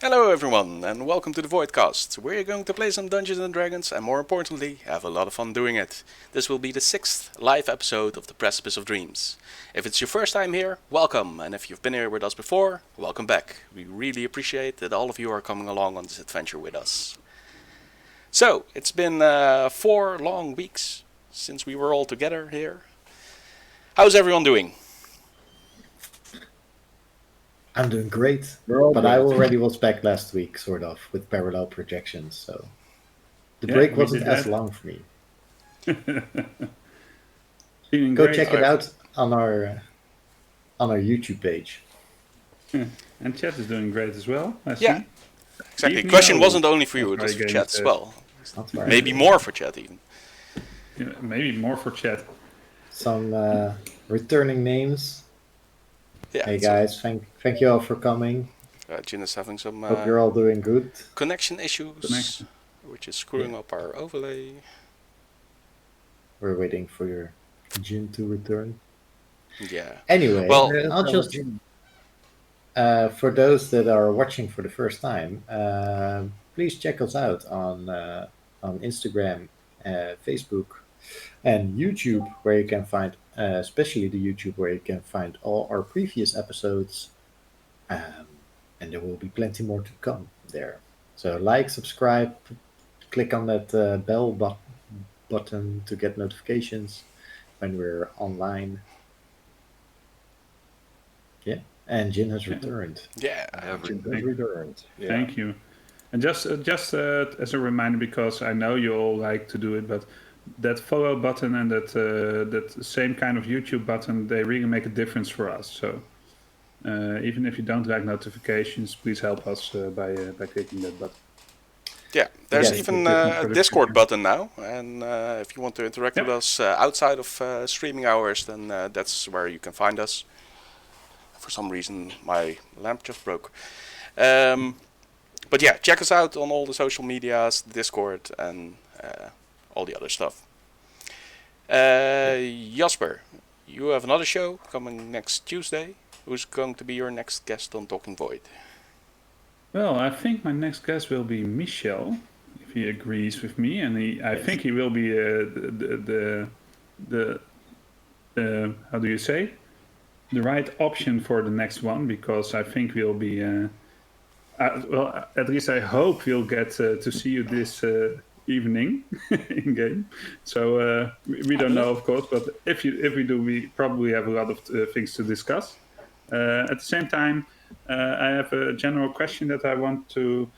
Hello everyone, and welcome to the Voidcast. We're going to play some Dungeons and Dragons, and more importantly, have a lot of fun doing it. This will be the 6th live episode of the Precipice of Dreams. If it's your first time here, welcome, and if you've been here with us before, welcome back. We really appreciate that all of you are coming along on this adventure with us. So, it's been 4 long weeks since we were all together here. How's everyone doing? I'm doing great, but I already was back last week, sort of, with parallel projections, so the break wasn't as long for me. Go check it out on our YouTube page. And chat is doing great as well. Yeah, exactly. Question wasn't only for you, it was for chat as well. Maybe more for chat even. Yeah, maybe more for chat. Some returning names. Yeah, hey guys, thank you all for coming. Jin is having some hope you're all doing good. Connection issues, which is screwing up our overlay. We're waiting for your Jin to return. Yeah. Anyway, well, I'll just for those that are watching for the first time, please check us out on Instagram, Facebook, and YouTube, where you can find, especially the YouTube, where you can find all our previous episodes, and there will be plenty more to come there. So like, subscribe, click on that bell button to get notifications when we're online. Yeah, and Jin has returned. Yeah, Jin has returned. Yeah. Thank you. And just as a reminder, because I know you all like to do it, but that follow button and that same kind of YouTube button, they really make a difference for us. So even if you don't like notifications, please help us by clicking that button. Yeah, there's even a Discord button now, and if you want to interact with us outside of streaming hours, then that's where you can find us. For some reason, my lamp just broke. But yeah, check us out on all the social medias, Discord, and all the other stuff. Jasper, you have another show coming next Tuesday. Who's going to be your next guest on Talking Void? Well, I think my next guest will be Michel, if he agrees with me, and I think he will be the how do you say, the right option for the next one, because I think we'll be well, at least I hope we'll get to see you this evening in game. So we don't know, of course, but if we do, we probably have a lot of things to discuss. At the same time, I have a general question that I want to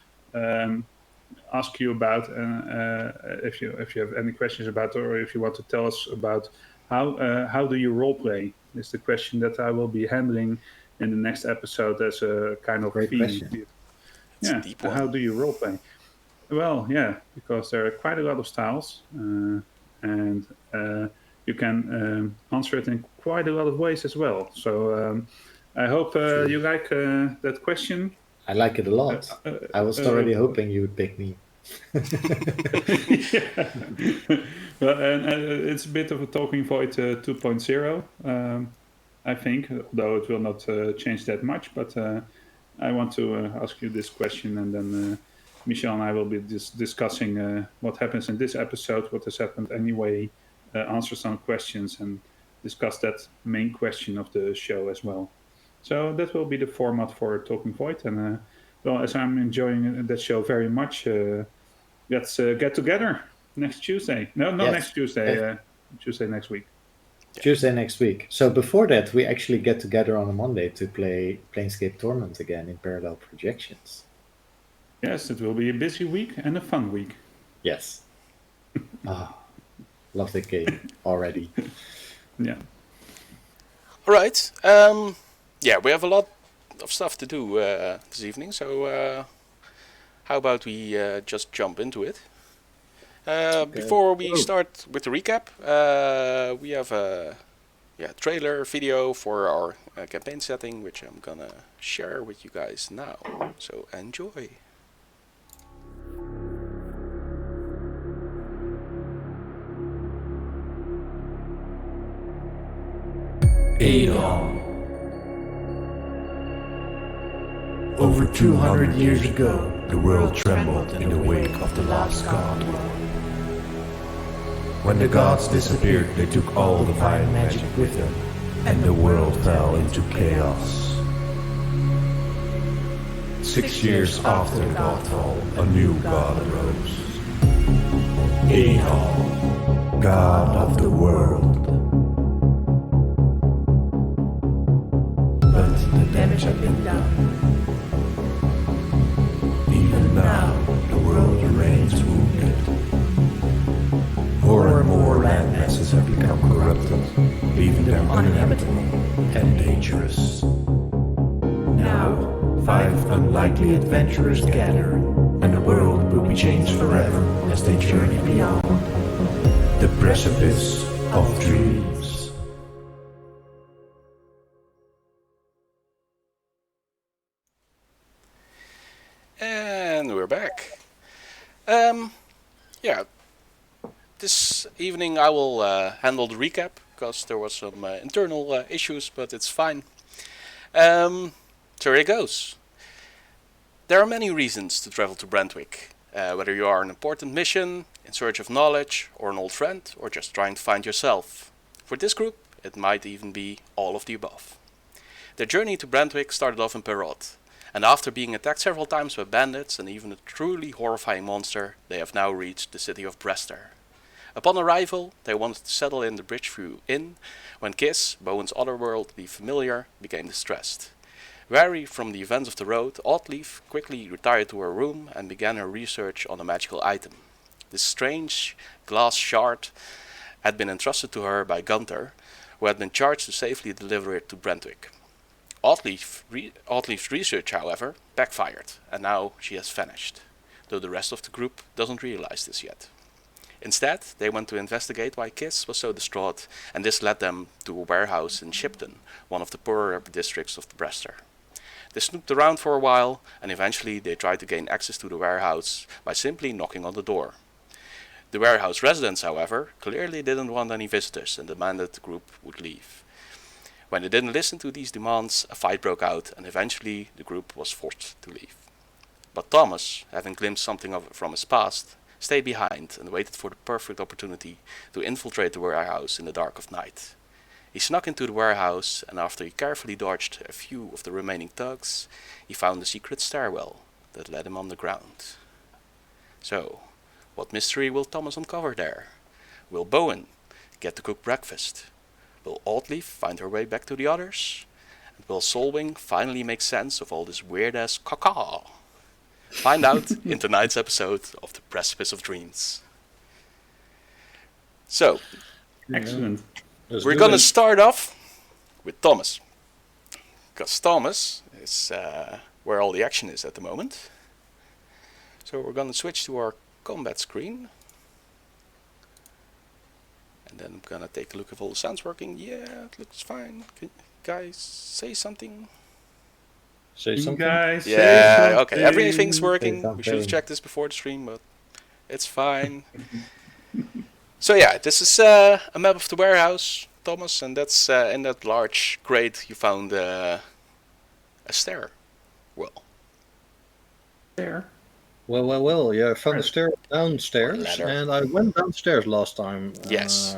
ask you about, if you have any questions about, or if you want to tell us about how do you roleplay? Is the question that I will be handling in the next episode as a kind of great question. Yeah, how do you roleplay? Well, yeah, because there are quite a lot of styles, and you can answer it in quite a lot of ways as well. So I hope you like that question. I like it a lot. I was already hoping you would pick me. Yeah. Well, and it's a bit of a Talking Void 2.0, I think, though it will not change that much. But I want to ask you this question, and then Michel and I will be discussing what happens in this episode, what has happened anyway, answer some questions, and discuss that main question of the show as well. So that will be the format for Talking Void. And well, as I'm enjoying that show very much, let's get together next Tuesday. No, not next Tuesday. Tuesday next week. Tuesday next week. So before that, we actually get together on a Monday to play Planescape Torment again in parallel projections. Yes, it will be a busy week and a fun week. Yes. Love the game already. Yeah. All right. Yeah, we have a lot of stuff to do this evening, so how about we just jump into it? Before we start with the recap, we have a trailer video for our campaign setting, which I'm gonna share with you guys now. So enjoy. Aedon. Over 200 years ago, the world trembled in the wake of the last god. When the gods disappeared, they took all divine magic with them, and the world fell into chaos. 6 years after the godfall, a new god arose. Aedon, god of the world. But the damage had been done. Even now, the world remains wounded. More and more land masses have become corrupted, leaving them uninhabitable and dangerous. Now, 5 unlikely adventurers gather, and the world will be changed forever as they journey beyond the Precipice of Dreams. And we're back. Yeah, this evening I will handle the recap, because there was some internal issues, but it's fine. So here it goes. There are many reasons to travel to Brentwick, whether you are on an important mission, in search of knowledge, or an old friend, or just trying to find yourself. For this group, it might even be all of the above. Their journey to Brentwick started off in Perrot, and after being attacked several times by bandits and even a truly horrifying monster, they have now reached the city of Brester. Upon arrival, they wanted to settle in the Bridgeview Inn, when Kiss, Bowen's otherworldly familiar, became distressed. Wary from the events of the road, Oddleif quickly retired to her room and began her research on a magical item. This strange glass shard had been entrusted to her by Gunther, who had been charged to safely deliver it to Brentwick. Oddleif's research, however, backfired, and now she has vanished, though the rest of the group doesn't realize this yet. Instead, they went to investigate why Kiss was so distraught, and this led them to a warehouse in Shipton, one of the poorer districts of Brester. They snooped around for a while, and eventually they tried to gain access to the warehouse by simply knocking on the door. The warehouse residents, however, clearly didn't want any visitors and demanded the group would leave. When they didn't listen to these demands, a fight broke out, and eventually the group was forced to leave. But Thomas, having glimpsed something of it from his past, stayed behind and waited for the perfect opportunity to infiltrate the warehouse in the dark of night. He snuck into the warehouse, and after he carefully dodged a few of the remaining thugs, he found a secret stairwell that led him underground. So, what mystery will Thomas uncover there? Will Bowen get to cook breakfast? Will Oddleif find her way back to the others? And will Solwing finally make sense of all this weird-ass caca? Find out in tonight's episode of the Precipice of Dreams. So, Excellent. we're gonna start off with Thomas, because Thomas is where all the action is at the moment. So we're gonna switch to our combat screen, and then I'm gonna take a look if all the sound's working. Yeah, it looks fine. Can you guys say something? Say something. Guys, Yeah, okay, everything's Say working. We should have something. checked this before the stream, but it's fine. So yeah, this is a map of the warehouse, Thomas, and that's in that large crate you found a stair. Well, there. Well, yeah, I found a stair downstairs, Ladder. and I went downstairs last time. Yes.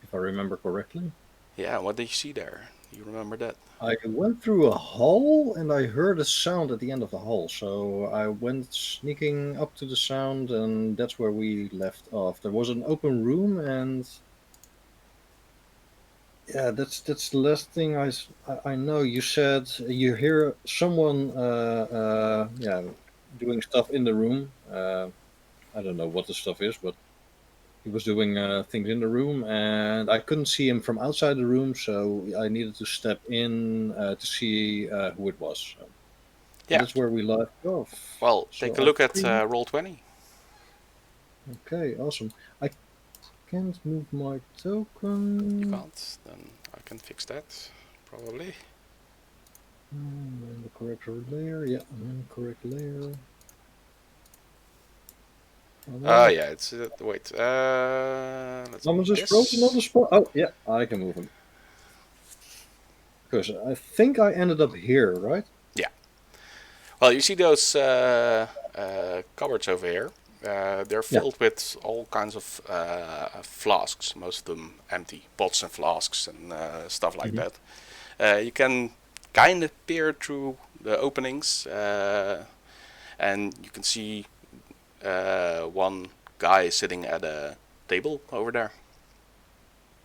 If I remember correctly. yeah, what did you see there? Do you remember that? I went through a hall, and I heard a sound at the end of the hall, so I went sneaking up to the sound, and that's where we left off. There was an open room, and yeah, that's the last thing I know. You said you hear someone doing stuff in the room. I don't know what the stuff is, but he was doing things in the room, and I couldn't see him from outside the room, so I needed to step in to see who it was. So Yeah. that's where we left off. Well, So take a look I at think- Roll20. Okay, awesome. I can't move my token. You can't, then I can fix that, probably. I'm in the correct layer. Yeah, I'm in the correct layer. Yeah, it's wait. Let's Someone do just this. frozen on the spot. Oh, yeah, I can move him. Because I think I ended up here, right? Well, you see those cupboards over here. They're filled with all kinds of flasks, most of them empty, pots and flasks and stuff like that. You can kind of peer through the openings, and you can see one guy sitting at a table over there.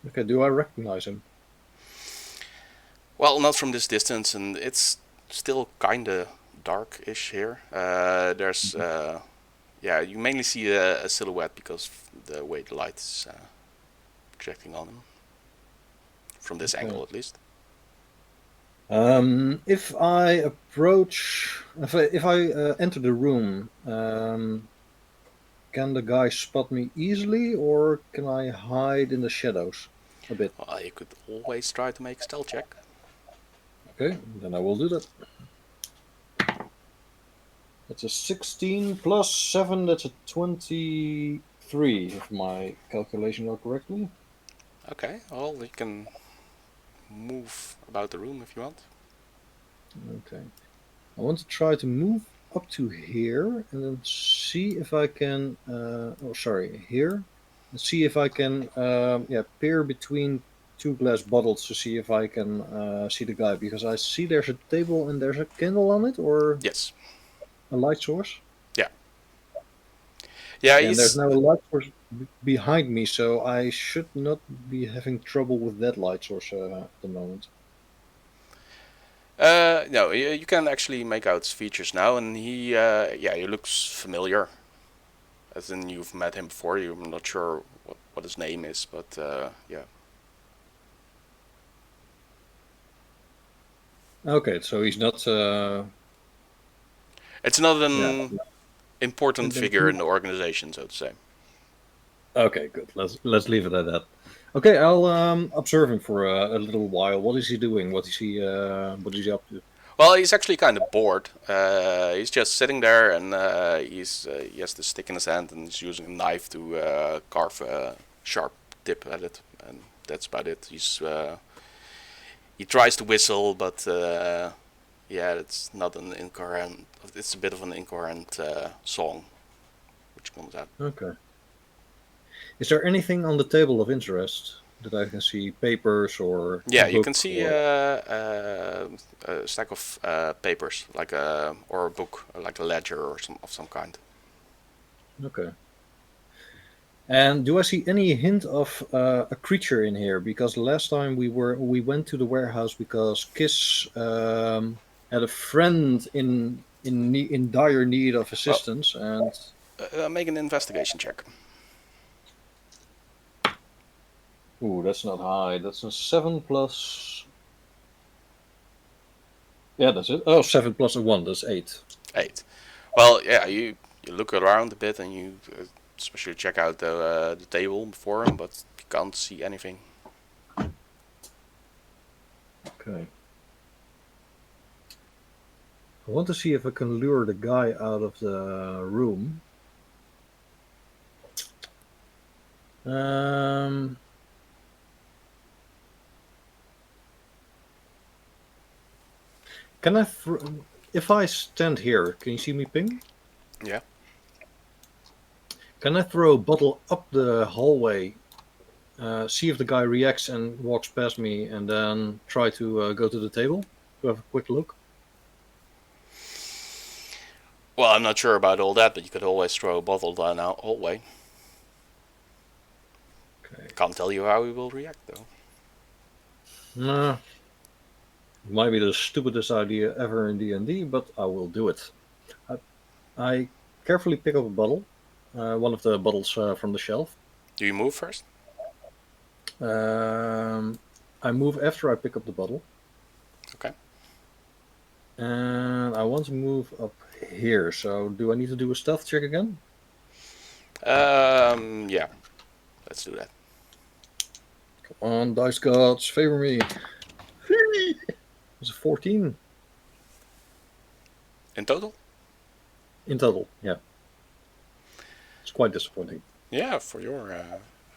Okay, do I recognize him? Well, not from this distance, and it's still kind of dark-ish here. There's, you mainly see a silhouette because of the way the light is projecting on him. From this angle, at least. If I approach, if I enter the room, can the guy spot me easily, or can I hide in the shadows a bit? Well, you could always try to make a stealth check. Okay, then I will do that. That's a 16 plus 7, that's a 23, if my calculations are correctly. Okay, well, you can move about the room if you want. Okay. I want to try to move up to here and then see if I can, here. And see if I can, peer between two glass bottles to see if I can see the guy. Because I see there's a table and there's a candle on it, or Yes. a light source. Yeah, And there's no light source behind me, so I should not be having trouble with that light source at the moment. No, you can actually make out his features now, and he looks familiar. As in, you've met him before. I'm not sure what his name is, but yeah. Okay, so he's not. It's not an important And then figure in the organization, so to say. Okay, good. Let's leave it at that. Okay, I'll observe him for a little while. What is he doing? What is he up to? Well, he's actually kind of bored. He's just sitting there, and he has the stick in his hand, and he's using a knife to carve a sharp tip at it, and that's about it. He tries to whistle, but it's not an incoherent. It's a bit of an incoherent song, which comes out. Okay. Is there anything on the table of interest that I can see? Papers or? Yeah, a you book can see or... a stack of papers, or a book, like a ledger or some kind. Okay. And do I see any hint of a creature in here? Because last time we went to the warehouse because Kiss had a friend in dire need of assistance, and Make an investigation check. ooh, that's not high. That's a 7 plus. Yeah, that's it. Oh, 7 plus a 1. That's 8. 8. Well, yeah, you look around a bit and you especially check out the table before him, but you can't see anything. Okay. I want to see if I can lure the guy out of the room. Can I, if I stand here, can you see me ping? Yeah. Can I throw a bottle up the hallway, see if the guy reacts and walks past me, and then try to go to the table to have a quick look? Well, I'm not sure about all that, but you could always throw a bottle down the hallway. Okay. Can't tell you how he will react, though. Nah. It might be the stupidest idea ever in D&D, but I will do it. I carefully pick up a bottle, one of the bottles from the shelf. Do you move first? I move after I pick up the bottle. Okay. And I want to move up here, so do I need to do a stealth check again? Yeah. Let's do that. Come on, dice gods, favor me. It's a 14. In total? In total, yeah. It's quite disappointing. Yeah, for your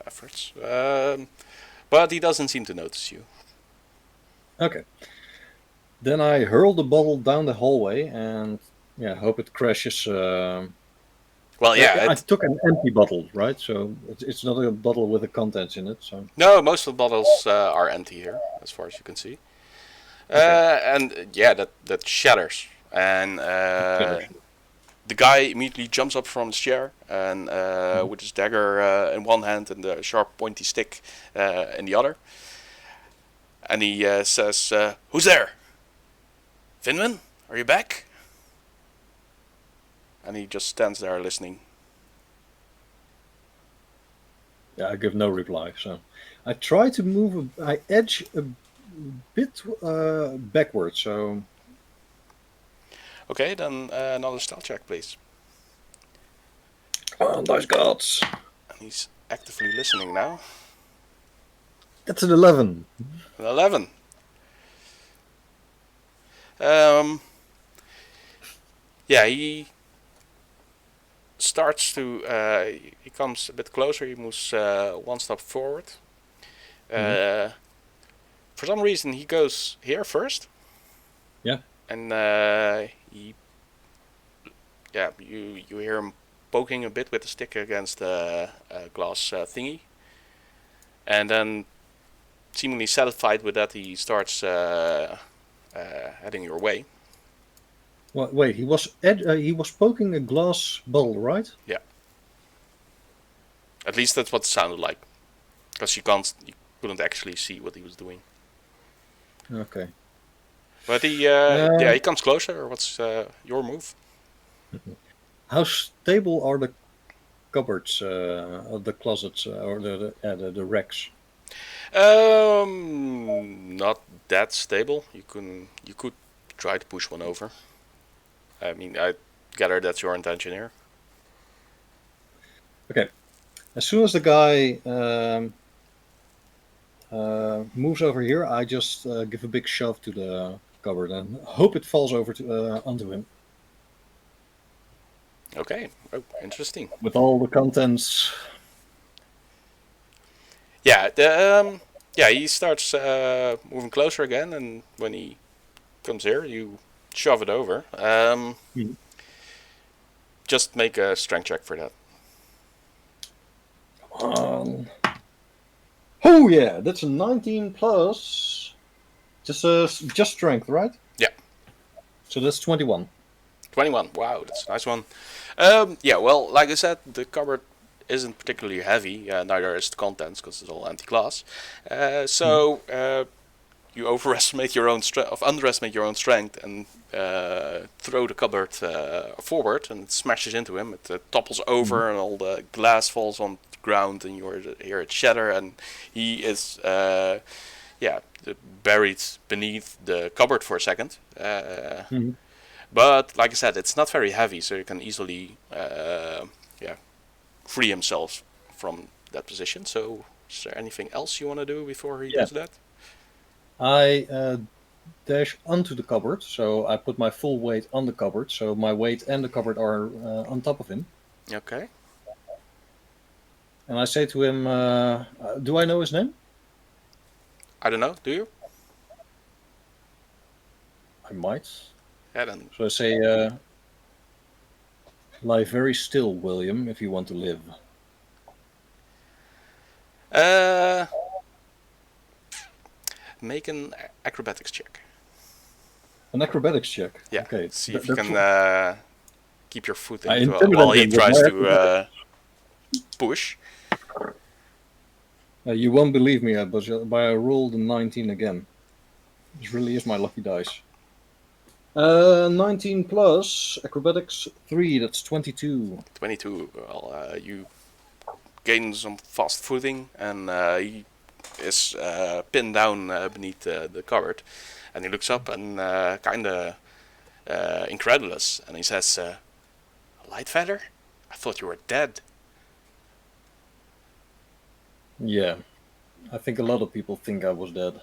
efforts. But he doesn't seem to notice you. Okay. Then I hurl the bottle down the hallway and hope it crashes. Well, yeah. I took an empty bottle, right? So it's not a bottle with the contents in it. So No, most of the bottles are empty here, as far as you can see. And yeah, that shatters. And the guy immediately jumps up from his chair and with his dagger in one hand and the sharp pointy stick in the other. And he says, "Who's there? Finman, are you back?" And he just stands there listening. yeah, I give no reply. So I try to move. I edge a bit backwards. So Okay, then another stealth check, please. come on, dice gods. And he's actively listening now. That's an 11. An 11. Yeah, he starts to. He comes a bit closer. He moves one step forward. For some reason, he goes here first. Yeah. And he. Yeah, you hear him poking a bit with the stick against the glass thingy. And then, seemingly satisfied with that, he starts heading your way. Well, wait, he was poking a glass bottle, right? Yeah. At least that's what it sounded like, because you couldn't actually see what he was doing. Okay. But he comes closer. What's your move? How stable are the cupboards, or the closets, or the racks? Not that stable. You could try to push one over. I mean, I gather that's your intention here. Okay. As soon as the guy moves over here, I just give a big shove to the cupboard and hope it falls over onto him. Okay. Oh, interesting. With all the contents. Yeah. He starts moving closer again, and when he comes here, you shove it over. Just make a strength check for that. Oh yeah, that's a 19 plus. Just strength, right? Yeah. So that's 21. 21. Wow, that's a nice one. Yeah, well, like I said, the cupboard isn't particularly heavy. Neither is the contents, because it's all anti-glass. You underestimate your own strength, and throw the cupboard forward, and it smashes into him. It topples over, and all the glass falls on the ground, and you hear it shatter, and he is buried beneath the cupboard for a second. But like I said, it's not very heavy, so you can easily free himself from that position. So, is there anything else you want to do before he does that? I dash onto the cupboard, so I put my full weight on the cupboard, so my weight and the cupboard are on top of him. Okay. And I say to him, do I know his name? I don't know, do you? I might. Yeah, then. So I say, lie very still, William, if you want to live. Make an acrobatics check. An acrobatics check? Yeah, okay. see if you can keep your foot in while he tries to push. You won't believe me, but I rolled a 19 again. This really is my lucky dice. 19 plus acrobatics 3, that's 22. 22. Well, you gain some fast footing, and he is pinned down beneath the cupboard, and he looks up and kind of incredulous, and he says, "Lightfeather, I thought you were dead." Yeah, I think a lot of people think I was dead.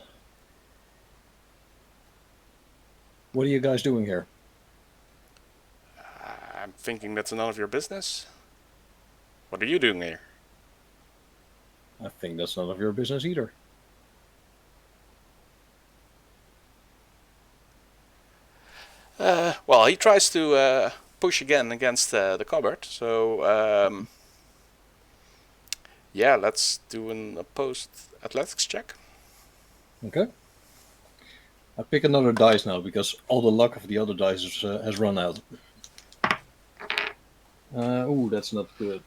What are you guys doing here? I'm thinking that's none of your business. What are you doing here? I think that's none of your business either. Well, he tries to push again against the cupboard. So yeah, let's do an opposed athletics check. Okay. I pick another dice now because all the luck of the other dice has run out. Ooh, that's not good.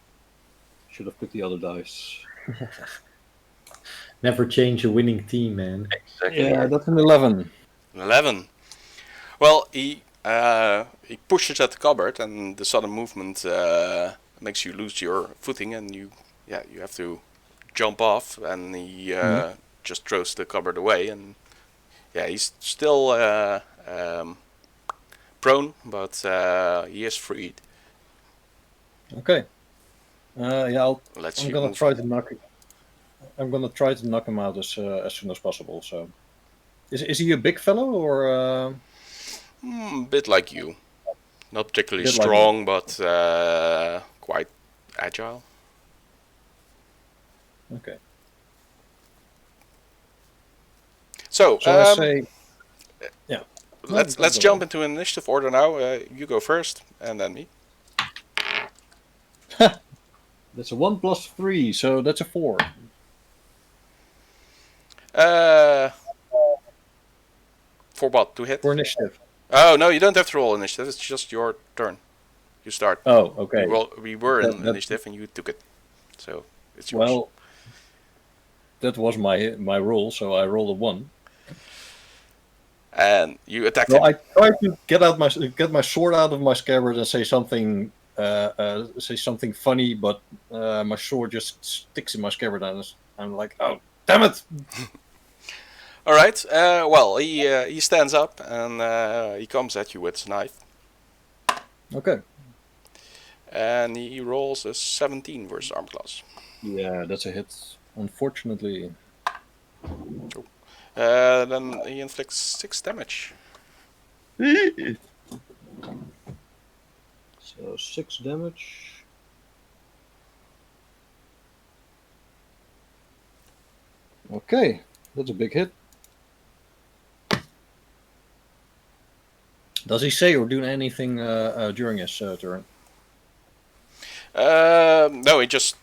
Should have picked the other dice. Never change a winning team, man. Exactly. Yeah, that's an 11. 11. Well, he pushes at the cupboard, and the sudden movement makes you lose your footing, and you have to jump off, and he just throws the cupboard away, and he's still prone, but he is freed. Okay. I'm Let's you gonna move. try to knock. I'm gonna try to knock him out as soon as possible. So, is he a big fellow or? Bit like you, not particularly Bit like strong, but quite agile. Okay. So I say, yeah. let's jump into an initiative order now. You go first, and then me. That's a 1 + 3, so that's a 4. For what? To hit? For initiative. Oh no, you don't have to roll initiative. It's just your turn. You start. Oh, okay. We were in That- initiative, and you took it, so it's yours. Well, that was my roll, so I rolled a 1. And you attacked Well, him. I tried to get my sword out of my scabbard and say something funny, but my sword just sticks in my scabbard, and I'm like, oh, damn it! All right. Well, he stands up and he comes at you with his knife, Okay. and he rolls a 17 versus arm class. Yeah, that's a hit. Unfortunately. Then he inflicts 6 damage. So 6 damage. Okay, that's a big hit. Does he say or do anything during his turn? No, he just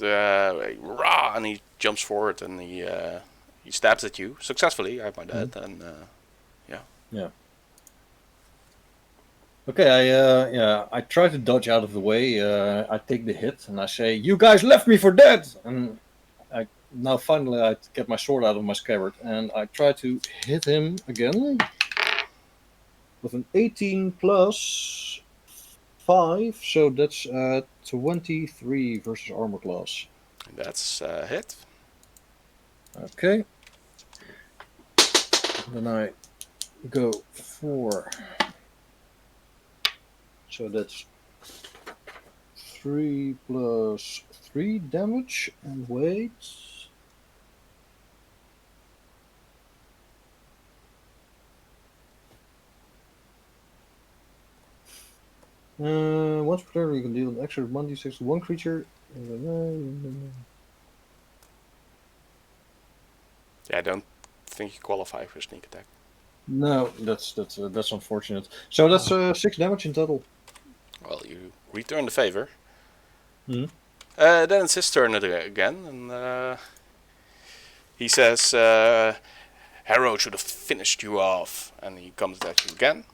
rah, and he jumps forward and he stabs at you successfully, I might add, and Yeah. Okay, I try to dodge out of the way. I take the hit and I say, "You guys left me for dead!" And finally I get my sword out of my scabbard and I try to hit him again with an 18 plus 5, so that's 23 versus armor class. that's a hit. Okay. Then I go 4. So that's 3 plus 3 damage, and wait. Once per turn, you can deal an extra 1d6 to one creature. Yeah, I don't think you qualify for sneak attack. No, that's unfortunate. So that's 6 damage in total. Well, you return the favor. Hmm. Then it's his turn again, and he says, "Harrow should have finished you off," and he comes at you again.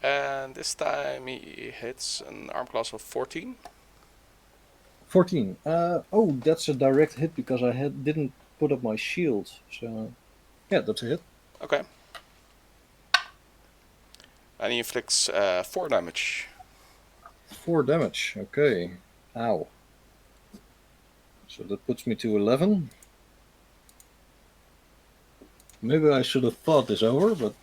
And this time he hits an arm class of 14. 14. Oh, that's a direct hit because I didn't put up my shield. So, yeah, that's a hit. Okay. And he inflicts 4 damage. 4 damage. Okay. Ow. So that puts me to 11. Maybe I should have thought this over, but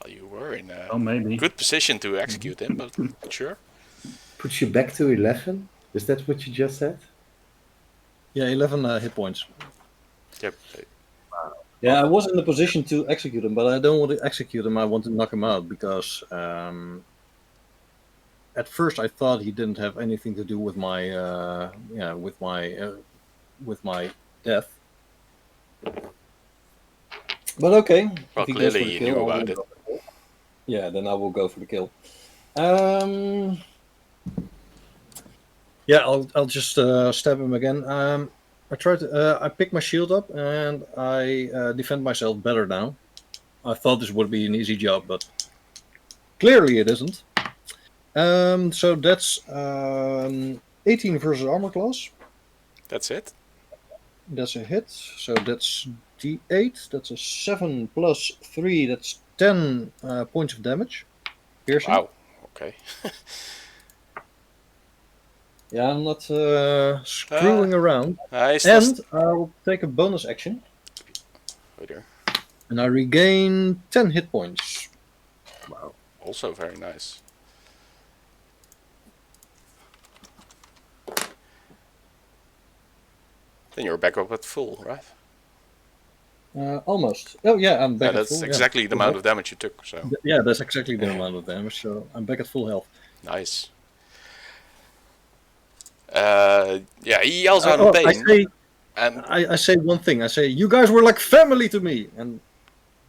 Well, you were in a maybe. good position to execute him, but sure. Puts you back to 11? Is that what you just said? yeah, 11 hit points. Yep. Yeah, I was in the position to execute him, but I don't want to execute him. I want to knock him out because at first I thought he didn't have anything to do with my with my death. But okay. Well, if he goes for clearly the you kill, knew I'll about do it. Yeah, then I will go for the kill. Yeah, I'll just stab him again. I pick my shield up and I defend myself better now. I thought this would be an easy job, but clearly it isn't. So that's 18 versus armor class. That's it. That's a hit. So that's D8. That's a 7 plus 3. That's 10 points of damage. Piercing. Wow. Okay. Yeah, I'm not screwing around. And I'll take a bonus action. Oh dear. And I regain 10 hit points. Wow. Also very nice. Then you're back up at full, right? Almost. Oh yeah, I'm back Yeah, at full. that's exactly the amount of damage you took. So Yeah, that's exactly the amount of damage. So I'm back at full health. nice. Yeah, he yells out in pain. I say one thing. I say, you guys were like family to me, and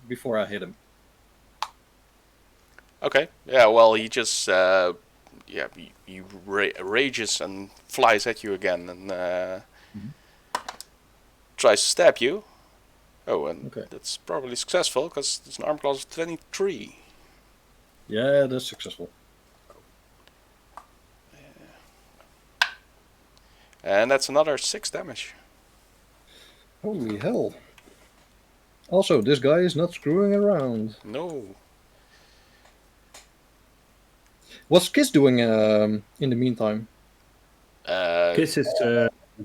before I hit him. Okay. Yeah. Well, he just he rages and flies at you again and tries to stab you. Oh, and that's probably successful because it's an arm class of 23. Yeah, that's successful. And that's another 6 damage. Holy hell. Also, this guy is not screwing around. No. What's Kiss doing in the meantime? Kiss is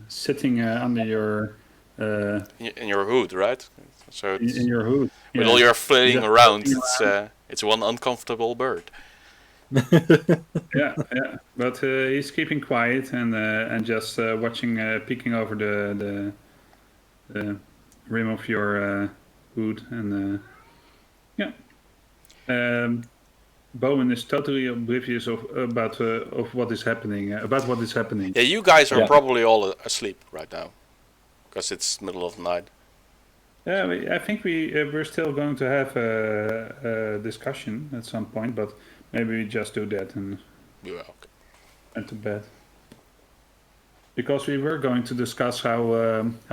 sitting under your... in your hood, right? So it's, in your hood. with all your flailing around, it's one uncomfortable bird. yeah. But he's keeping quiet and just watching, peeking over the rim of your hood, and Bowin is totally oblivious of what is happening. Yeah, you guys are probably all asleep right now, because it's middle of the night. Yeah, I think we're still going to have a discussion at some point, but maybe we just do that and went to bed. Because we were going to discuss how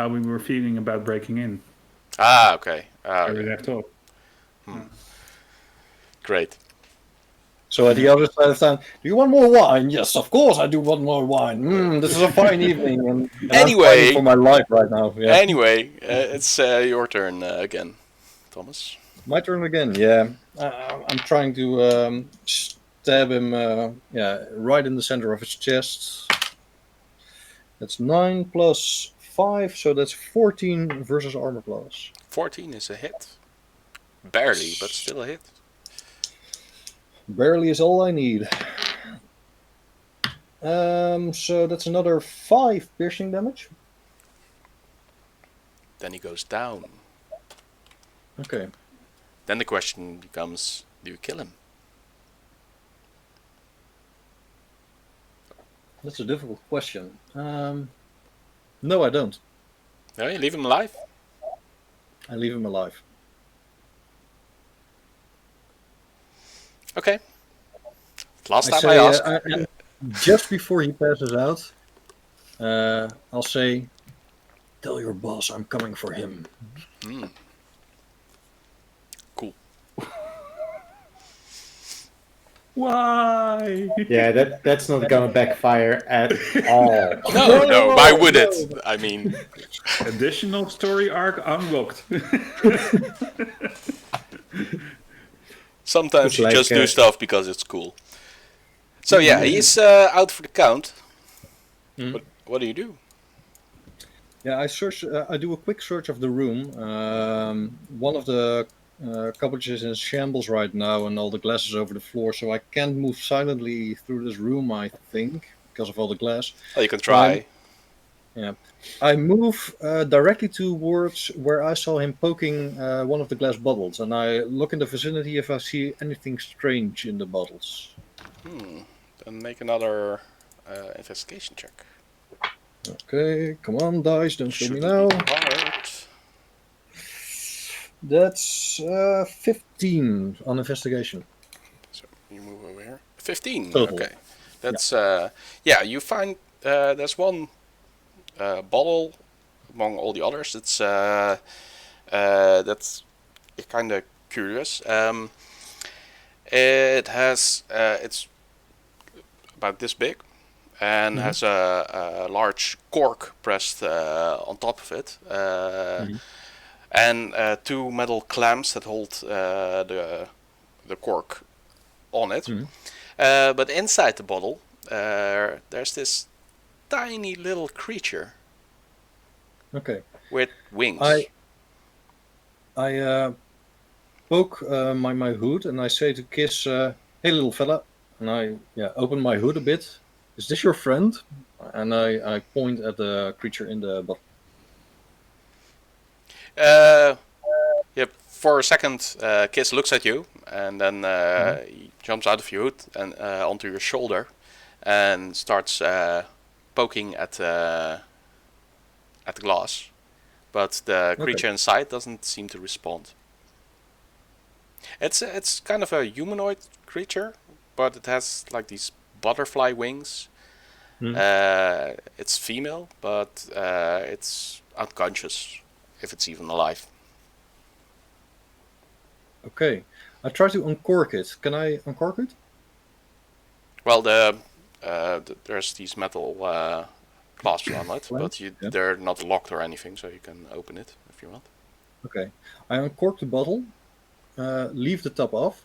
we were feeling about breaking in. Ah, okay. We left off. Great. So at the other side of town, do you want more wine? Yes, of course I do want more wine. This is a fine evening, and anyway, I'm fighting for my life right now. Yeah. Anyway, it's your turn again, Thomas. My turn again. Yeah, I'm trying to stab him. Right in the center of his chest. That's 9 plus 5, so that's 14 versus armor class. 14 is a hit. Barely, but still a hit. Barely is all I need. So that's another 5 piercing damage. Then he goes down. Okay. Then the question becomes, do you kill him? That's a difficult question. No, I don't. No, you leave him alive? I leave him alive. Okay. Last time I asked. Just before he passes out, I'll say, tell your boss I'm coming for him. Cool. Why? Yeah, that's not gonna backfire at all. No, why would it? I mean... Additional story arc unlocked. Sometimes you just do stuff because it's cool. So yeah, he's out for the count. What do you do? Yeah, I do a quick search of the room. One of the cupboards is in shambles right now, and all the glass is over the floor, so I can't move silently through this room, I think, because of all the glass. Oh, you can try. I move directly towards where I saw him poking one of the glass bottles, and I look in the vicinity if I see anything strange in the bottles. Then make another investigation check. Okay, come on, dice, don't show me now. Hard. That's 15 on investigation. you move over here. 15. Total. Okay. That's you find there's one bottle among all the others. It's that's kind of curious. It has it's about this big and has a large cork pressed on top of it, and two metal clamps that hold the cork on it. But inside the bottle, there's this tiny little creature Okay. with wings. I poke my hood and I say to Kiss, "Hey, little fella," and I open my hood a bit. "Is this your friend?" And I point at the creature in the bottle. For a second, Kiss looks at you, and then he jumps out of your hood and onto your shoulder, and starts poking at the glass. But the creature inside doesn't seem to respond. It's kind of a humanoid creature, but it has like these butterfly wings. It's female, but it's unconscious, if it's even alive. Okay. I try to uncork it. Can I uncork it? Well, there's these metal clasps on it, but they're not locked or anything, so you can open it if you want. Okay. I uncork the bottle, leave the top off,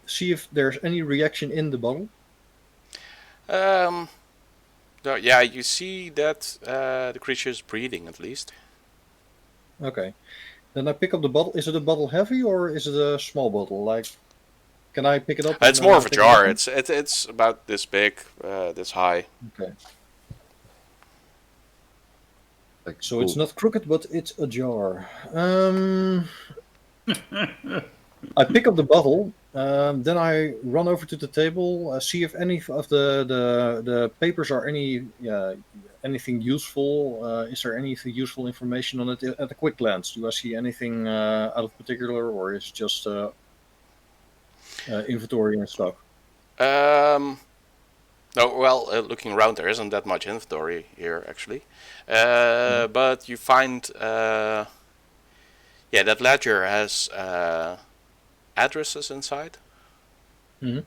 see if there's any reaction in the bottle. You see that the creature is breathing at least. Okay. Then I pick up the bottle. Is it a bottle heavy or is it a small bottle? Like, can I pick it up? It's more of a jar. It's about this big, this high. Okay. So it's not crooked, but it's a jar. I pick up the bottle. Then I run over to the table, see if any of the papers are anything useful. Is there anything useful information on it at a quick glance? Do I see anything out of particular, or is it just inventory and stuff? No, well, looking around, there isn't that much inventory here actually, but you find that ledger has addresses inside. Mm-hmm.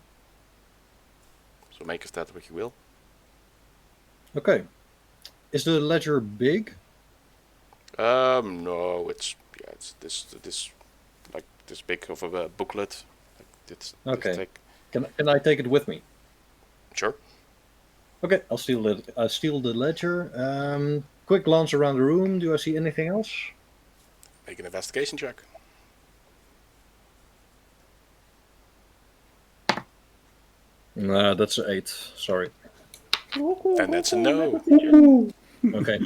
So make of that what you will. Okay. Is the ledger big? No, it's this like this big of a booklet. Like this Okay. Can I take it with me? Sure. Okay, I'll steal it. I steal the ledger. Quick glance around the room. Do I see anything else? Make an investigation check. Nah, that's an 8. Sorry. And that's a no. Okay.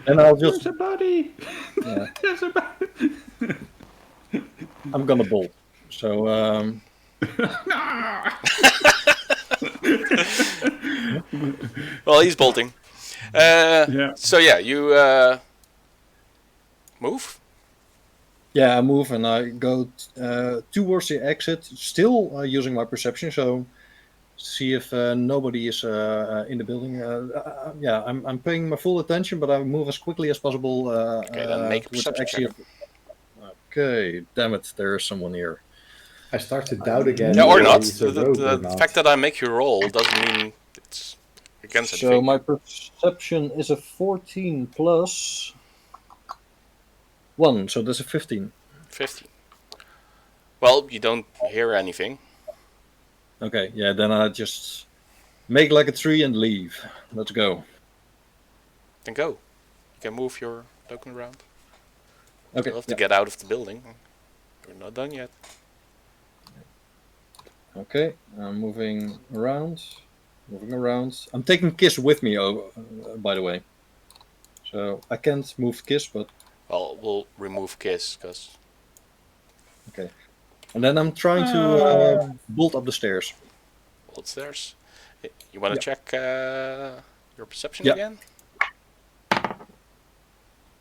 And I'll just. There's a body. Yeah. There's a body. I'm gonna bolt. So. Well, he's bolting. So you move. Yeah, I move and I go towards the exit, still using my perception. So see if nobody is in the building. I'm paying my full attention, but I move as quickly as possible. Okay, then make a perception check. Okay, damn it, there is someone here. I start to doubt again. Yeah, or not. He's a rogue or The not. fact that I make you roll doesn't mean it's against So anything. my perception is a 14 plus 1, so that's a 15. 15. Well, you don't hear anything. Okay, yeah, then I just make like a tree and leave. Let's go. Then go. You can move your token around. Okay. You'll have to get out of the building. We're not done yet. Okay, I'm moving around. I'm taking Kiss with me, by the way. So I can't move Kiss, but... Well, we'll remove Kiss, because... Okay. And then I'm trying to bolt up the stairs. Well, it's theirs. You want to check your perception Yeah. again?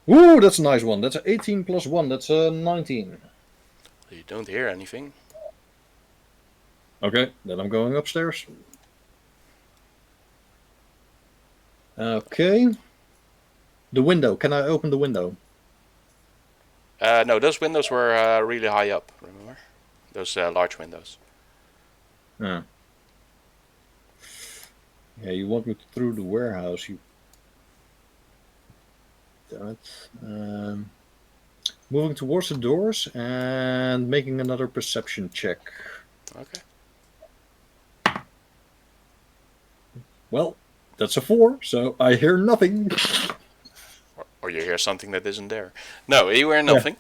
Ooh, that's a nice one. That's an 18 plus 1. That's a 19. You don't hear anything. Okay, then I'm going upstairs. Okay. The window. Can I open the window? No, those windows were really high up, remember? Those large windows. Yeah. Yeah, you want me through the warehouse, you... Damn it. Moving towards the doors and making another perception check. Okay. Well, that's a 4, so I hear nothing. Or you hear something that isn't there. No, you hear nothing.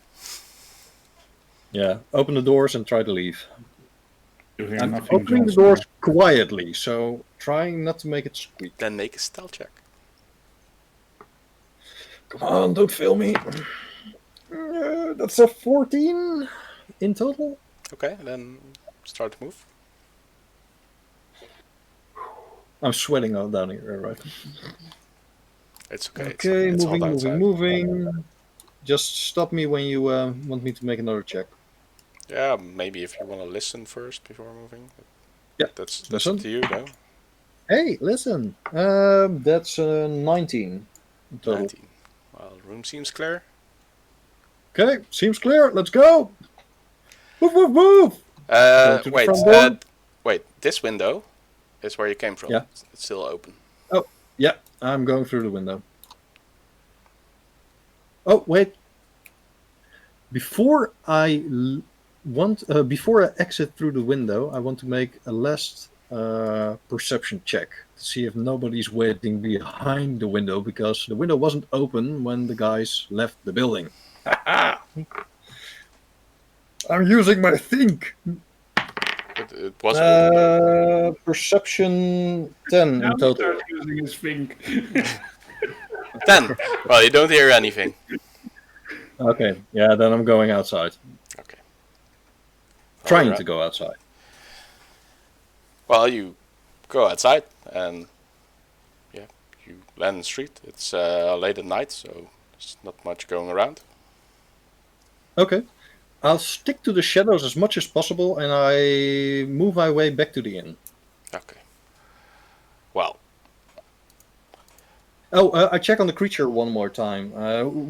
Yeah, open the doors and try to leave. You hear I'm nothing, opening the Johnson. doors quietly, so trying not to make it squeak. Then make a stealth check. Come on, don't fail me. That's a 14 in total. Okay, then start to move. I'm sweating out down here, right? It's okay. Okay, it's hot moving. outside. Just stop me when you want me to make another check. Yeah, maybe if you want to listen first before moving. Yeah, That's listen. up to you, though. Hey, listen. That's 19 in total. 19. Well, room seems clear. Okay, seems clear. Let's go. Move, move, move. Go to the front door. Wait. This window is where you came from. Yeah. It's still open. Oh, yeah. I'm going through the window. Oh, wait. Before I exit through the window, I want to make a last perception check to see if nobody's waiting behind the window, because the window wasn't open when the guys left the building. I'm using my think. It was open. Perception 10 Now in he total. starts using his think. 10. Well, you don't hear anything. Okay, yeah, then I'm going outside. Okay. Trying Alright. to go outside. Well, you go outside and yeah, you land in the street. It's late at night, so there's not much going around. Okay. I'll stick to the shadows as much as possible, and I move my way back to the inn. Okay. Well, Oh, I check on the creature one more time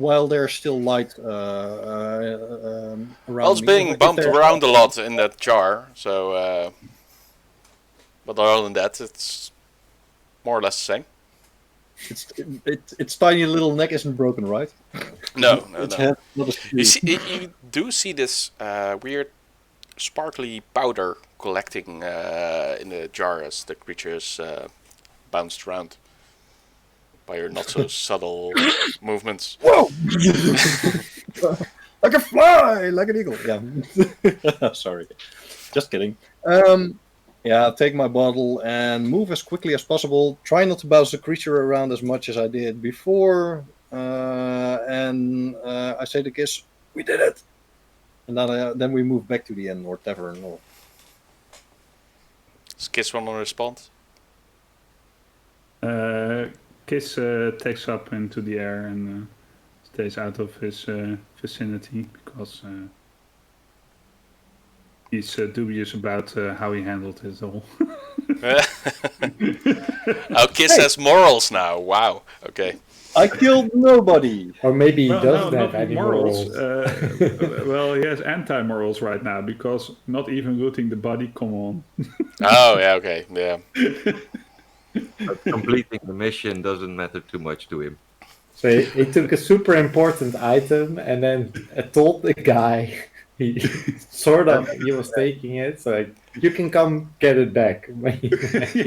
while there's still light around well, it's me. being If bumped there's- around a lot in that jar, so but other than that, it's more or less the same. Its tiny little neck isn't broken, right? No. Its head, not a You screw. you do see this weird sparkly powder collecting in the jar as the creature is bounced around by your not so subtle movements. Whoa! Like a fly, like an eagle. Yeah. Sorry. Just kidding. Yeah, I'll take my bottle and move as quickly as possible. Try not to bounce the creature around as much as I did before. And I say to Kiss, "We did it!" And then we move back to the inn or tavern. Or... Does Kiss want to respond? Kiss takes up into the air and stays out of his vicinity because he's dubious about how he handled it all. Oh, Kiss has morals now. Wow. Okay. I killed nobody. Or maybe he Well, doesn't no, have not any morals. morals. Well, he has anti-morals right now because not even looting the body. Come on. Oh, yeah, okay. Yeah. But completing the mission doesn't matter too much to him. So he took a super important item and then told the guy he he was taking it. So like, you can come get it back when you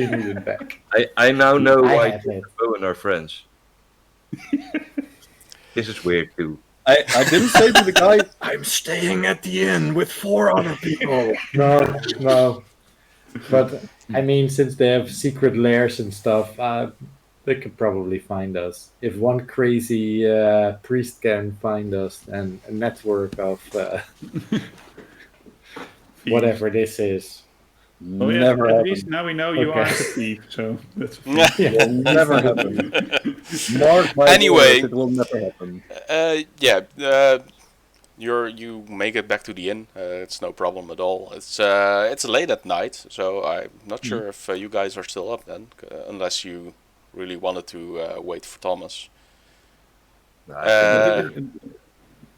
need it back. I now know I why have you it. and Bowin are friends. This is weird too. I didn't say to the guy, "I'm staying at the inn with 4 other people." No. But I mean, since they have secret lairs and stuff, they could probably find us. If one crazy priest can find us, then a network of whatever this is. Oh, yeah, Never at happened. least now we know you Okay. aren't a thief, so that's Will never happen. Mark my Anyway. words, it will never happen. Yeah. you make it back to the inn. It's no problem at all. It's late at night, so I'm not sure if you guys are still up then, unless you really wanted to wait for Thomas.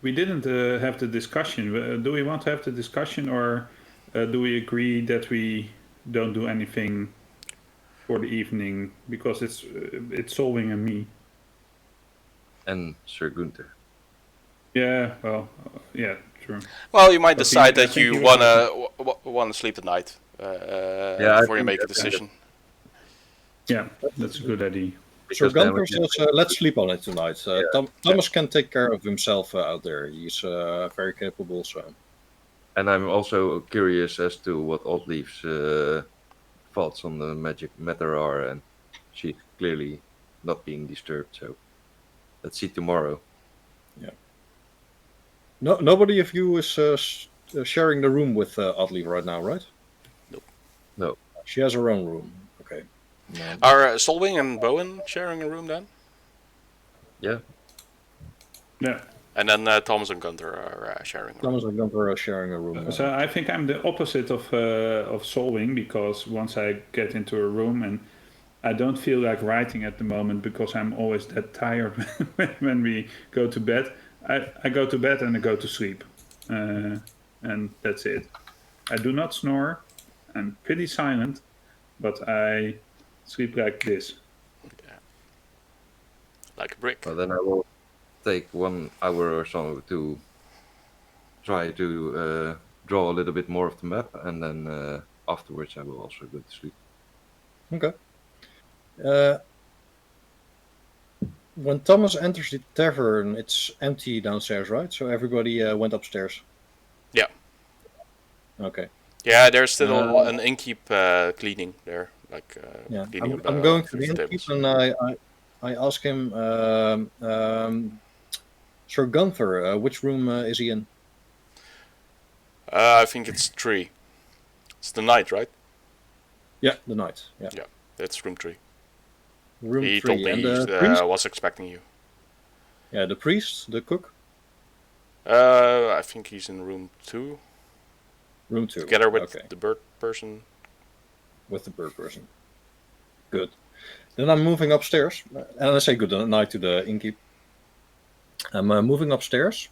We didn't have the discussion. Do we want to have the discussion, or do we agree that we don't do anything for the evening because it's Solwing and me? And Sir Gunther. Yeah, well, yeah, true. Well, you might But decide I that think you he wanna sleep at night I before you think make a that's- decision. Yeah, that's a good idea. Sir Because then Gunther we can- says, let's sleep on it tonight. Thomas can take care of himself out there. He's very capable, so. And I'm also curious as to what Oddleif's thoughts on the magic matter are, and she's clearly not being disturbed. So let's see tomorrow. No, nobody of you is sharing the room with Oddleif right now, right? Nope. No. She has her own room. Okay. No. Are Solwing and Bowin sharing a room then? Yeah. Yeah. And then Thomas and Gunther are sharing a room. Thomas and Gunther are sharing a room. So I think I'm the opposite of Solwing, because once I get into a room and I don't feel like writing at the moment because I'm always that tired when we go to bed. I go to bed and I go to sleep, and that's it. I do not snore. I'm pretty silent, but I sleep like this. Like a brick. Well, then I will take 1 hour or so to try to draw a little bit more of the map, and then afterwards I will also go to sleep. Okay. When Thomas enters the tavern, it's empty downstairs, right? So everybody went upstairs. Yeah. Okay. Yeah, there's still an innkeep cleaning there. Like, Yeah. cleaning I'm going to the the innkeep tables. and I ask him, Sir Gunther, which room is he in? I think it's 3. It's the night, right? Yeah, the knight. Yeah. It's room 3. Room He 3. told me And he the priest? was expecting you. Yeah, the priest, the cook. I think he's in room 2, Room 2. together with Okay. the bird person. With the bird person. Good. Then I'm moving upstairs, and I say good night to the innkeep. I'm moving upstairs.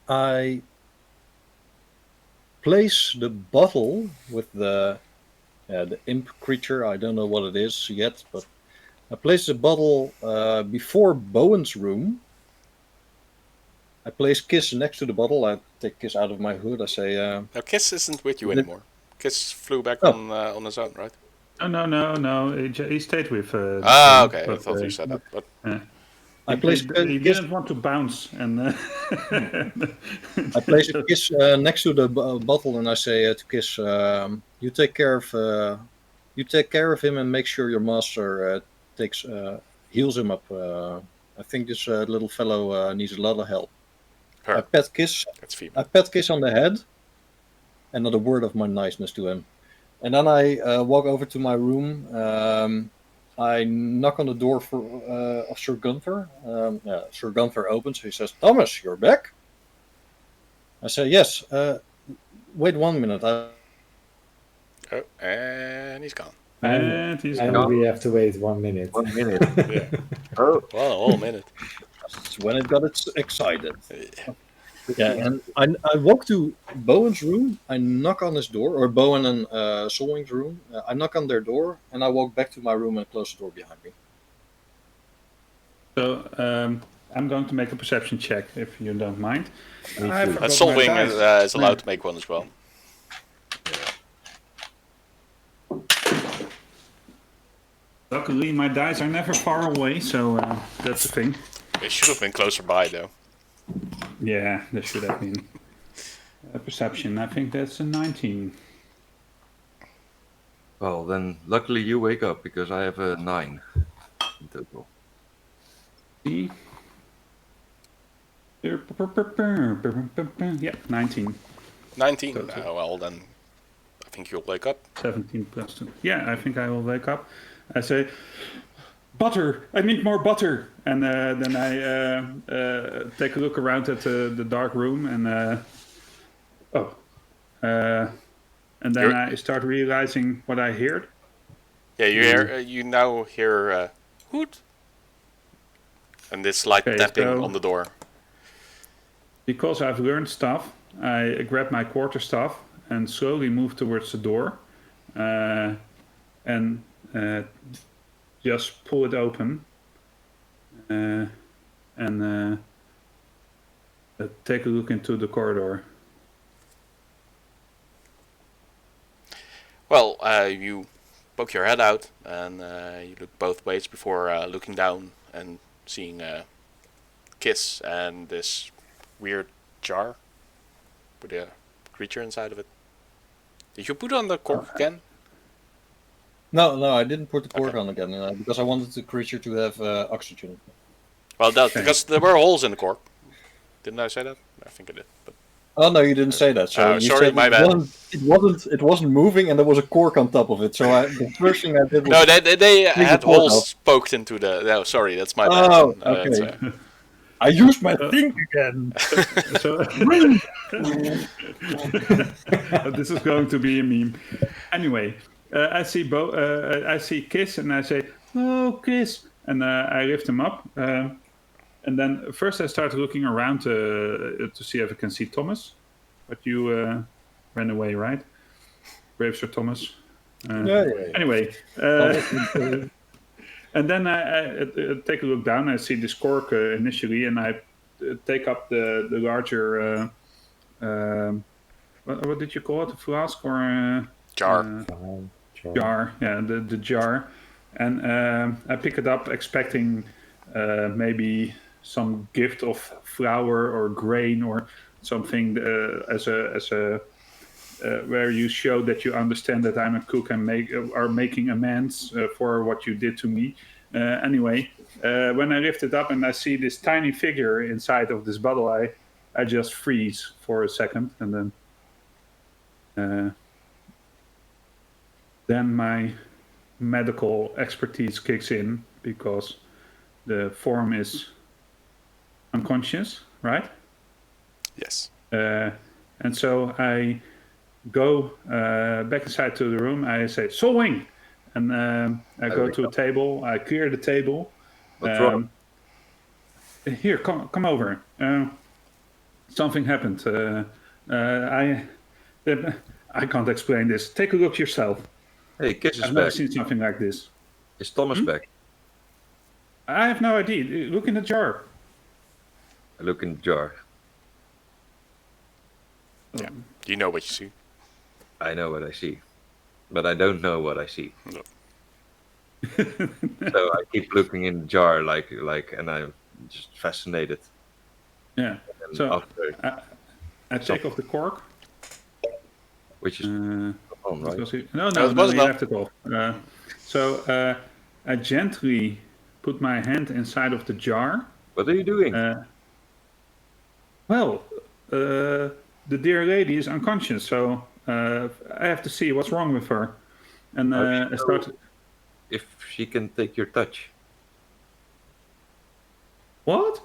I place the bottle with the imp creature. I don't know what it is yet, but I place the bottle before Bowen's room. I place Kiss next to the bottle. I take Kiss out of my hood. I say, Now, Kiss isn't with you Is it- anymore. Kiss flew back Oh. on his own, right? Oh, no. He stayed with. Okay. I but, thought you said that. But I place He Kiss. didn't want to bounce, and I place a Kiss next to the bottle, and I say to Kiss, "You take care of him, and make sure your master heals him up. I think this little fellow needs a lot of help." I her. pet Kiss. That's female. I pet Kiss on the head, and not a word of my niceness to him. And then I walk over to my room. I knock on the door of Sir Gunther. Sir Gunther opens. He says, "Thomas, you're back?" I say, "Yes. Wait 1 minute." Oh, and he's gone. and he's And gone. we have to wait 1 minute. 1 minute. Yeah. Oh, Well, a whole minute. That's when it got excited. Yeah, and I walk to Bowen's room. I knock on his door, or Bowen and Solwing's room. I knock on their door, and I walk back to my room and close the door behind me. So I'm going to make a perception check, if you don't mind. I forgot my Solving dice. is allowed to make one as well. Luckily, my dice are never far away, so that's the thing. It should have been closer by, though. Yeah, that should have been a perception. I think that's a 19. well, then luckily you wake up because I have a 9 in total. See? Yeah, 19. 19. Total. Well, then I think you'll wake up. 17 plus 2. Yeah, I think I will wake up. I say, butter! I need more butter! And then I take a look around at the dark room and and then I start realizing what I heard. Yeah, you now hear hoot, and this light tapping on the door. Because I've learned stuff, I grab my quarterstaff and slowly move towards the door, and just pull it open, and take a look into the corridor. Well, you poke your head out and you look both ways before looking down and seeing Kiss and this weird jar with a creature inside of it. Did you put on the cork again? No, I didn't put the cork on again because I wanted the creature to have oxygen. Well, because there were holes in the cork. Didn't I say that? I think I did. But Oh no, you didn't say that. So you sorry, said my bad. It wasn't moving, and there was a cork on top of it. So the first thing I did was no, they had the cork holes poked into the. No, sorry, that's my bad. Oh, okay. I used my think again. This is going to be a meme. Anyway, I see Kiss and I say, "Oh, Kiss!" And I lift him up. And then first I start looking around to see if I can see Thomas. But you ran away, right? Brave Sir Thomas. Yeah. Anyway. And then I take a look down. I see this cork initially, and I take up the larger. What did you call it? A flask or jar? Jar. Yeah, the jar. And I pick it up, expecting maybe some gift of flour or grain or something as a where you show that you understand that I'm a cook and are making amends for what you did to me. Anyway, when I lift it up and I see this tiny figure inside of this bottle, I just freeze for a second, and then my medical expertise kicks in because the form is unconscious, right? Yes. And so I go back inside to the room. I say, "Solwing!" And I go to a table. I clear the table. What's wrong? Here, come over. Something happened. I can't explain this. Take a look yourself. Hey, Kiss is I've never back. seen something like this. Is Thomas back? I have no idea. Look in the jar. I look in the jar. Yeah. You know what you see. I know what I see, but I don't know what I see. No. So I keep looking in the jar, and I'm just fascinated. Yeah. And So after, I take off the cork. which is on, right? No, it wasn't you on. left it off. So I gently put my hand inside of the jar. What are you doing? The dear lady is unconscious, so I have to see what's wrong with her. And I start. If she can take your touch. What?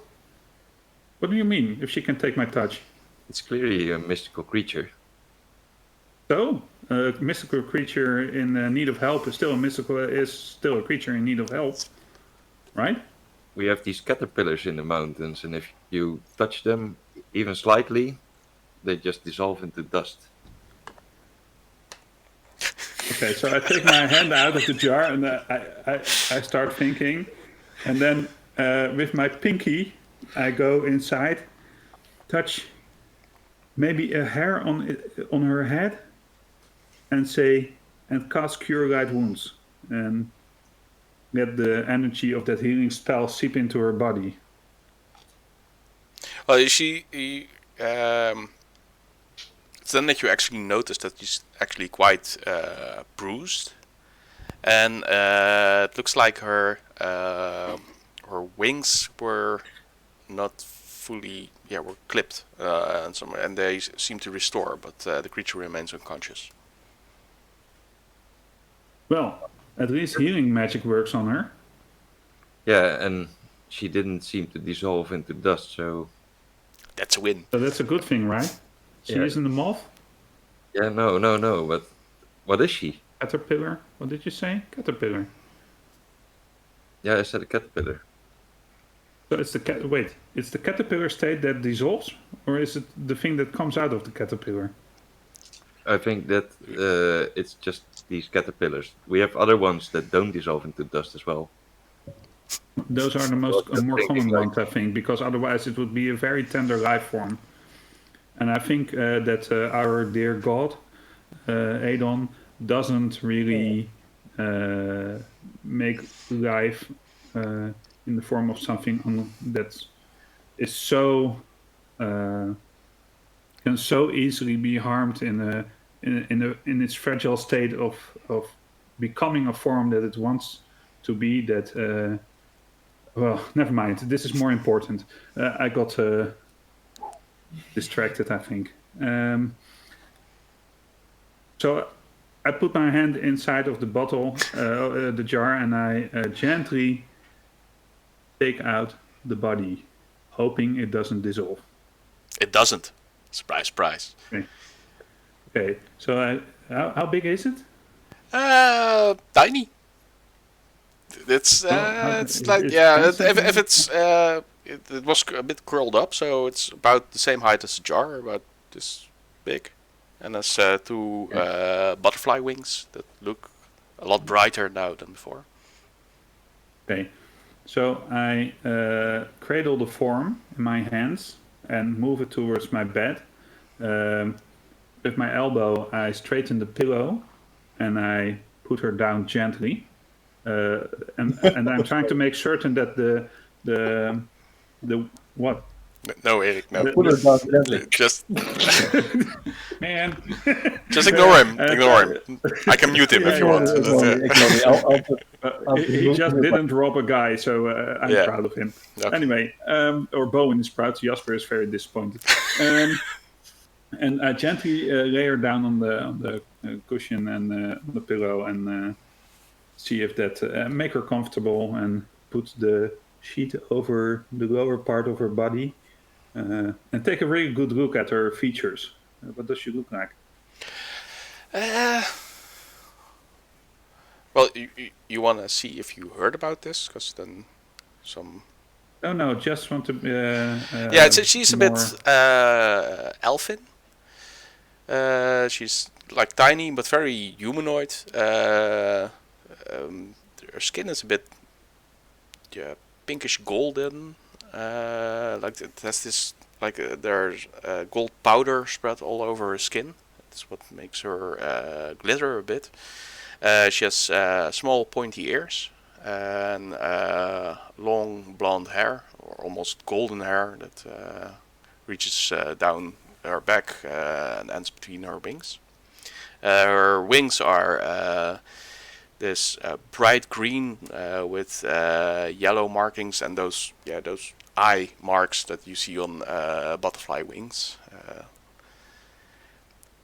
What do you mean? If she can take my touch? It's clearly a mystical creature. So, a mystical creature in need of help is still a creature in need of help, right? We have these caterpillars in the mountains, and if you touch them even slightly, they just dissolve into dust. Okay, so I take my hand out of the jar and I start thinking, and then with my pinky I go inside, touch maybe a hair on her head, and cast Cure Light Wounds, and let the energy of that healing spell seep into her body. Well, it's then that you actually notice that she's actually quite bruised, and it looks like her wings were not fully, were clipped, and they seem to restore, but the creature remains unconscious. Well, at least healing magic works on her. Yeah, and she didn't seem to dissolve into dust, so... That's a win. So that's a good thing, right? She Yeah. isn't a moth? Yeah, no, but what is she? Caterpillar? What did you say? Caterpillar. Yeah, I said a caterpillar. So it's it's the caterpillar state that dissolves, or is it the thing that comes out of the caterpillar? I think that it's just these caterpillars. We have other ones that don't dissolve into dust as well. Those are the more common ones, I think, because otherwise it would be a very tender life form. And I think that our dear God, Aedon, doesn't really make life in the form of something that is so can so easily be harmed in its fragile state of becoming a form that it wants to be. That well, never mind. This is more important. I got distracted, I think. So I put my hand inside of the bottle, the jar, and I gently take out the body, hoping it doesn't dissolve. It doesn't. Surprise, surprise. Okay. So how big is it? Tiny. It's like, yeah. If it's it was a bit curled up, so it's about the same height as a jar, about this big, and has two butterfly wings that look a lot brighter now than before. Okay. So I cradle the form in my hands and move it towards my bed. With my elbow, I straighten the pillow and I put her down gently. And I'm trying to make certain that the what? No, Eric, no. Put her down gently. Just Man. just ignore him. Ignore him. I can mute him if you want. He just didn't rob a guy, so I'm proud of him. Okay. Anyway, or Bowin is proud. Jasper is very disappointed. And I gently lay her down on the cushion and on the pillow and see if that make her comfortable and put the sheet over the lower part of her body and take a really good look at her features. What does she look like? Well, you want to see if you heard about this, because then some. Oh no, just want to. Yeah, she's a bit elfin. She's like tiny but very humanoid. Her skin is a bit, pinkish golden. Like it has this, like there's gold powder spread all over her skin. That's what makes her glitter a bit. She has small pointy ears and long blonde hair, or almost golden hair, that reaches down her back and ends between her wings. Her wings are this bright green with yellow markings and those eye marks that you see on butterfly wings.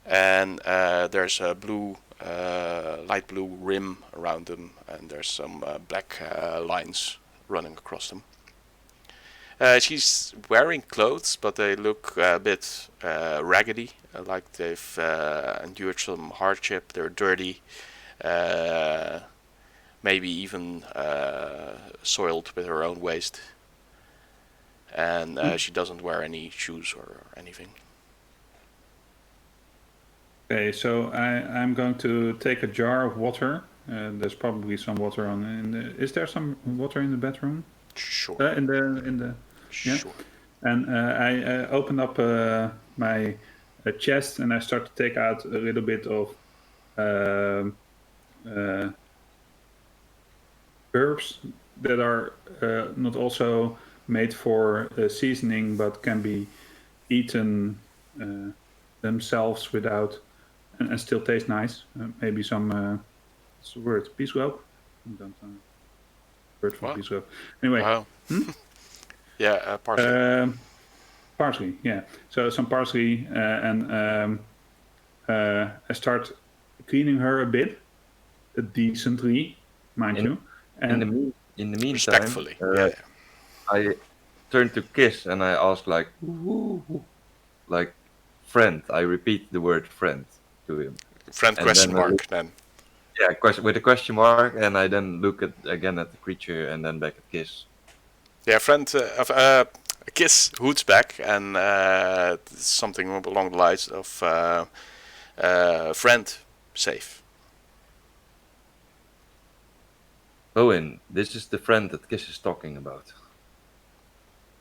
And there's a blue, light blue rim around them, and there's some black lines running across them. She's wearing clothes, but they look a bit raggedy, like they've endured some hardship. They're dirty, maybe even soiled with her own waste. And she doesn't wear any shoes or anything. Okay, so I'm going to take a jar of water. There's probably some water on. Is there some water in the bedroom? Sure. In the. Yeah. Sure. And I open up my chest and I start to take out a little bit of herbs that are not also made for seasoning, but can be eaten themselves without and still taste nice. Maybe some what's the word? Peace rope? Word for What? peace rope. Anyway. Wow. Yeah, parsley. Parsley, yeah. So some parsley, and I start cleaning her a bit, decently, mind you. And In the meantime, Respectfully. Yeah. I turn to Kiss and I ask like friend. I repeat the word friend to him. Friend And question then I mark look- then. Yeah, with a question mark, and I then look again at the creature and then back at Kiss. Yeah, friend, Kiss hoots back and something along the lines of friend, safe. Bowin, this is the friend that Kiss is talking about.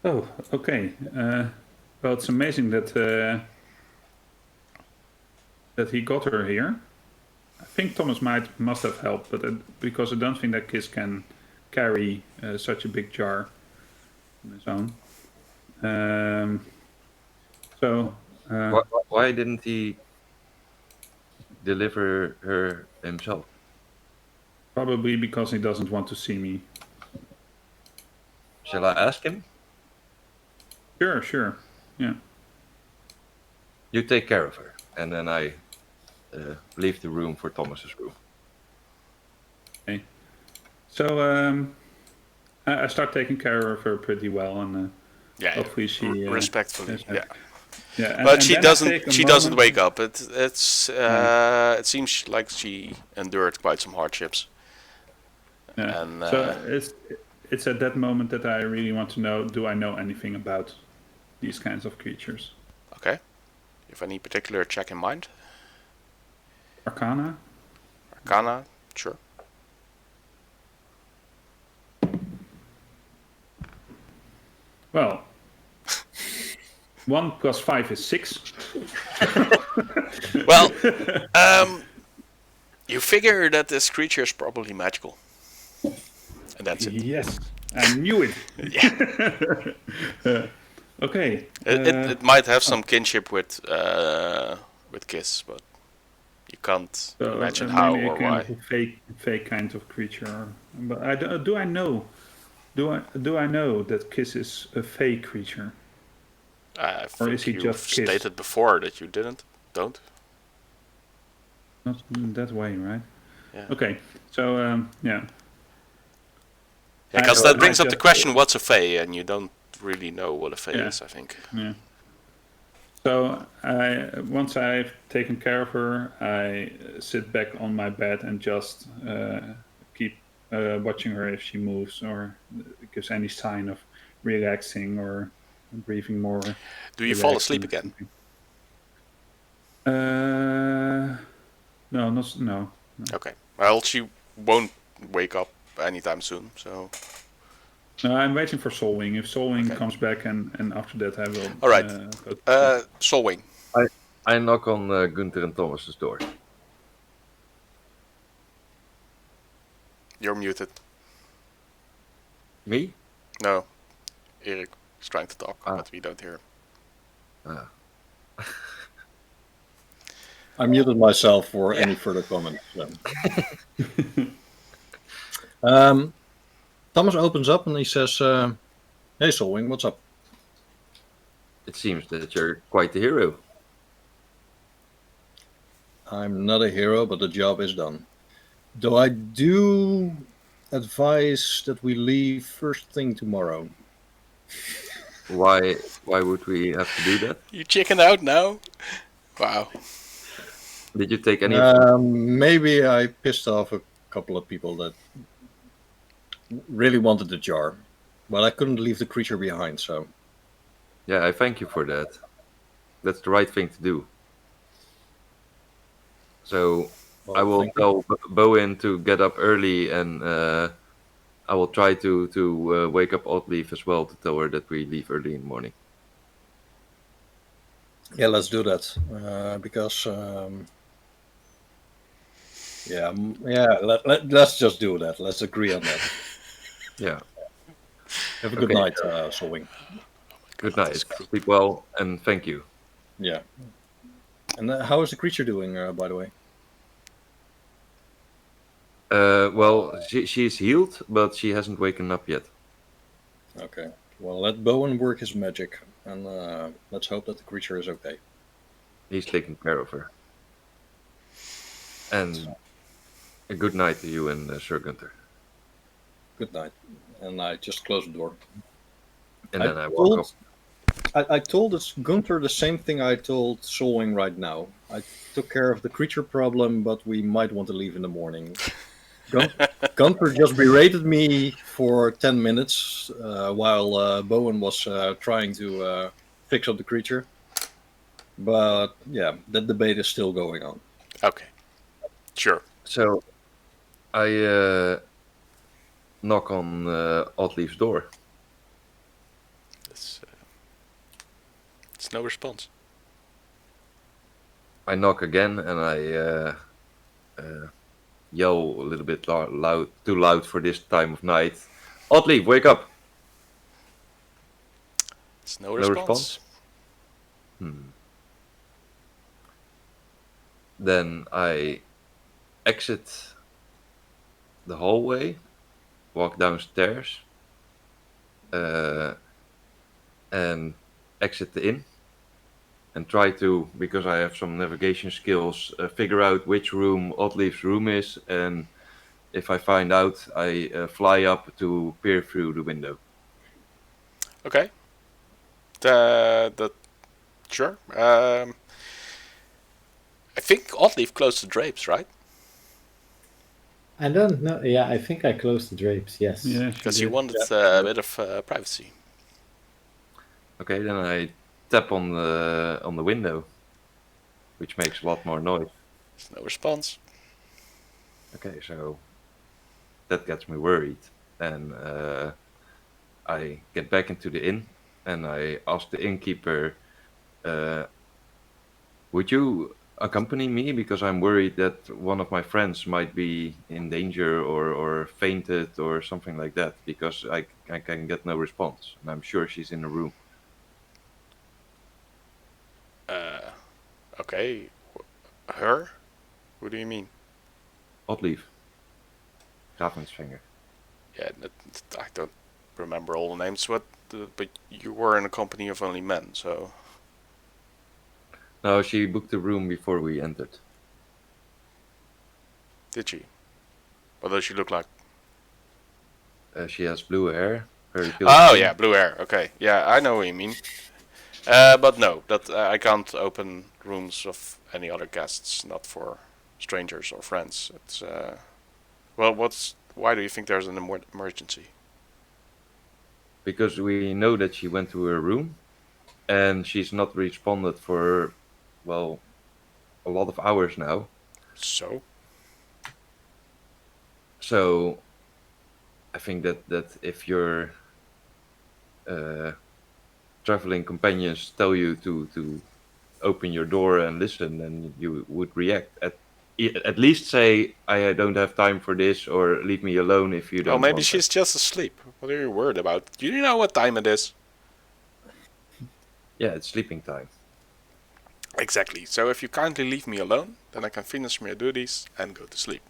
Oh, okay. Well, it's amazing that that he got her here. I think Thomas must have helped, but because I don't think that Kiss can carry such a big jar on his own. Why didn't he deliver her himself? Probably because he doesn't want to see me. Shall I ask him? Sure. Yeah. You take care of her, and then I leave the room for Thomas's room. Okay. So I start taking care of her pretty well, and hopefully she respectfully. yes, Yeah. Yeah, But and she then I doesn't. take a She doesn't moment- wake up. It seems like she endured quite some hardships. Yeah. And, So it's at that moment that I really want to know: do I know anything about these kinds of creatures? Okay. You have any particular check in mind? Arcana. Arcana, sure. Well, 1 + 5 is 6. Well, you figure that this creature is probably magical, and that's it. Yes, I knew it. Yeah. Okay. It might have some kinship with Kiss, but you can't So, imagine maybe how a or kind why. of a fake kind of creature. But do I know? Do I know that Kiss is a fake creature? I Or think is he you've just Kiss? stated before that you don't. Not in that way, right? Yeah. Okay. So yeah. Because I- that I brings up the just- question: what's a fae? And you don't really know what a fae Yeah. is, I think. Yeah. So once I've taken care of her, I sit back on my bed and just keep watching her if she moves or gives any sign of relaxing or breathing more. Do you fall relaxing asleep or again? something. No. Okay. Well, she won't wake up anytime soon, so. No, I'm waiting for Solwing. If Solwing Okay. comes back, and after that I will. All right. Go to sleep. Solwing. I knock on Gunther and Thomas's door. You're muted. Me? No. Erik is trying to talk, Ah. but we don't hear him. I muted myself for Yeah. any further comments. So. Thomas opens up and he says, "Hey, Solwing, what's up?" It seems that you're quite the hero. I'm not a hero, but the job is done. Though I do advise that we leave first thing tomorrow. Why would we have to do that? You chicken out now? Wow. Did you take any? Maybe I pissed off a couple of people that really wanted the jar, but I couldn't leave the creature behind, so. Yeah, I thank you for that. That's the right thing to do. So Well, I will thank you. tell Bowin to get up early, and I will try to wake up Oddleif as well to tell her that we leave early in the morning. Yeah, let's do that. Because, let's just do that. Let's agree on that. Yeah. Have a good Okay. night, Solwing. Good night. Sleep well, and thank you. Yeah. And how is the creature doing, by the way? Well, she's healed, but she hasn't waken up yet. Okay. Well, let Bowen work his magic, and let's hope that the creature is okay. He's taking care of her. And a good night to you and Sir Gunther. good night. And I just close the door. And then I walk up. I told Gunther the same thing I told Solwing right now. I took care of the creature problem, but we might want to leave in the morning. Gunther just berated me for 10 minutes while Bowin was trying to fix up the creature. But yeah, that debate is still going on. Okay. Sure. So I knock on Oddleif's door. It's no response. I knock again and I yell a little bit too loud for this time of night. Oddleif, wake up! It's no response. Then I exit the hallway, walk downstairs, and exit the inn. And try to, because I have some navigation skills, figure out which room Oddleif's room is, and if I find out, I fly up to peer through the window. Okay. Sure. I think Oddleif closed the drapes, right? I don't know. Yeah, I think I closed the drapes. Yes. Yeah, Because you wanted a bit of privacy. Okay, then I tap on the window, which makes a lot more noise. There's no response. Okay, so that gets me worried, and I get back into the inn, and I ask the innkeeper, would you accompany me, because I'm worried that one of my friends might be in danger or fainted or something like that, because I can get no response, and I'm sure she's in the room. Okay. Her? Who do you mean? Oddleif. Ravensfinger. Yeah, I don't remember all the names, but you were in a company of only men, so... No, she booked the room before we entered. Did she? What does she look like? She has blue hair. Very Oh, yeah, blue hair. Okay. Yeah, I know what you mean. But no, that I can't open rooms of any other guests, not for strangers or friends. It's well, why do you think there's an emergency? Because we know that she went to her room, and she's not responded for, well, a lot of hours now. So I think that if your traveling companions tell you to open your door and listen, then you would react. At least say, I don't have time for this, or leave me alone if you don't. Well, maybe want she's just asleep. What are you worried about? You know what time it is? Yeah, it's sleeping time. Exactly. So if you kindly leave me alone, then I can finish my duties and go to sleep.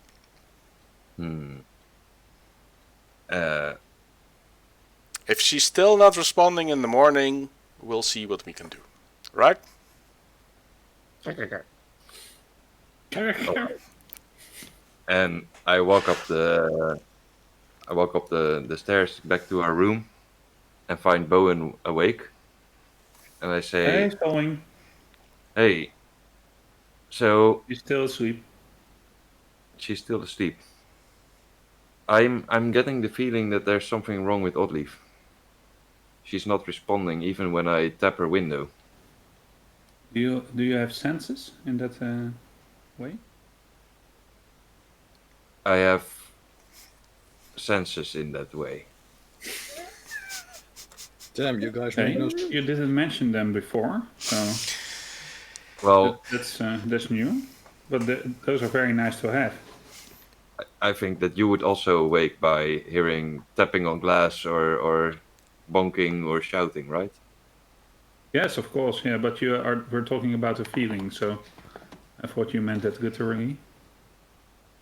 If she's still not responding in the morning, we'll see what we can do. Right? And I walk up the stairs back to our room, and find Bowin awake. And I say, Hey, Solwing. Hey. So She's still asleep. She's still asleep. I'm getting the feeling that there's something wrong with Oddleif. She's not responding even when I tap her window. Do you have senses in that way? I have senses in that way. Damn, you guys Okay. make no... You didn't mention them before, so Well, that's new. But those are very nice to have. I think that you would also awake by hearing tapping on glass or bonking or shouting, right? Yes, of course. Yeah, but we're talking about a feeling, so I thought you meant that gutturally.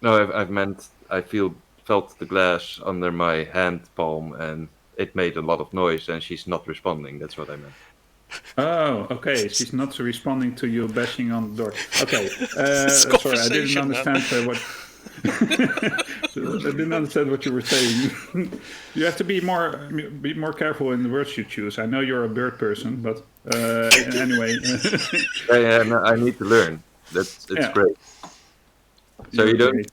No, I've meant I felt the glass under my hand palm, and it made a lot of noise, and she's not responding. That's what I meant. Oh, okay. She's not responding to you bashing on the door. Okay. This Sorry, I didn't conversation, man. understand what. I didn't understand what you were saying. You have to be more careful in the words you choose. I know you're a bird person, but anyway. No, I need to learn. It's Yeah. great. So You're you don't great.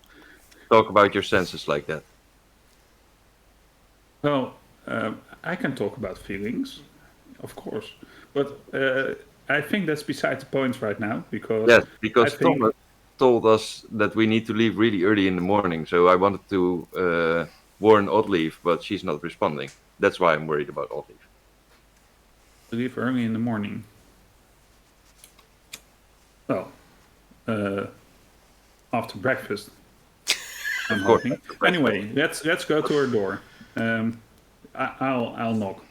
talk about your senses like that. Well, I can talk about feelings, of course, but I think that's beside the point right now because Yes, because I think- Thomas told us that we need to leave really early in the morning. So I wanted to warn Oddleif, but she's not responding. That's why I'm worried about Oddleif. leave early in the morning. Well, after breakfast. I'm course, hoping. after breakfast. Anyway, let's go to her door. I'll knock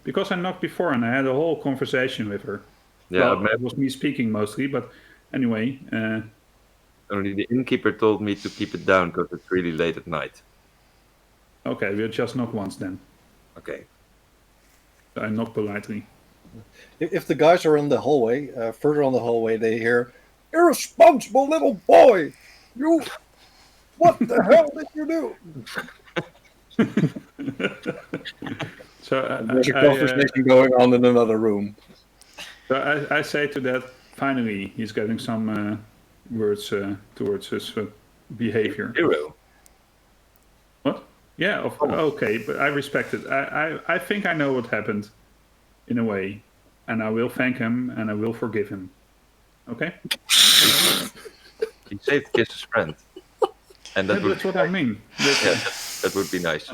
because I knocked before and I had a whole conversation with her. Yeah, Well, it was me speaking mostly, but anyway. only the innkeeper told me to keep it down because it's really late at night. Okay, we'll just knock once then. Okay. I knock politely. If the guys are in the hallway, further on the hallway, they hear, "Irresponsible little boy! You, what the hell did you do?" So There's a conversation going on in another room. I say to that, finally, he's getting some words towards his behavior. Hero. What? Yeah, okay, but I respect it. I think I know what happened, in a way, and I will thank him and I will forgive him. Okay? He saved Kiss's friend. And that would That's what I mean. that would be nice.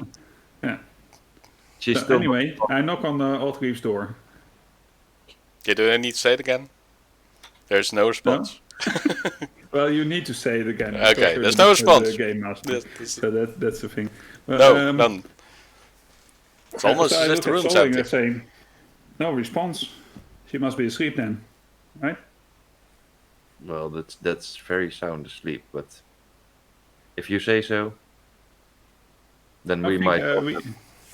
Yeah. She's So still anyway, I knock on Oddleif's door. Yeah, do I need to say it again? There's no response. Well, you need to say it again. Okay, because you're there's no response. the game master. This- So that's the thing. No, none. It's almost so I as if look the at room's Solwing empty. and say, no response. She must be asleep then, right? well, that's very sound asleep, but if you say so, then I we think, might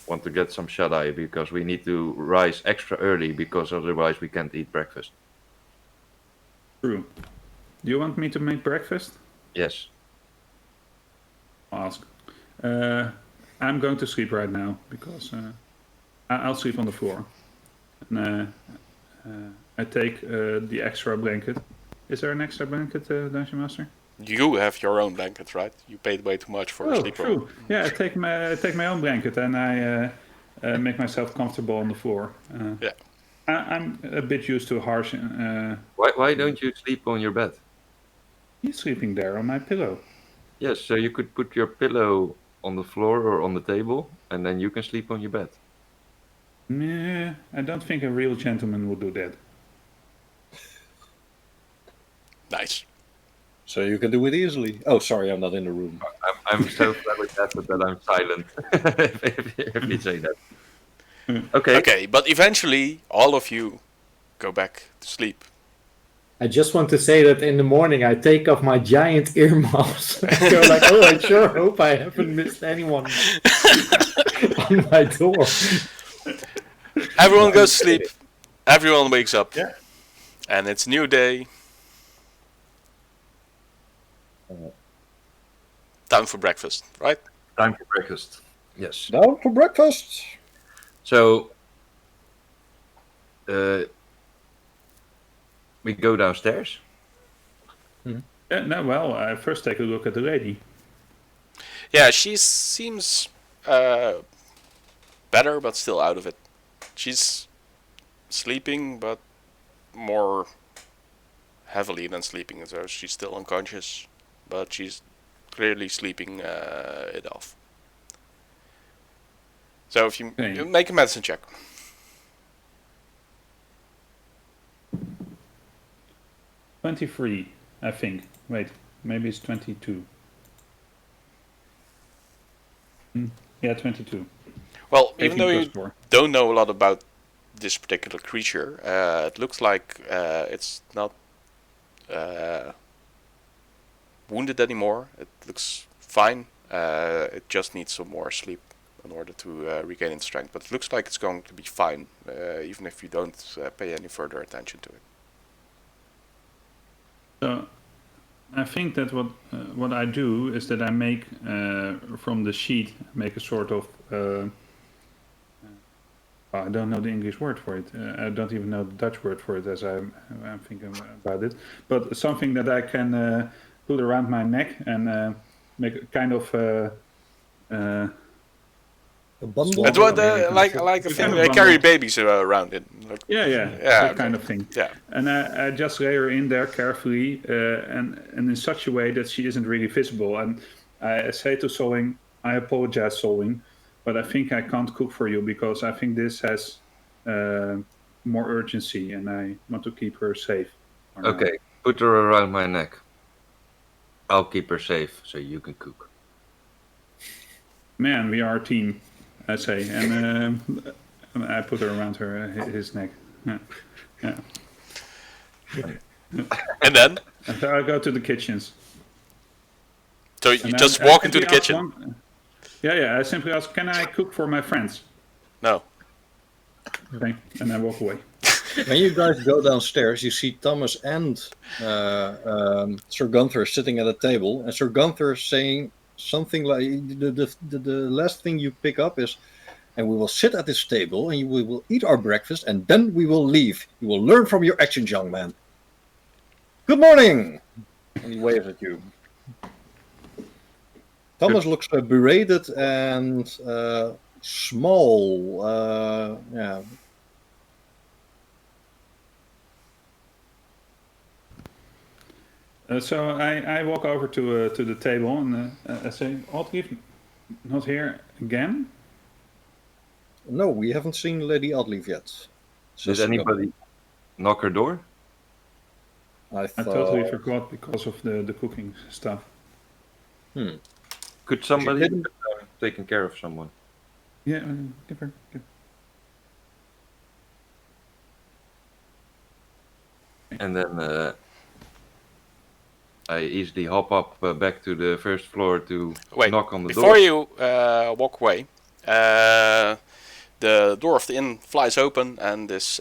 want to get some shut-eye because we need to rise extra early because otherwise we can't eat breakfast. True. Do you want me to make breakfast? Yes. I'll ask. I'm going to sleep right now because I'll sleep on the floor. And I take the extra blanket. Is there an extra blanket, Dungeon Master? You have your own blanket, right? You paid way too much for a Oh, sleeper. true. Yeah, I take my own blanket and I make myself comfortable on the floor. Yeah. I'm a bit used to harsh. Why don't you sleep on your bed? He's sleeping there on my pillow. Yes, so you could put your pillow on the floor or on the table, and then you can sleep on your bed. Nah, I don't think a real gentleman would do that. Nice. So you can do it easily. Oh, sorry, I'm not in the room. I'm so flabbergasted that I'm silent if you say that. Okay. Okay, but eventually all of you go back to sleep. I just want to say that in the morning I take off my giant earmuffs and go like, oh, I sure hope I haven't missed anyone on my door. Everyone goes to sleep. Everyone wakes up. Yeah. And it's new day. Time for breakfast, right? Time for breakfast. Yes. Down for breakfast. So we go downstairs. Yeah, no, well, I first take a look at the lady. Yeah, she seems better, but still out of it. She's sleeping, but more heavily than sleeping. So she's still unconscious, but she's clearly sleeping it off. So if you, Okay. you make a medicine check. 23, I think. Wait, maybe it's 22. Yeah, 22. Well, even 18 though plus you 4. don't know a lot about this particular creature, it looks like it's not wounded anymore. It looks fine. It just needs some more sleep in order to regain its strength. But it looks like it's going to be fine, even if you don't pay any further attention to it. So I think that what I do is that I make from the sheet a sort of I don't know the English word for it. I don't even know the Dutch word for it as I'm thinking about it. But something that I can put around my neck and make a kind of A bundle. It's what maybe like a kind thing of they bundle. carry babies around it. Like, yeah, that kind of thing. Yeah. And I just lay her in there carefully and in such a way that she isn't really visible. And I say to Solwing, I apologize, Solwing, but I think I can't cook for you because I think this has more urgency and I want to keep her safe. Okay, put her around my neck. I'll keep her safe so you can cook. Man, we are a team, I say. And I put her around his neck. Yeah. And then? And so I go to the kitchens. So you And just I walk into simply the ask kitchen? I simply ask, can I cook for my friends? No. Okay, and I walk away. When you guys go downstairs, you see Thomas and Sir Gunther sitting at a table, and Sir Gunther is saying something like the last thing you pick up is, and we will sit at this table and we will eat our breakfast and then we will leave. You will learn from your actions, young man. Good morning! And he waves at you. Thomas looks berated and small. Yeah. So I walk over to the table and I say, Oddleif, not here again? No, we haven't seen Lady Oddleif yet. Did anybody knock her door? I I thought... totally forgot because of the cooking stuff. Could somebody didn't- taken care of someone? Yeah, give her. And then I easily hop up back to the first floor to Wait, knock on the before door. you walk away, the door of the inn flies open, and this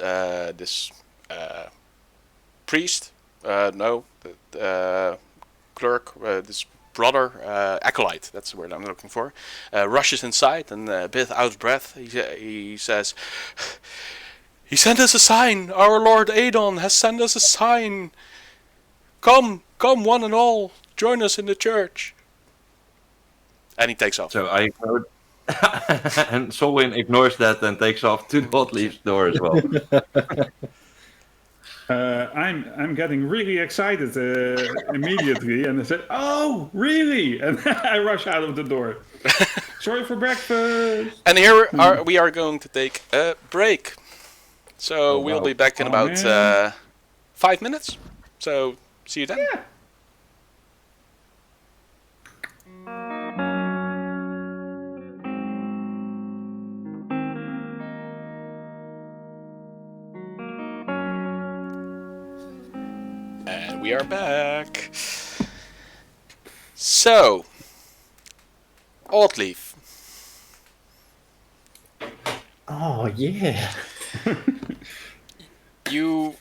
priest, clerk, this brother, acolyte, that's the word I'm looking for, rushes inside and a bit out of breath. He says, "He sent us a sign. Our Lord Aedon has sent us a sign. Come, one and all, join us in the church." And he takes off. So I ignored, and Solwyn ignores that and takes off to the Oddleif's door as well. I'm getting really excited immediately, and I said, "Oh, really?" And I rush out of the door. Sorry for breakfast. And here we are going to take a break. So we'll be back in about 5 minutes. So see you then. Yeah. And we are back. So, Oddleif. Oh, yeah. You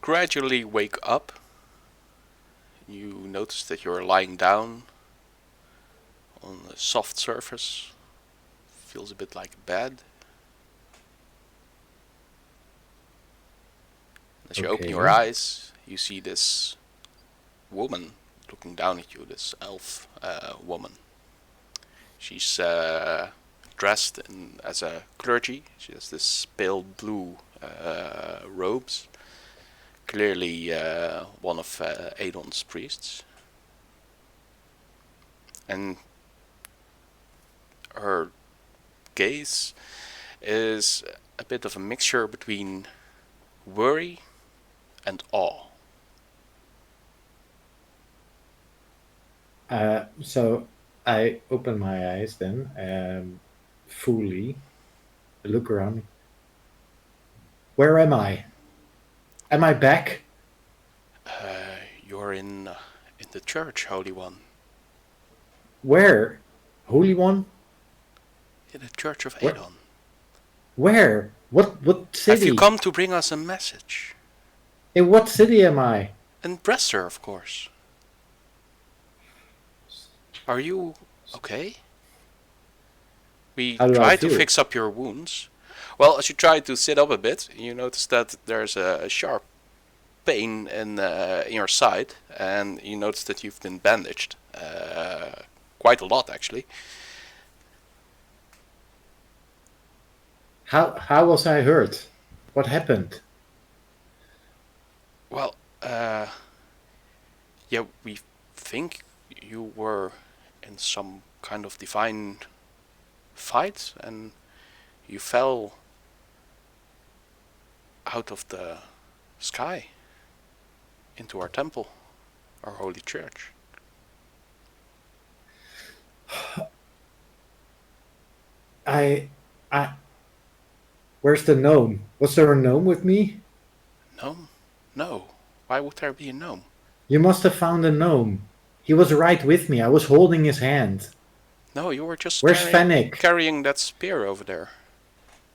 gradually wake up. You notice that you're lying down on a soft surface. Feels a bit like a bed. As you open your eyes, you see this woman looking down at you, this elf woman. She's dressed as a clergy. She has this pale blue robes. Clearly one of Aedon's priests. And her gaze is a bit of a mixture between worry and awe. So I open my eyes then, fully. I look around. Where am I? Am I back? You're in the church, Holy One. Where? Holy One? In the church of Where? Aedon. Where? What city? Have you come to bring us a message? In what city am I? In Brester, of course. Are you okay? We How do I tried to feel? fix up your wounds. Well, as you try to sit up a bit, you notice that there's a sharp pain in your side, and you notice that you've been bandaged. Quite a lot, actually. How was I hurt? What happened? Well, yeah, we think you were in some kind of divine fight, and you fell out of the sky into our temple, our holy church. I Where's the gnome? Was there a gnome with me? Gnome? No. Why would there be a gnome? You must have found a gnome. He was right with me. I was holding his hand. No, you were just Where's Fennec? carrying that spear over there.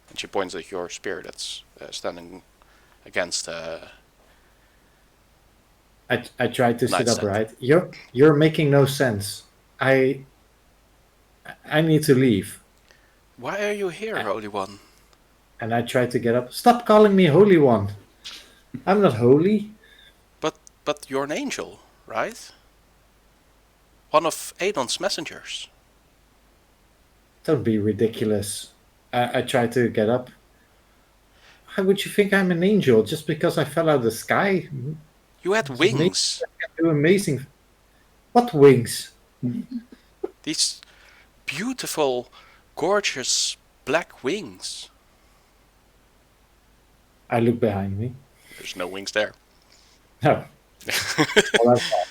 And she points at your spear that's standing against. I tried to sit Nightstand. upright. You're making no sense. I need to leave. Why are you here, Holy One? And I tried to get up. Stop calling me Holy One. I'm not holy. But you're an angel, right? One of Aedon's messengers. Don't be ridiculous. I tried to get up. How would you think I'm an angel just because I fell out of the sky? You had wings. I can do amazing. What wings? These beautiful, gorgeous black wings. I look behind me. There's no wings there. No. Well, that's fine.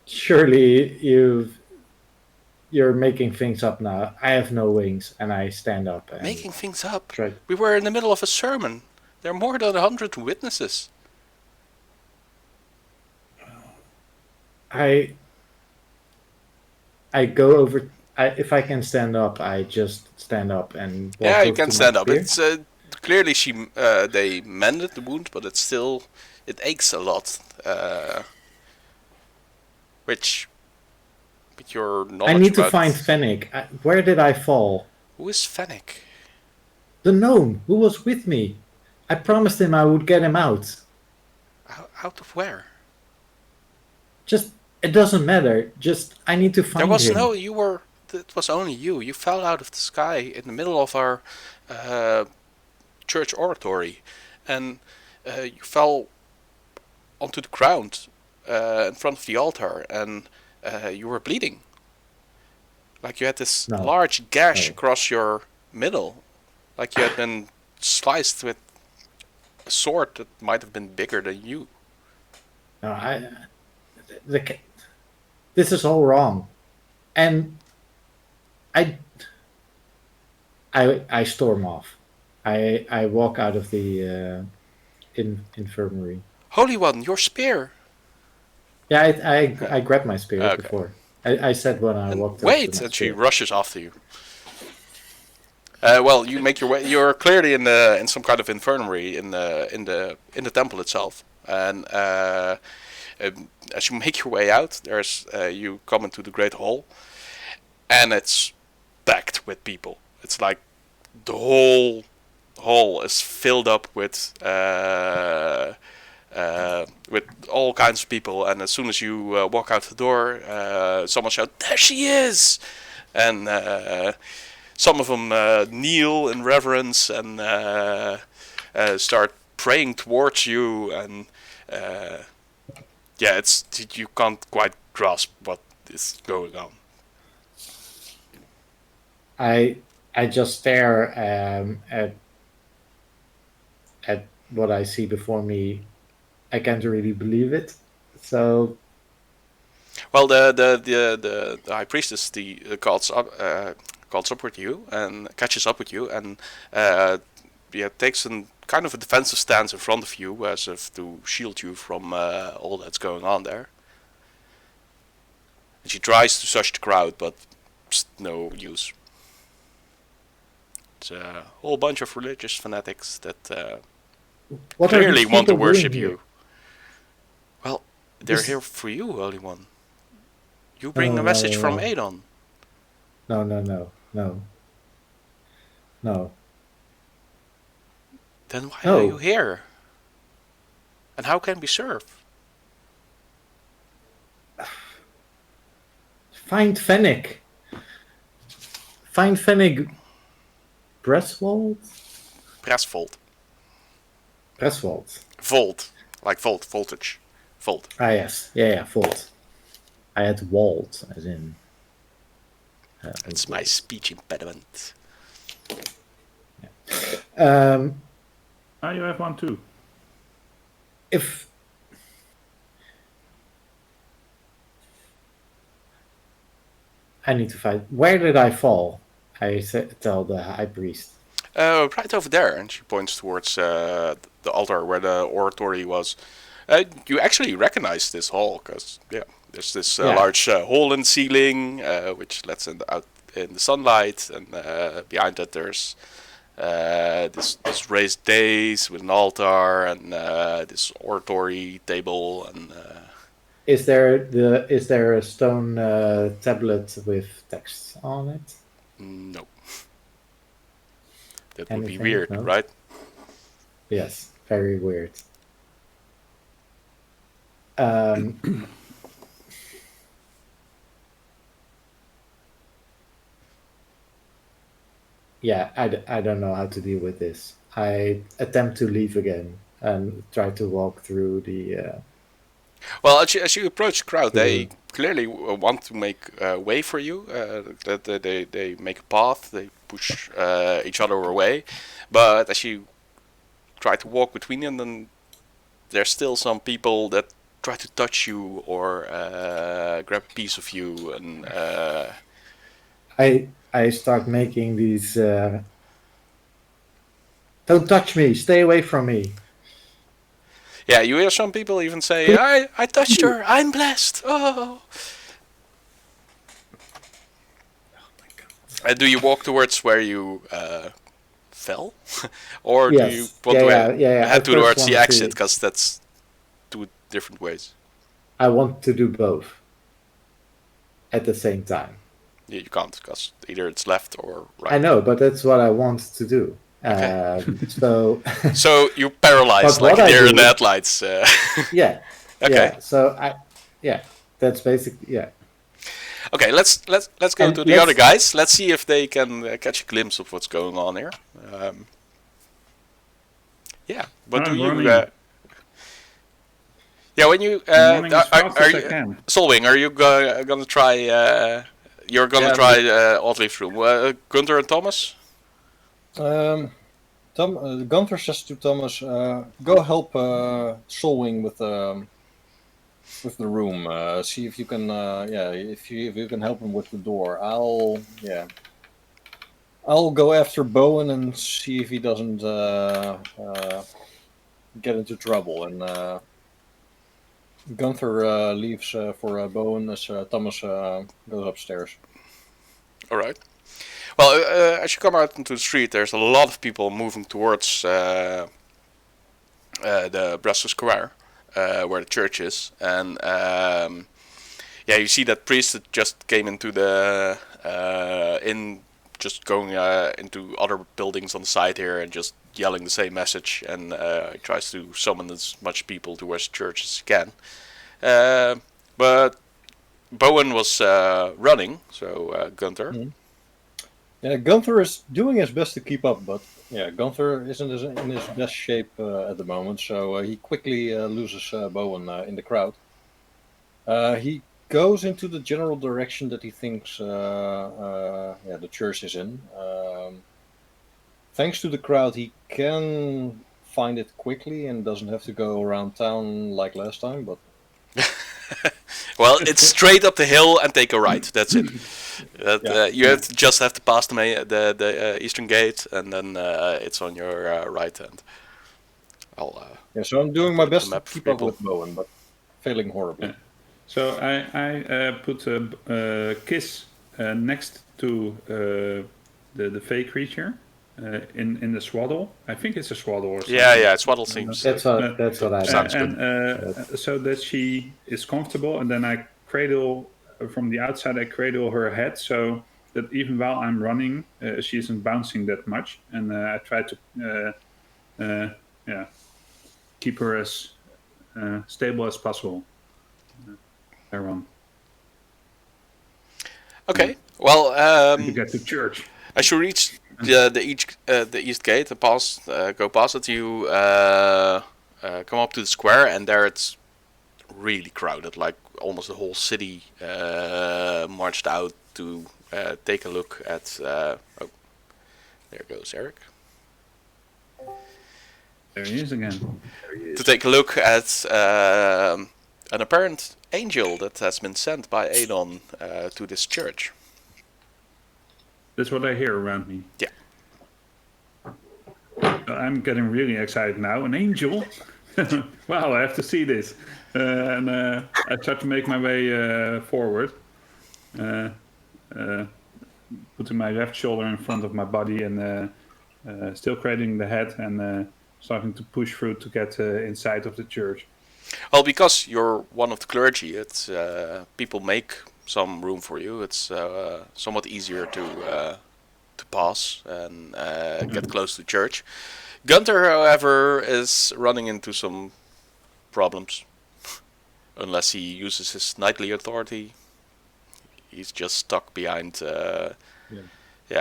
Surely you're making things up now. I have no wings, and I stand up. And Making things up. try. We were in the middle of a sermon. There are more than 100 witnesses. I go over. If I can stand up, I just stand up and walk Yeah, you over can to stand my up. spear. It's clearly they mended the wound, but it aches a lot. Which, with your knowledge I need to about find Fennec. Where did I fall? who is Fennec? The gnome who was with me. I promised him I would get him out. Out of where? Just it doesn't matter. Just I need to find There was him. no. You were. It was only you. You fell out of the sky in the middle of our church oratory, and you fell onto the ground in front of the altar, and you were bleeding. Like you had this No. large gash No. across your middle, like you had been sliced with a sword that might have been bigger than you. No, this is all wrong, and I storm off. I walk out of the infirmary. Holy One, your spear! Yeah, I grabbed my spear Okay. before. I said when I And walked. wait! up to my And she spear. rushes after you. Well, you make your way. You're clearly in some kind of infirmary in the temple itself, and as you make your way out, there's you come into the great hall, and it's packed with people. It's like the whole hall is filled up with all kinds of people, and as soon as you walk out the door, someone shouts, "There she is!" And some of them kneel in reverence and start praying towards you, and yeah, you can't quite grasp what is going on. I just stare at what I see before me. I can't really believe it. So Well, the high priestess calls up with you and catches up with you, and takes an kind of a defensive stance in front of you as if to shield you from all that's going on there. And she tries to search the crowd, but it's no use. It's a whole bunch of religious fanatics that what are clearly these want to people worship doing here? you. Well, They're This- here for you, Holy One. You bring a message from Aedon. No. Then why No. are you here? And how can we serve? Find Fennec. Find Fennec. Bresswold? Pressvolt. Bresswold. Volt. Like voltage. Volt. Ah, yes. Yeah, Volt. I had Wald, as in... It's my speech impediment. You have one too. If... I need to find... Where did I fall? I tell the high priest. Right over there, and she points towards the altar where the oratory was. You actually recognize this hall, because there's this large hole in the ceiling, which lets out in the sunlight, and behind that there's this raised dais with an altar, and this oratory table, and Is there a stone tablet with text on it? no. That would be Anything? weird, No? right? Yes, very weird. Yeah, I don't know how to deal with this. I attempt to leave again and try to walk through the... Well, as you approach the crowd, they clearly want to make way for you. That they make a path, they push each other away. But as you try to walk between them, then there's still some people that try to touch you or grab a piece of you, and I start making these... Don't touch me! Stay away from me! yeah, you hear some people even say, "I touched her. I'm blessed." Oh. Do you walk towards where you fell, or Yes. do you want to head towards the exit? Because that's two different ways. I want to do both at the same time. Yeah, you can't, because either it's left or right. I know, but that's what I want to do. Okay. So So you're paralyzed, But like what I deer in do- the headlights. yeah, Okay. yeah. So that's basically Okay, let's go And to the other guys. Let's see if they can catch a glimpse of what's going on here. What do I'm you? running. When you I'm running as fast are as I you, can. Solwing, are you gonna try? You're gonna try Oddleif's room. Gunther and Thomas. Gunther says to Thomas, "Go help Solwing with the room. See if you can, if you can help him with the door. I'll go after Bowin and see if he doesn't get into trouble." And Gunther leaves for Bowin as Thomas goes upstairs. All right. Well, as you come out into the street, there's a lot of people moving towards the Brussels Square, where the church is, and you see that priest that just came into the just going into other buildings on the side here and just yelling the same message, and he tries to summon as much people towards the church as he can. But Bowin was running, so Gunther. Mm-hmm. Yeah, Gunther is doing his best to keep up, but Gunther isn't in his best shape at the moment, so he quickly loses Bowin in the crowd. He goes into the general direction that he thinks the church is in. Thanks to the crowd, he can find it quickly and doesn't have to go around town like last time, but... Well, it's straight up the hill and take a right. That's it. You just have to pass the eastern gate, and then it's on your right hand. So I'm doing my best to map for keep up people. with Bowin, but failing horribly. Yeah. So I put a kiss next to the fey creature, in the swaddle. I think it's a swaddle or something. Yeah, swaddle seems. That's what I Sounds meant. And so that she is comfortable, and then I cradle from the outside. I cradle her head so that even while I'm running, she isn't bouncing that much, and I try to keep her as stable as possible. Around. Okay. Well, To get to church. as you reach the east gate and go past it, you come up to the square, and there it's really crowded. Like almost the whole city marched out to take a look at. Oh, there goes Eric. There he is again. To take a look at an apparent angel that has been sent by Aedon to this church. That's what I hear around me. Yeah. I'm getting really excited now. An angel? Wow, I have to see this. And I start to make my way forward. Putting my left shoulder in front of my body and still cradling the head and starting to push through to get inside of the church. Well, because you're one of the clergy, it's people make some room for you. It's somewhat easier to pass and get close to church. Gunther, however, is running into some problems. Unless he uses his knightly authority, he's just stuck behind a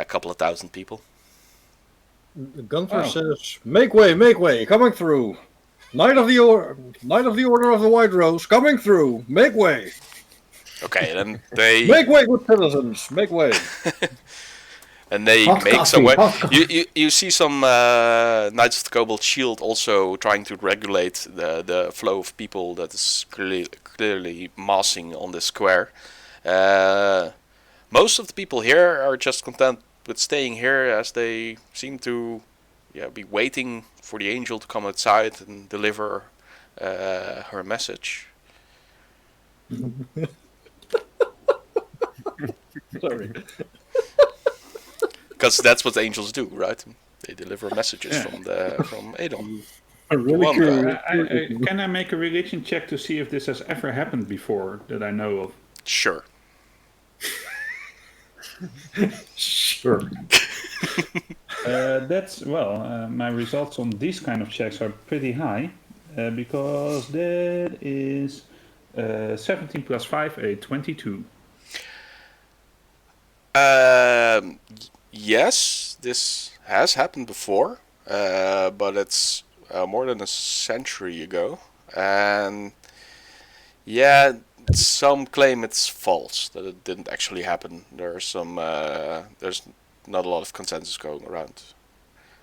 couple of thousand people. Gunther says, "Make way, coming through. Knight of the Order of the White Rose, coming through. Make way. Okay, then they Make way, good citizens. Make way." and they Hot make coffee, some way. hot coffee. You see some Knights of the Cobalt Shield also trying to regulate the flow of people that is clearly massing on this square. Most of the people here are just content with staying here, as they seem to be waiting for the angel to come outside and deliver her message. Sorry. Because that's what angels do, right? They deliver messages from Aedon. I'm really One curious. Can I make a religion check to see if this has ever happened before that I know of? Sure. Sure. My results on these kind of checks are pretty high because that is 17 plus 5, a 22. Yes, this has happened before, but it's more than a century ago, and some claim it's false, that it didn't actually happen. There's not a lot of consensus going around,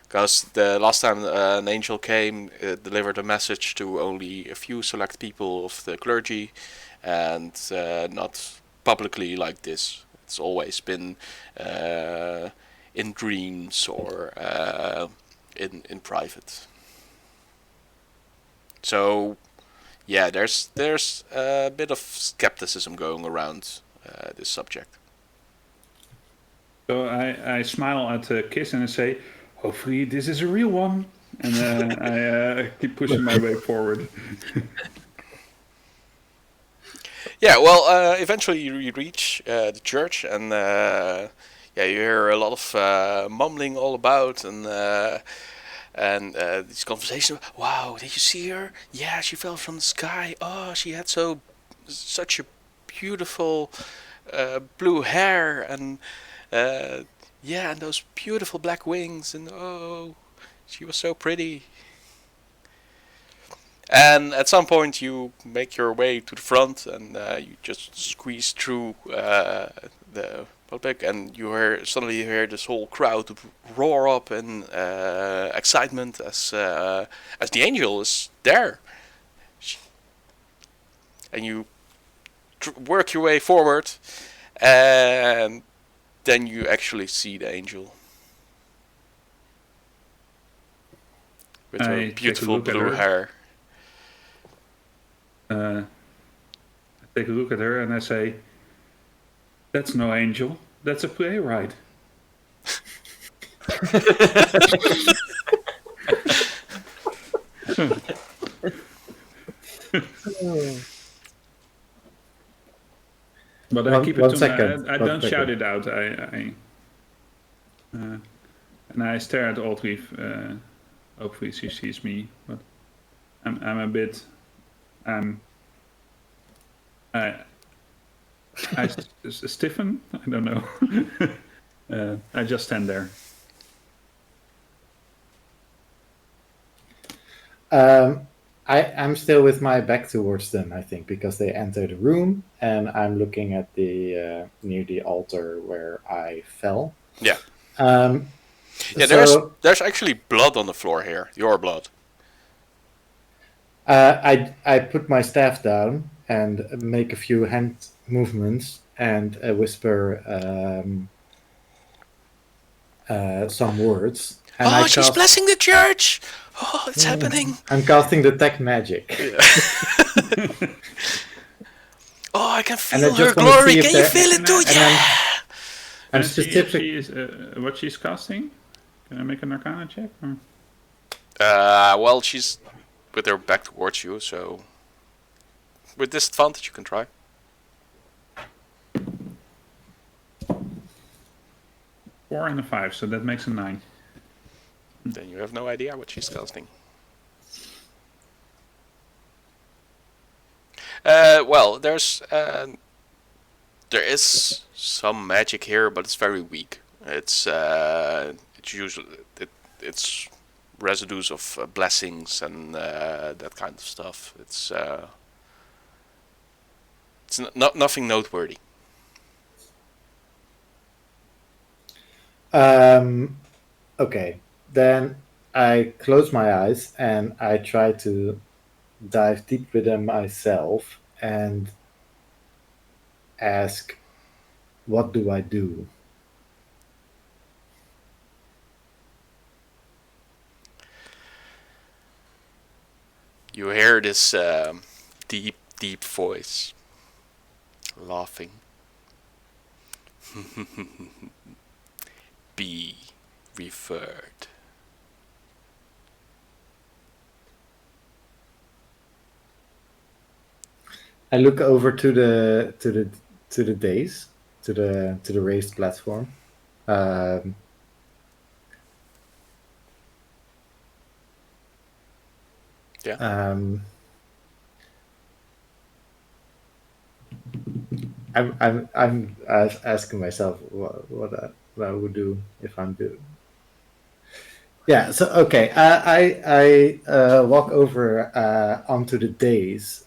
because the last time an angel came, it delivered a message to only a few select people of the clergy, and not publicly like this. It's always been in dreams or in private. So there's a bit of skepticism going around this subject. So I smile at Kiss and I say, hopefully this is a real one. And I keep pushing my way forward. Yeah, well, eventually you reach the church, and you hear a lot of mumbling all about, and these conversations. Wow, did you see her? Yeah, she fell from the sky. Oh, she had such a beautiful blue hair, and and those beautiful black wings, and oh, she was so pretty. And at some point you make your way to the front, and you just squeeze through the public, and suddenly you hear this whole crowd roar up in excitement as the angel is there. And you work your way forward, and then you actually see the angel with her beautiful blue hair. I take a look at her and I say, "That's no angel. That's a playwright." But I keep it one to second. I One don't shout second. it out. And I stare at Oddleif. Hopefully she sees me, but I'm a bit. I stiffen. I don't know. I just stand there. I'm still with my back towards them, I think, because they entered the room, and I'm looking at the near the altar where I fell. Yeah. Yeah. There's actually blood on the floor here. Your blood. I put my staff down and make a few hand movements and whisper some words. And she's blessing the church. Oh, it's happening. I'm casting detect magic. Yeah. Oh, I can feel And I her just wanna glory. see if Can you there- feel it too? and Yeah. I'm Can I see if specific. she is, what she's casting? Can I make an Arcana check? Or? Well, she's with her back towards you, so with disadvantage you can try. Four and a 5, so that makes a 9. Then you have no idea what she's casting. Well, there is some magic here, but it's very weak. It's usually it's residues of blessings and that kind of stuff. It's nothing noteworthy. Okay, then I close my eyes and I try to dive deep within myself and ask, what do I do? You hear this deep, deep voice laughing. Be referred. I look over to the dais, to the raised platform. Yeah. I'm asking myself what I would do if I'm doing. Yeah. So okay, I walk over onto the dais.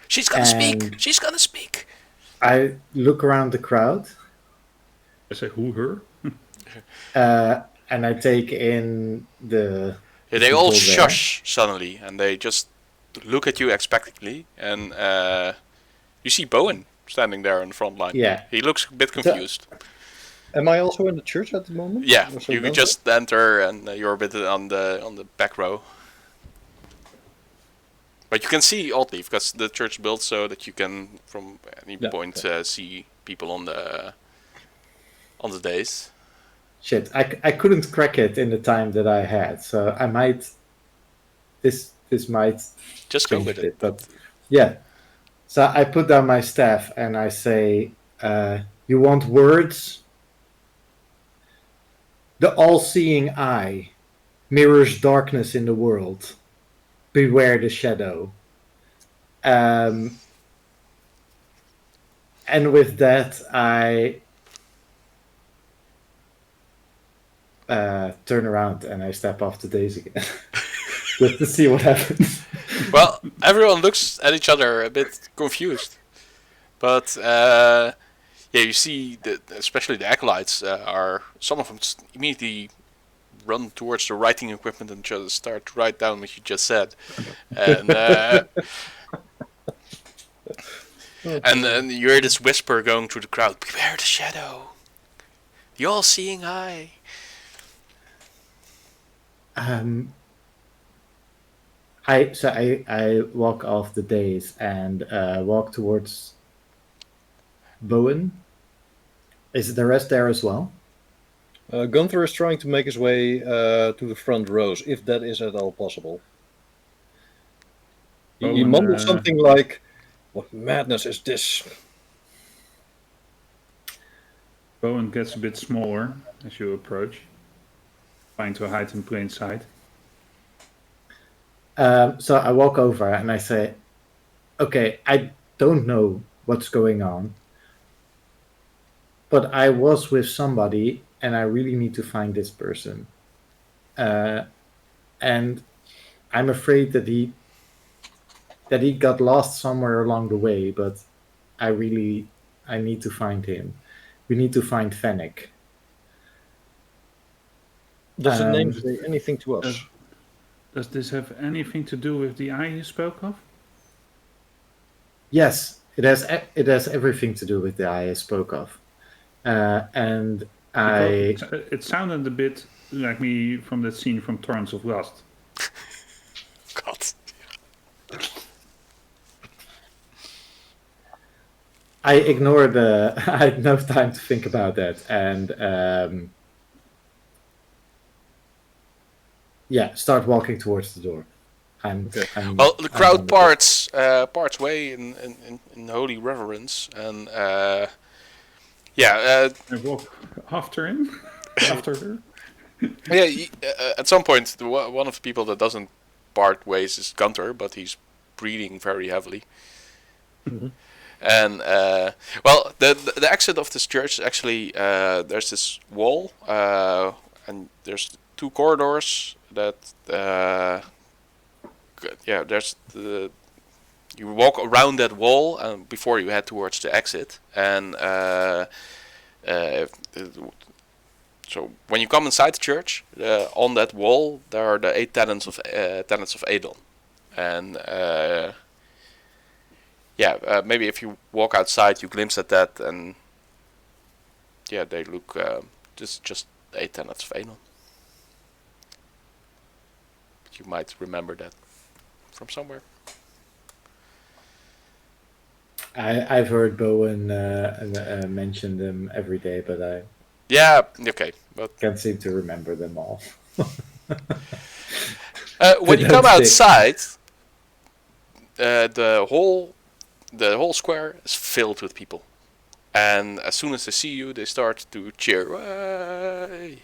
She's gonna speak. And- She's gonna speak. I look around the crowd. I say, who, her? And I take in the. Yeah, they all people there. shush suddenly, and they just look at you expectantly, and you see Bowin standing there in the front line. Yeah. He looks a bit confused. Am I also in the church at the moment? Yeah, Or so you down just enter, and you're a bit on the back row. But you can see Oddleif, because the church is built so that you can, from any Yeah, point, see people on the dais. Shit, I couldn't crack it in the time that I had, so I might. This might Just go change with a it. bit, but yeah. So I put down my staff and I say, "You want words? The all-seeing eye mirrors darkness in the world. Beware the shadow." And with that, I turn around and I step off the dais again, just to see what happens. Well, everyone looks at each other a bit confused. But, yeah, you see, especially the acolytes, some of them immediately run towards the writing equipment and just start to write down what you just said. And, and then you hear this whisper going through the crowd, "Beware the shadow! The all-seeing eye!" I walk off the dais and walk towards Bowin. Is the rest there as well? Gunther is trying to make his way to the front rows, if that is at all possible. He mumbles something like, "What madness is this?" Bowen gets a bit smaller as you approach, trying to hide in plain sight. So I walk over and I say, okay, I don't know what's going on, but I was with somebody and I really need to find this person. And I'm afraid that he got lost somewhere along the way, but I need to find him. We need to find Fennec. Does the name say anything to us? Does this have anything to do with the eye you spoke of? Yes, it has everything to do with the eye I spoke of. And it sounded a bit like me from that scene from Torrents of Rust. God. I ignored I had no time to think about that, and start walking towards the door. Well, the crowd parts way in holy reverence, and I walk after him, after her. Yeah, at some point, one of the people that doesn't part ways is Gunther, but he's breathing very heavily. Mm-hmm. And the exit of this church is actually there's this wall, and there's 2 corridors that there's you walk around that wall before you head towards the exit, and so when you come inside the church, on that wall there are the 8 tenets of Aedon, and maybe if you walk outside, you glimpse at that, and they look just 8 tenets of Aedon. You might remember that from somewhere. I've heard Bowen mention them every day, but I can't seem to remember them all. When you come outside, the whole square is filled with people, and as soon as they see you, they start to cheer. Way!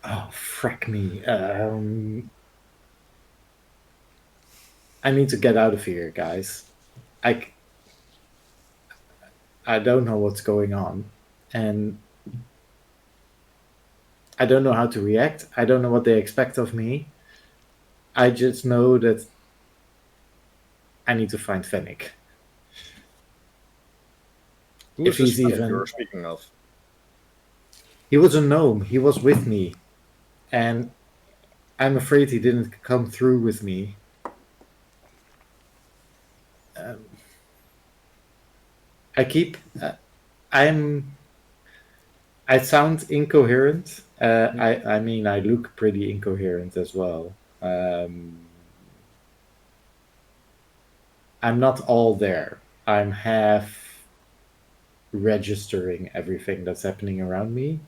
Oh, frack me. I need to get out of here, guys. I don't know what's going on, and I don't know how to react. I don't know what they expect of me. I just know that I need to find Fennec. Who is this Fennec you're speaking of? He was a gnome. He was with me, and I'm afraid he didn't come through with me. I sound incoherent. I mean, I look pretty incoherent as well. I'm not all there. I'm half registering everything that's happening around me.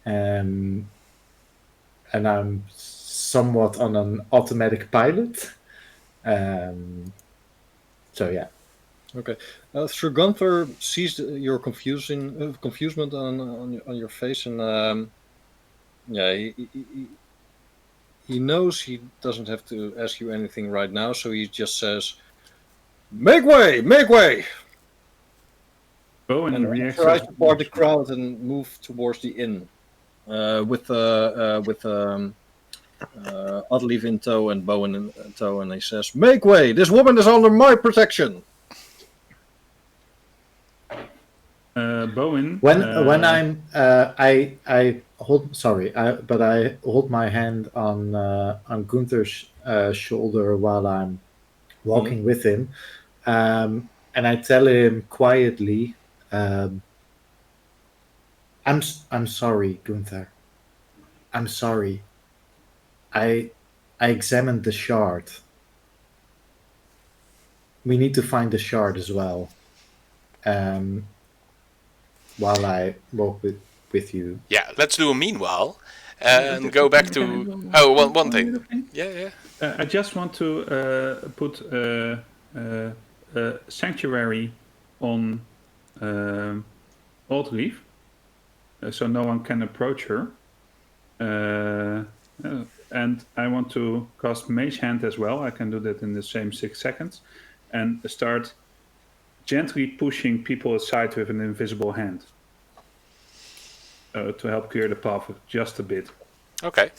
And I'm somewhat on an automatic pilot. So yeah. Okay. Sir Gunther sees your confusement on your face, and he knows he doesn't have to ask you anything right now, so he just says, "Make way! Make way!" Bowen and tries to part the crowd and move towards the inn with Oddleif in tow and Bowen in tow, and he says, "Make way! This woman is under my protection." Bowen. When I'm I hold my hand on Gunther's shoulder while I'm walking with him, and I tell him quietly, "I'm sorry, Gunther. I'm sorry. I examined the shard. We need to find the shard as well. while I walk with you. Yeah, let's do a meanwhile and go back to. Oh, one thing. Yeah. I just want to put sanctuary on Oddleif, so no one can approach her. And I want to cast Mage Hand as well. I can do that in the same 6 seconds, and start gently pushing people aside with an invisible hand to help clear the path just a bit. Okay.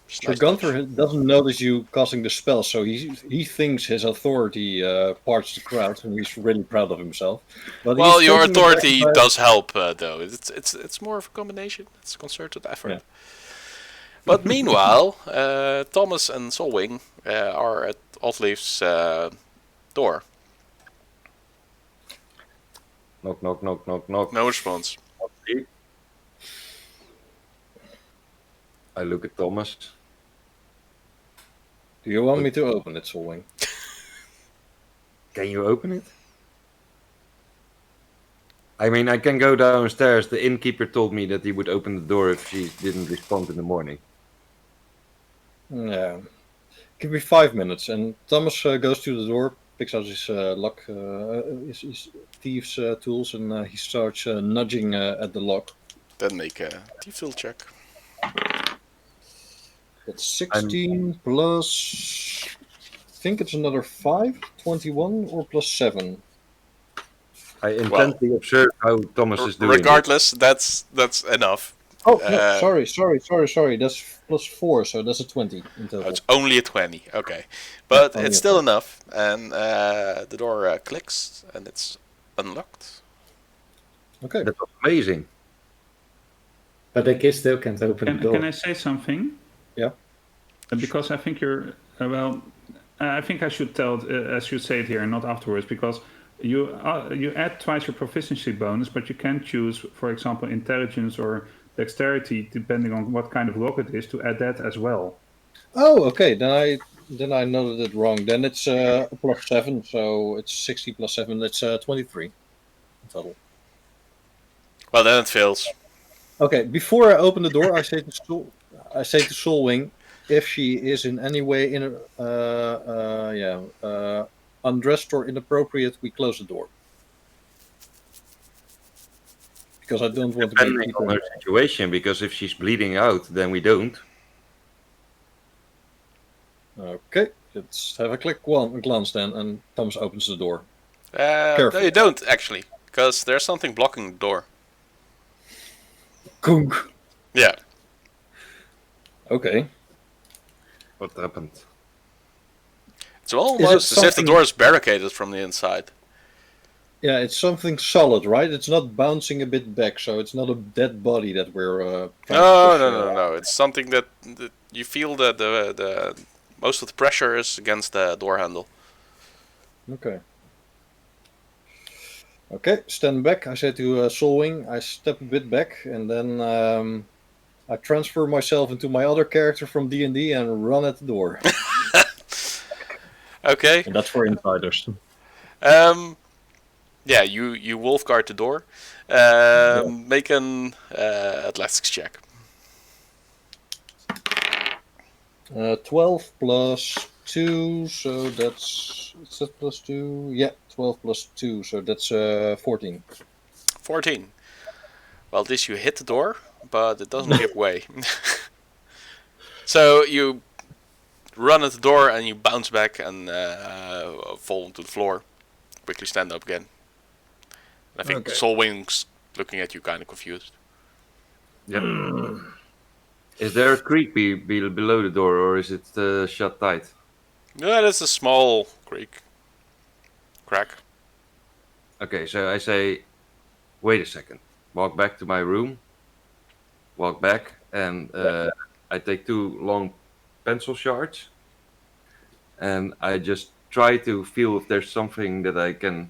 So Gunther doesn't notice you casting the spell, so he thinks his authority parts the crowd, and he's really proud of himself. But well, he's your taking it authority back by- does help, though. It's more of a combination. It's a concerted effort. Yeah. But meanwhile, Thomas and Solwing are at Oddleif's door. Knock, knock, knock, knock, knock. No response. I look at Thomas. Do you want me to open it, Solwing? Can you open it? I mean, I can go downstairs. The innkeeper told me that he would open the door if she didn't respond in the morning. Yeah. Give me 5 minutes, and Thomas goes to the door, picks out his lock, his thieves' tools, and he starts nudging at the lock. Then make a T-fill check. That's 16 plus. I think it's another 5, 21, or plus 7. I intently observe how Thomas is doing. Regardless, that's enough. Oh, no, sorry. That's plus 4, so that's a 20 in total. Oh, it's only a 20. Okay, but Only it's a still 20. enough, and the door clicks and it's unlocked. Okay. That was amazing. But the kid still can't open the door. Can I say something? Yeah. Because I think you're I think I should say it here and not afterwards, because you add twice your proficiency bonus, but you can choose, for example, intelligence or dexterity, depending on what kind of lock it is, to add that as well. Oh, okay. Then I noted it wrong. Then it's a plus 7, so it's 60 plus 7. That's 23 in total. Well, then it fails. Okay. Before I open the door, I say to Solwing, if she is in any way undressed or inappropriate, we close the door. Because I don't want to be Depending on her situation, because if she's bleeding out, then we don't. Okay, let's have a quick glance then, and Thomas opens the door. No, you don't actually, because there's something blocking the door. Kunk. Yeah. Okay. What happened? It's almost as if the something- door is barricaded from the inside. Yeah, it's something solid, right? It's not bouncing a bit back, so it's not a dead body that we're. No. It's something that you feel that the most of the pressure is against the door handle. Okay. Okay, stand back. I say to Solwing, I step a bit back, and then I transfer myself into my other character from D&D and run at the door. Okay. And that's for insiders. Yeah, you wolf guard the door. Make an athletics check. 12 plus 2, so that's... Is that plus 2? Yeah, 12 plus 2, so that's 14. 14. Well, at least you hit the door, but it doesn't give way. So you run at the door and you bounce back and fall onto the floor. Quickly stand up again. I think Okay. Solwing's looking at you kind of confused. Yep. Is there a creak below the door, or is it shut tight? Yeah, that's a small crack. Okay, so I say, wait a second. Walk back to my room. Walk back, and I take 2 long pencil shards, and I just try to feel if there's something that I can.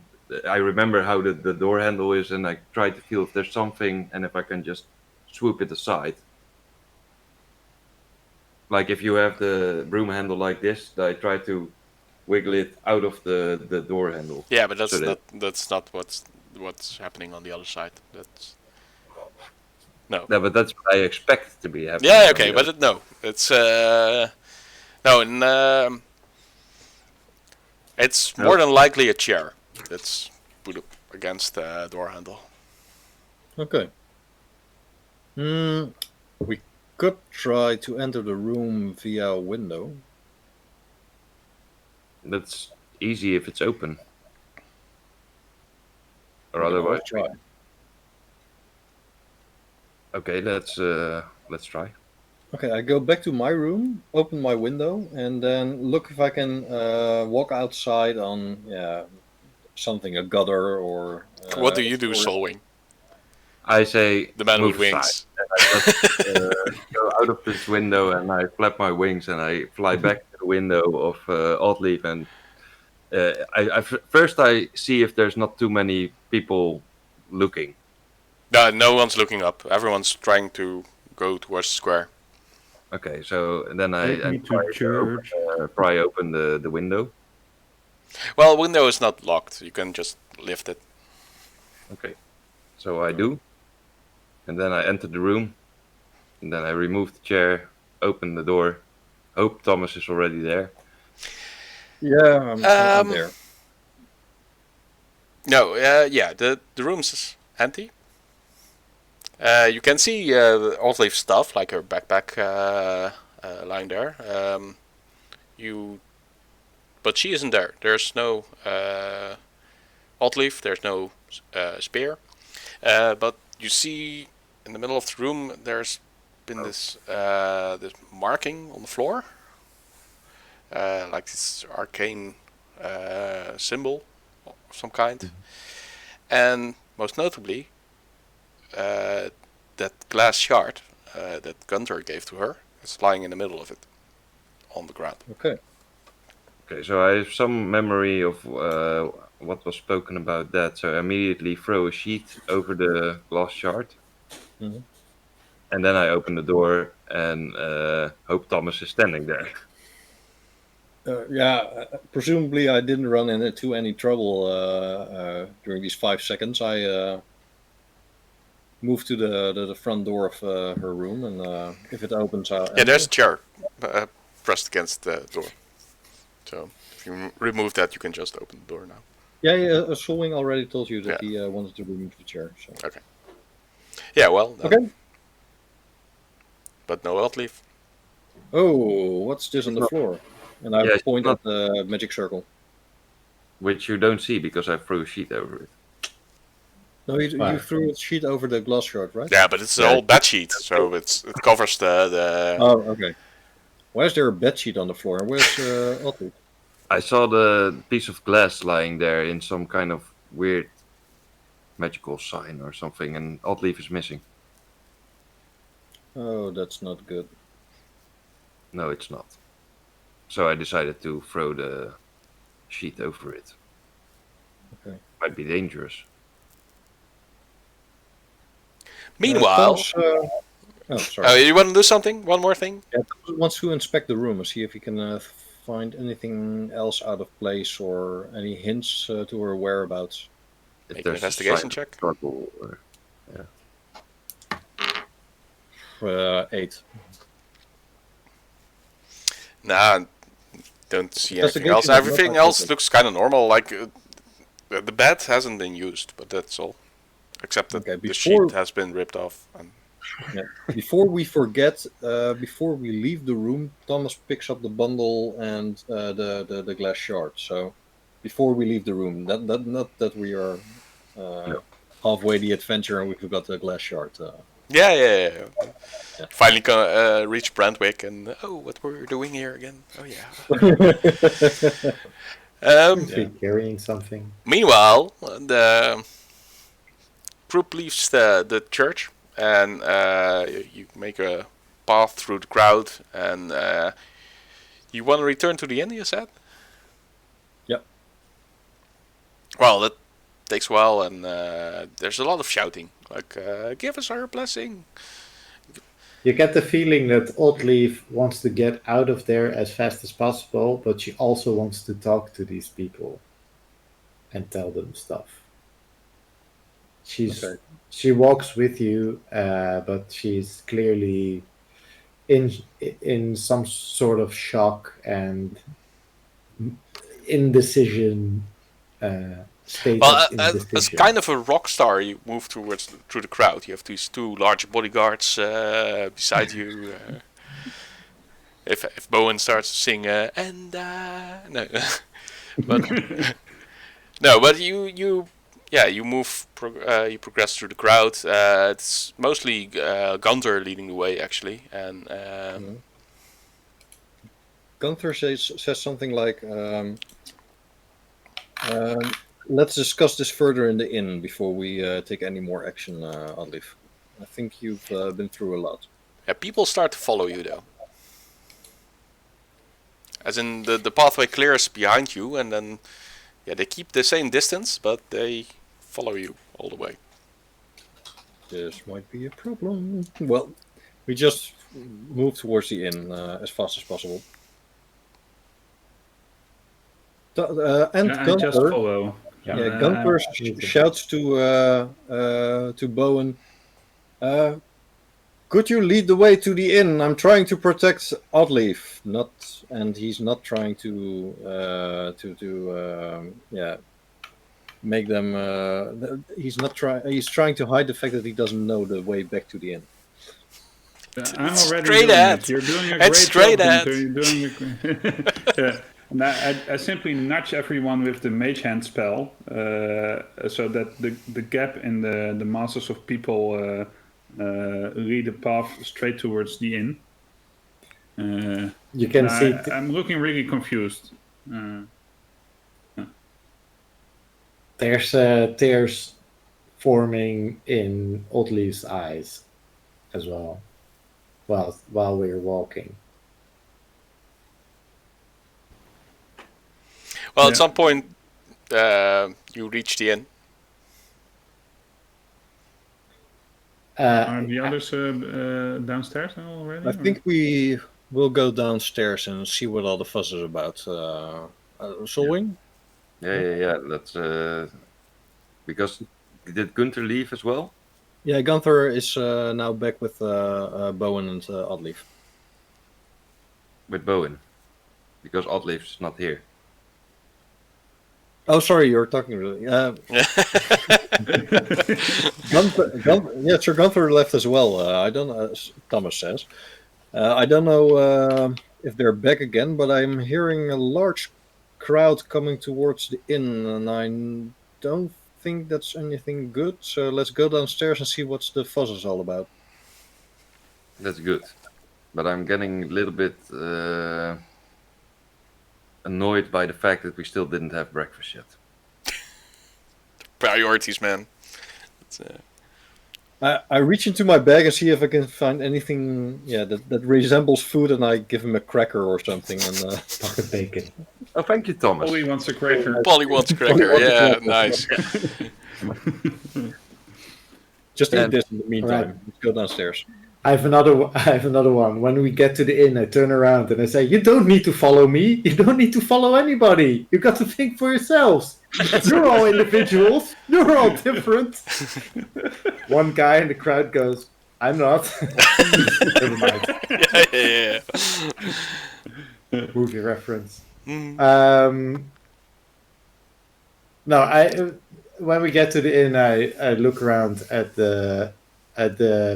I remember how the door handle is, and I try to feel if there's something, and if I can just swoop it aside. Like if you have the broom handle like this, I try to wiggle it out of the door handle. Yeah, but that's So not what's happening on the other side. That's No. No, but that's what I expect to be happening. Yeah, okay, but no. It's no, and it's more than likely a chair that's put up against the door handle. Okay. We could try to enter the room via a window. That's easy if it's open. Or We can always otherwise, try. okay, let's try. Okay, I go back to my room, open my window, and then look if I can walk outside on something, a gutter or. What do you do, or- Solwing? I say The man move with aside. wings. And I just go out of this window and I flap my wings and I fly back to the window of Oddleif and first I see if there's not too many people looking. No one's looking up. Everyone's trying to go towards the square. Okay, so then Take me to church. pry open the window. Well, window is not locked. You can just lift it. Okay, so I do, and then I enter the room, and then I remove the chair, open the door. Hope Thomas is already there. Yeah, I'm there. No, yeah, the room's empty. You can see Oddleif's stuff, like her backpack lying there. But she isn't there. There's no Oddleif. There's no spear. But you see in the middle of the room, there's been this marking on the floor, like this arcane symbol of some kind, and most notably, that glass shard that Gunter gave to her is lying in the middle of it, on the ground. Okay. Okay, so I have some memory of what was spoken about that. So I immediately throw a sheet over the glass shard, Mhm. and then I open the door and hope Thomas is standing there. Presumably I didn't run into any trouble during these 5 seconds. I moved to the front door of her room, and if it opens, Yeah, there's a chair pressed against the door. So if you remove that, you can just open the door now. Solwing already told you that Yeah. he wanted to remove the chair. So. Yeah, well, Okay. but no Oddleif. Oh, what's this on the floor? And I Yeah, it's point not- at the magic circle. Which you don't see because I threw a sheet over it. No, you Fine. threw a sheet over the glass shard, right? Yeah, but it's an Yeah. old bed sheet, so it covers the Oh, okay. Why is there a bed sheet on the floor? And where's Oddleif? I saw the piece of glass lying there in some kind of weird magical sign or something, and Oddleif is missing. Oh, that's not good. No, it's not. So I decided to throw the sheet over it. Okay. Might be dangerous. Meanwhile, Sorry. you want to do something? One more thing? Thomas wants to inspect the room and see if he can find anything else out of place or any hints to her whereabouts. If Make an there's a investigation sign of check. struggle or- 8. Nah, don't see anything Investigation else. is not Everything my else focus. looks kind of normal. Like the bed hasn't been used, but that's all. Except that Okay, the before- sheet has been ripped off. And Before we forget, before we leave the room, Thomas picks up the bundle and the glass shard. So before we leave the room, not that we are halfway the adventure and we forgot the glass shard. yeah. Finally reach Brandwick and what were we doing here again? Oh yeah. Carrying something. Meanwhile, the group leaves the church and you make a path through the crowd and you want to return to the inn, you said? Yep. Well, that takes a while and there's a lot of shouting. Like, give us our blessing. You get the feeling that Oddleif wants to get out of there as fast as possible, but she also wants to talk to these people and tell them stuff. Okay. She walks with you, but she's clearly in some sort of shock and indecision state Well, of indecision. as kind of a rock star, you move through the crowd. You have these two large bodyguards beside you. If Bowin starts to sing and no, but no, but you move. You progress through the crowd. It's mostly Gunther leading the way, actually, and Gunther says something like, let's discuss this further in the inn before we take any more action, Oddleif. I think you've been through a lot. Yeah, people start to follow you, though. As in, the pathway clears behind you, and then they keep the same distance, but they follow you all the way. This might be a problem. Well, we just move towards the inn as fast as possible. And I Gunther, just follow. Gunther shouts to Bowin, could you lead the way to the inn? I'm trying to protect Oddleif, and he's not trying to make them. He's not trying. He's trying to hide the fact that he doesn't know the way back to the inn. I'm already straight doing ahead. it. You're doing a It's great straight job, ahead. Gunther. You're doing a And I simply nudge everyone with the Mage Hand spell, so that the gap in the masses of people lead a path straight towards the inn. You can see. I'm looking really confused. There's tears forming in Oddleif's eyes as well, while we're walking. Well, at some point, you reach the inn. Are the others downstairs already? I think we will go downstairs and see what all the fuss is about. Solwing? Yeah. That's because did Gunther leave as well? Yeah, Gunther is now back with Bowin and Oddleif. With Bowin, because Oddleif's not here. Oh, sorry, you're talking really. Sir Gunther left as well. I don't know, as Thomas says. I don't know if they're back again, but I'm hearing a large crowd coming towards the inn, and I don't think that's anything good. So let's go downstairs and see what the fuss is all about. That's good, but I'm getting a little bit annoyed by the fact that we still didn't have breakfast yet. Priorities, man. I reach into my bag and see if I can find anything that resembles food, and I give him a cracker or something and Pocket bacon. Oh, thank you, Thomas. Polly wants a cracker. Polly wants a cracker. Yeah, nice. Just eat this in the meantime. Right. Let's go downstairs. I have another one. When we get to the inn, I turn around and I say, "You don't need to follow me. You don't need to follow anybody. You got to think for yourselves. You're all individuals. You're all different." One guy in the crowd goes, "I'm not." Never mind. Yeah. Movie reference. Mm. No, when we get to the inn, I look around at the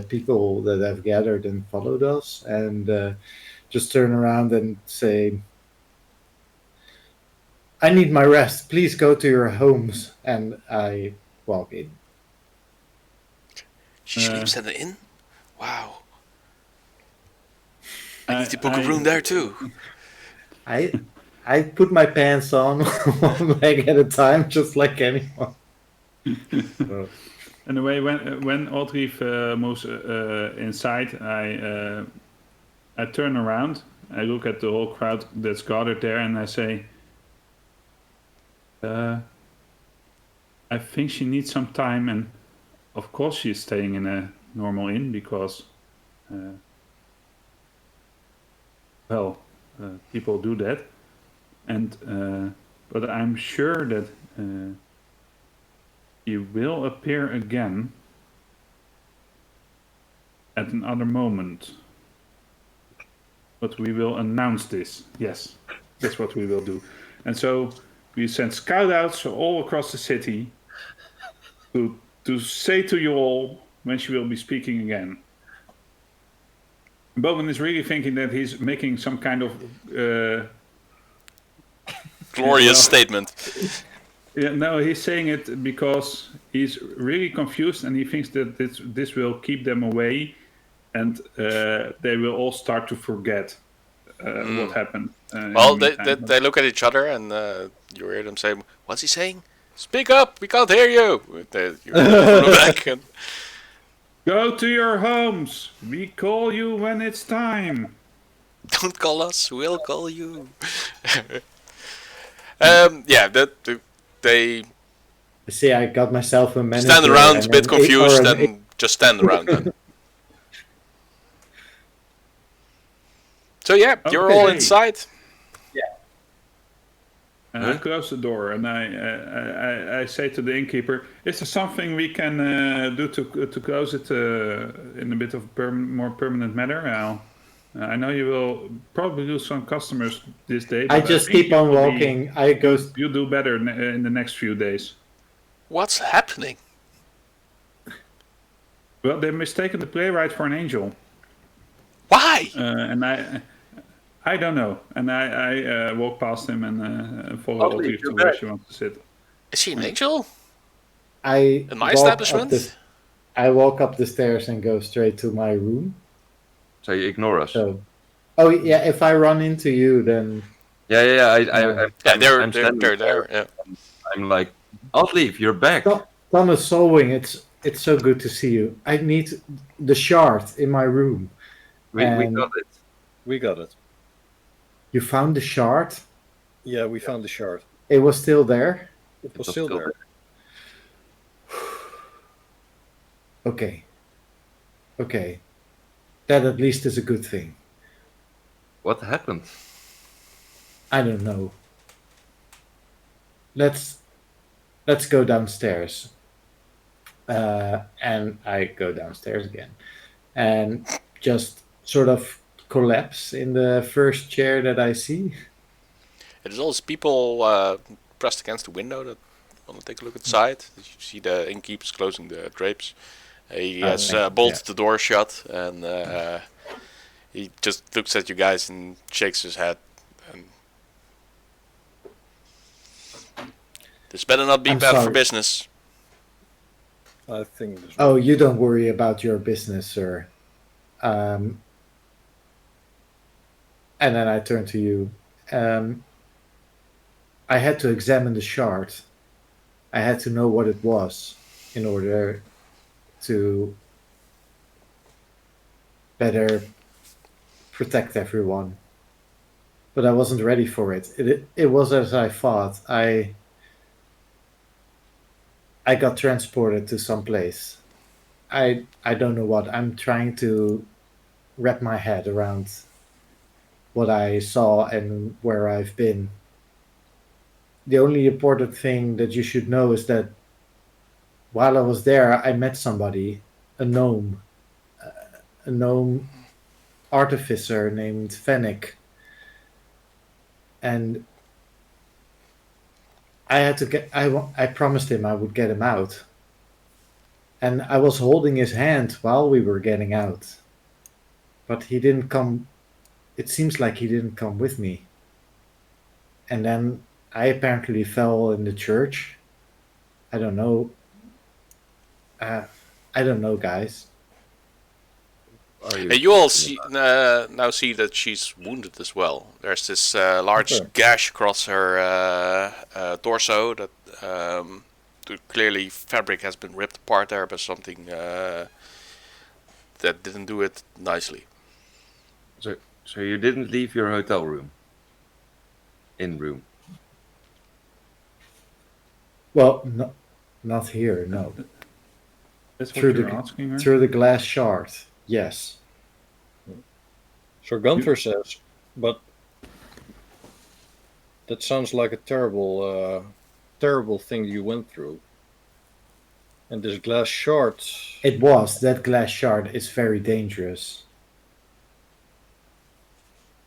people that have gathered and followed us, and just turn around and say, "I need my rest. Please go to your homes." And I walk in. She sleeps at an inn? Wow. I need to book a room there too. I put my pants on one leg at a time, just like anyone. So. Anyway, when Oddleif moves inside, I turn around, I look at the whole crowd that's gathered there, and I say, I think she needs some time, and of course she's staying in a normal inn because, people do that, and but I'm sure that He will appear again at another moment. But we will announce this. Yes, that's what we will do. And so we send scout outs all across the city to say to you all when she will be speaking again. Bowin is really thinking that he's making some kind of Glorious statement. Yeah, no, he's saying it because he's really confused and he thinks that this will keep them away and they will all start to forget what happened. Well, they look at each other and you hear them say, "What's he saying? Speak up! We can't hear you!" You back and Go to your homes! We call you when it's time! don't call us, we'll call you. Yeah, they See, I got myself a manager. stand around a bit and confused or an- and just stand around then. So yeah, you're all Okay. inside. And I close the door and I say to the innkeeper, is there something we can do to close it in a bit of more permanent manner? I know you will probably lose some customers this day. I but just think keep you on will walking. I go. You'll do better in the next few days. What's happening? Well, they've mistaken the playwright for an angel. Why? And I don't know. And I walk past him and follow Oddleif, Oddleif to you're where back. she wants to sit. Is he an angel? I In my walk establishment? I walk up the stairs and go straight to my room. So you ignore us. So, oh yeah, if I run into you, then Yeah. Yeah, they're standing there. Yeah. I'm like, Oddleif, you're back. Thomas Solwing, it's so good to see you. I need the shard in my room. We got it. We got it. You found the shard? Yeah, we found the shard. It was still there? It was still there. Okay. Okay. That at least is a good thing. What happened? I don't know. Let's go downstairs. And I go downstairs again. And just sort of collapse in the first chair that I see. There's always people pressed against the window that want to take a look outside. You see the innkeeper's closing the drapes. He has bolted the door shut and he just looks at you guys and shakes his head. And this better not be I'm bad for sorry. business. I think. Oh, you don't worry about your business, sir. And then I turn to you. I had to examine the shard. I had to know what it was in order to better protect everyone. But I wasn't ready for it. It was as I thought. I got transported to some place. I don't know what. I'm trying to wrap my head around what I saw and where I've been. The only important thing that you should know is that while I was there, I met somebody, a gnome artificer named Fennec. And I promised him I would get him out. And I was holding his hand while we were getting out. But he didn't come. It seems like he didn't come with me. And then I apparently fell in the church. I don't know. I don't know, guys. You all see now see that she's wounded as well. There's this large gash across her torso that clearly fabric has been ripped apart there by something that didn't do it nicely. So you didn't leave your hotel room? In-room? Well, no, not here, no. That's what Through you're the asking her? through the glass shard, yes. So Gunther says, but that sounds like a terrible thing you went through. And this glass shard. It was. That glass shard is very dangerous.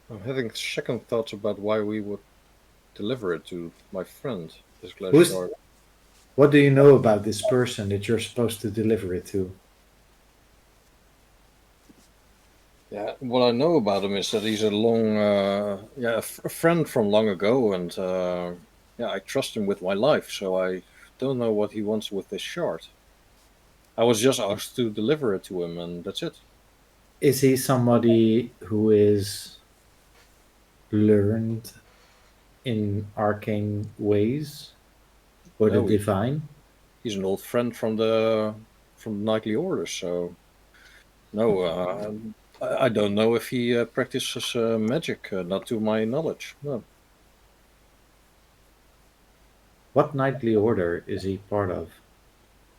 I'm having second thoughts about why we would deliver it to my friend. This glass Who's- shard. What do you know about this person that you're supposed to deliver it to? Yeah, what I know about him is that he's a a friend from long ago, and I trust him with my life. So I don't know what he wants with this shard. I was just asked to deliver it to him, and that's it. Is he somebody who is learned in arcane ways or No, the divine? He's an old friend from the knightly orders. So no, I don't know if he practices magic. Not to my knowledge. No. What knightly order is he part of?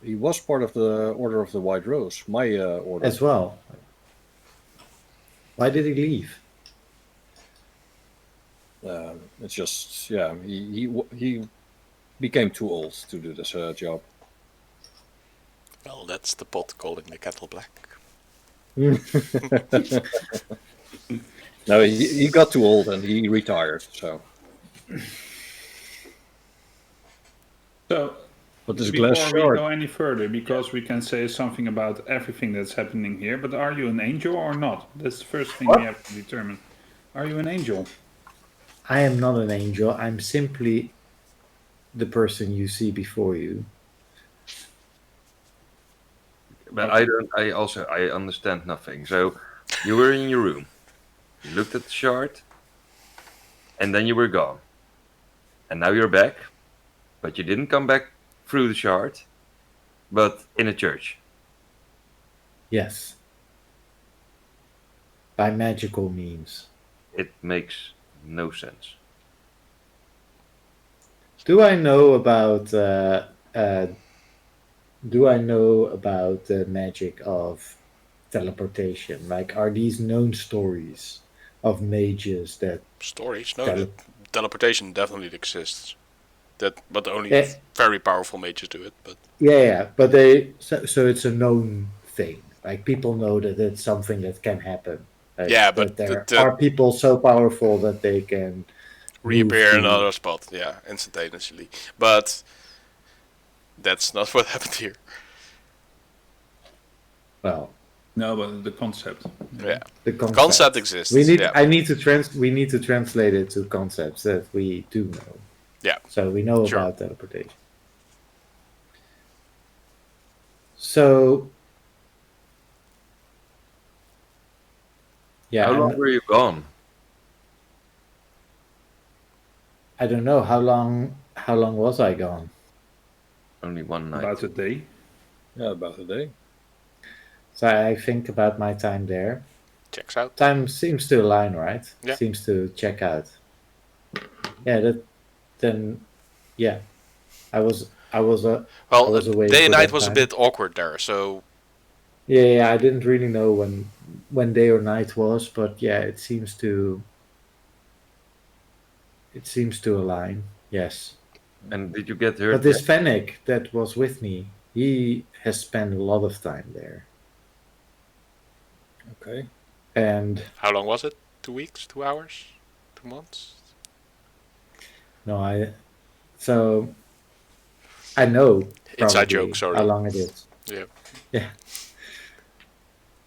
He was part of the Order of the White Rose, my order. As well. Why did he leave? It's just, he became too old to do this job. Well, that's the pot calling the kettle black. No, he got too old and he retired. So, So, but this before glass we shard. go any further, because we can say something about everything that's happening here, but are you an angel or not? That's the first thing we have to determine. Are you an angel? I am not an angel. I'm simply the person you see before you. But I understand nothing. So you were in your room, you looked at the shard, and then you were gone. And now you're back, but you didn't come back through the shard, but in a church. Yes. By magical means. It makes no sense. Do I know about the magic of teleportation? Like, are these known stories of mages that Stories? No, Tele- teleportation definitely exists. But only Yeah. very powerful mages do it. But yeah, but so it's a known thing. Like, people know that it's something that can happen. Like, Yeah, but that there the- are people so powerful that they can reappear in move to- another spot, yeah, instantaneously. But that's not what happened here. Well, No, but the concept. Yeah, the concept, concept exists. We need. yeah. I need to We need to translate it to concepts that we do know. Yeah. So we know Sure. about teleportation. So. Yeah, How long were you gone? I don't know how long. How long was I gone? Only one night. About a day. Yeah, about a day. So I think about my time there. Checks out. Time seems to align, right? Yeah. Seems to check out. Yeah. Yeah. I was Well, away day and for night that was a time. bit awkward there, so Yeah, I didn't really know when day or night was, but yeah, it seems to align. Yes. And did you get hurt? But this Fennec that was with me, he has spent a lot of time there. Okay. And how long was it? 2 weeks? 2 hours? 2 months? no, I know Inside probably joke, sorry. how long it is. Yeah. Yeah.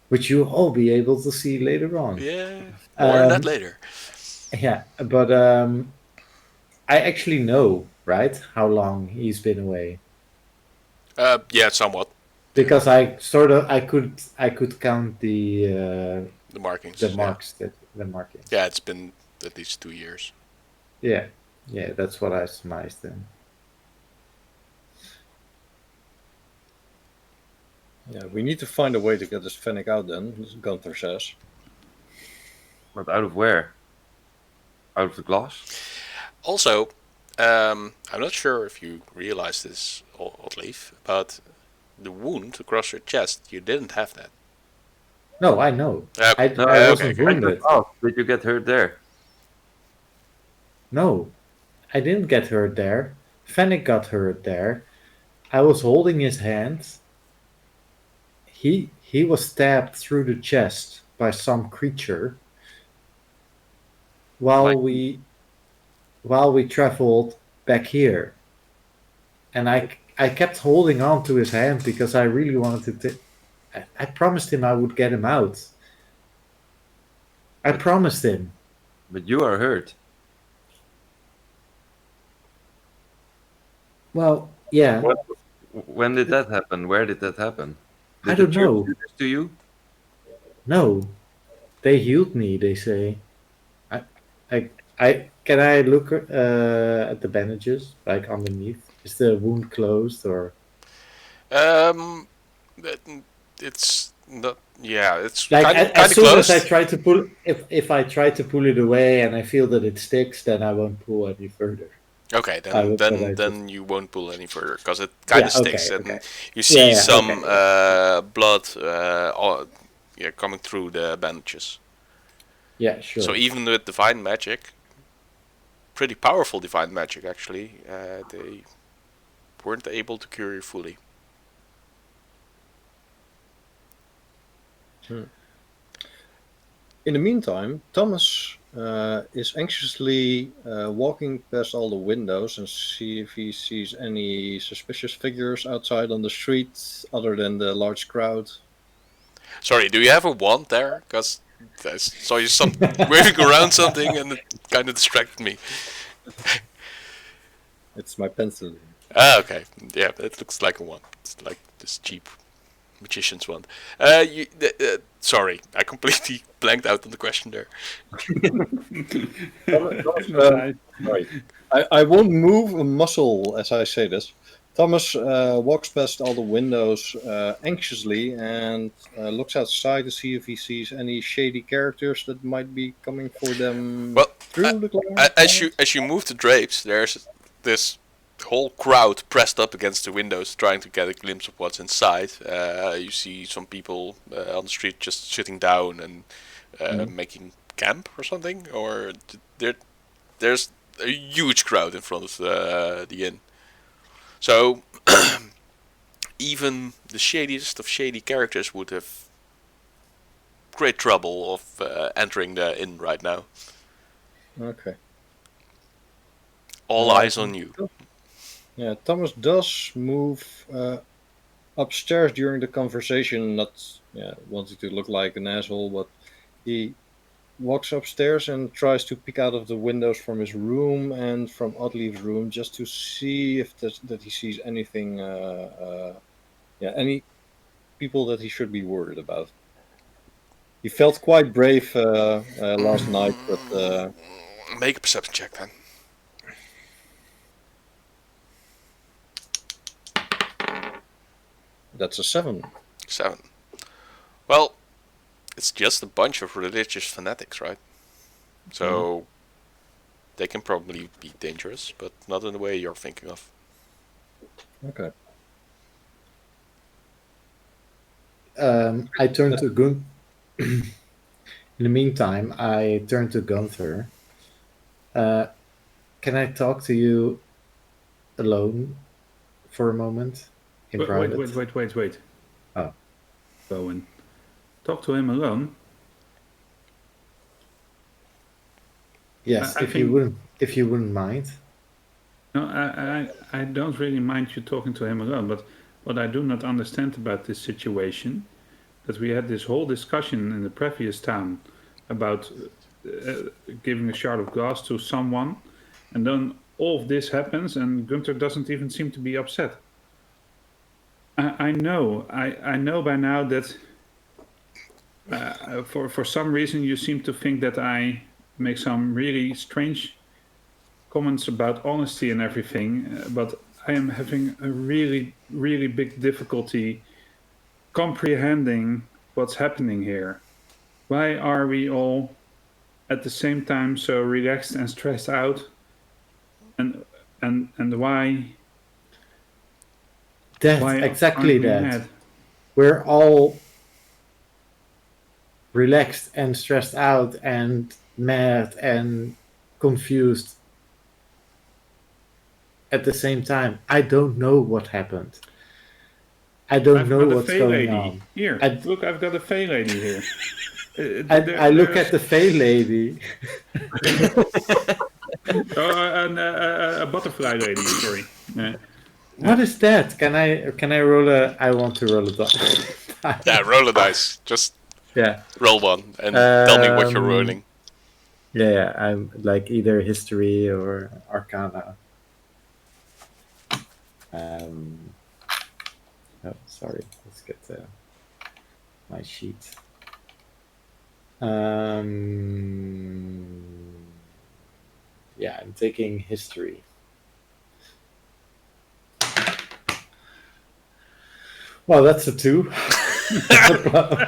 Which you'll all be able to see later on. Yeah, more on that later. Yeah, but I actually know, right, how long he's been away. Yeah, somewhat. Because I could count the markings. marks the markings. Yeah, it's been at least 2 years. Yeah, that's what I surmised then. Yeah, we need to find a way to get this Fennec out then, Gunther says. But out of where? Out of the glass? Also, I'm not sure if you realize this, Oddleif, but the wound across your chest, you didn't have that. No, I know. I No, wasn't okay. wounded. Did you get hurt there? No, I didn't get hurt there. Fennec got hurt there. I was holding his hand. He was stabbed through the chest by some creature while Like- we traveled back here, and I kept holding on to his hand because I really wanted to. I promised him I would get him out. I promised him. But you are hurt. Well, yeah. When did that happen? Where did that happen? Did I don't the church know. do this to you? No, they healed me. They say. I can I look at the bandages like underneath? Is the wound closed or? It's not. Yeah, it's Like kind as of soon close. as I try to pull, if I try to pull it away and I feel that it sticks, then I won't pull any further. Okay, I then would- then but I then you won't pull any further because it kind of Yeah, sticks, okay, and okay. you see Yeah, some okay. blood, coming through the bandages. Yeah, sure. So even with divine magic, pretty powerful divine magic actually, they weren't able to cure you fully. In the meantime, Thomas is anxiously walking past all the windows and see if he sees any suspicious figures outside on the street other than the large crowd. Sorry, do you have a wand there? Because I saw you waving around something and it kind of distracted me. It's my pencil. Ah, okay. Yeah, it looks like a wand. It's like this cheap magician's wand. Sorry, I completely blanked out on the question there. Sorry. I won't move a muscle as I say this. Thomas walks past all the windows anxiously and looks outside to see if he sees any shady characters that might be coming for them Well, through the cloud. as you move the drapes, there's this whole crowd pressed up against the windows, trying to get a glimpse of what's inside. You see some people on the street just sitting down and making camp or something, or there's a huge crowd in front of the inn. So even the shadiest of shady characters would have great trouble of entering the inn right now. Okay. All eyes on you. Yeah, Thomas does move upstairs during the conversation, not wanting to look like an asshole, but he walks upstairs and tries to peek out of the windows from his room and from Oddleif's room just to see if that he sees anything, any people that he should be worried about. He felt quite brave last night, but Make a perception check then. that's a 7. 7. Well, it's just a bunch of religious fanatics, right? So they can probably be dangerous, but not in the way you're thinking of. Okay. I turned to Gun. In the meantime, I turned to Gunther. Can I talk to you alone for a moment in private? Wait. Oh. Bowin. Talk to him alone. Yes, I if you wouldn't mind. No, I don't really mind you talking to him alone, but what I do not understand about this situation, that we had this whole discussion in the previous town about giving a shard of glass to someone, and then all of this happens and Gunther doesn't even seem to be upset. I know by now that for some reason you seem to think that I make some really strange comments about honesty and everything, but I am having a really, really big difficulty comprehending what's happening here. Why are we all at the same time so relaxed and stressed out? And why? That's Why exactly aren't we that. mad? We're all relaxed and stressed out and mad and confused at the same time, I don't know what happened. I don't I've know got a what's Fey going lady. on. Here, look, I've got a Fey lady here. I look at the Fey lady. A butterfly lady, sorry. Yeah. What is that? Can I roll a? I want to roll a die. Yeah, roll a dice. Just Yeah. roll one and tell me what you're rolling. Yeah, I'm like either history or arcana. Oh, sorry. Let's get my sheet. Yeah, I'm taking history. Well, that's a 2.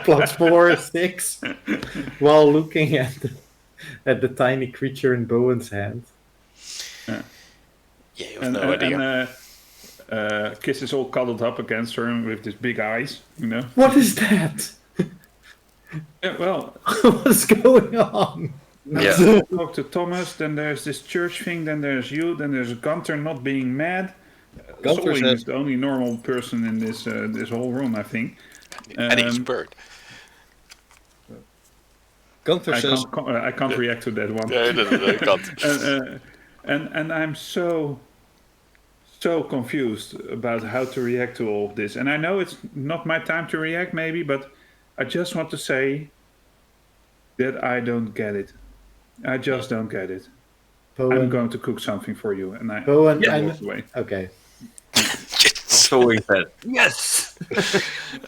Plus 4 is 6. While looking at the tiny creature in Bowin's hand. Yeah, you have no idea. And Kiss is all cuddled up against her with his big eyes, you know. What is that? Yeah, well, What's going on? Yeah. talk to Thomas, then there's this church thing, then there's you, then there's Gunther not being mad. Gunther Solwing says- is the only normal person in this this whole room, I think. And he's a bird. Gunther I says, can't react to that one. Yeah, I can't. And I'm so confused about how to react to all of this. And I know it's not my time to react, maybe, but I just want to say that I don't get it. I just don't get it. I'm Bowen, going to cook something for you, and I Bowen, walk away. okay. Solwing said, yes!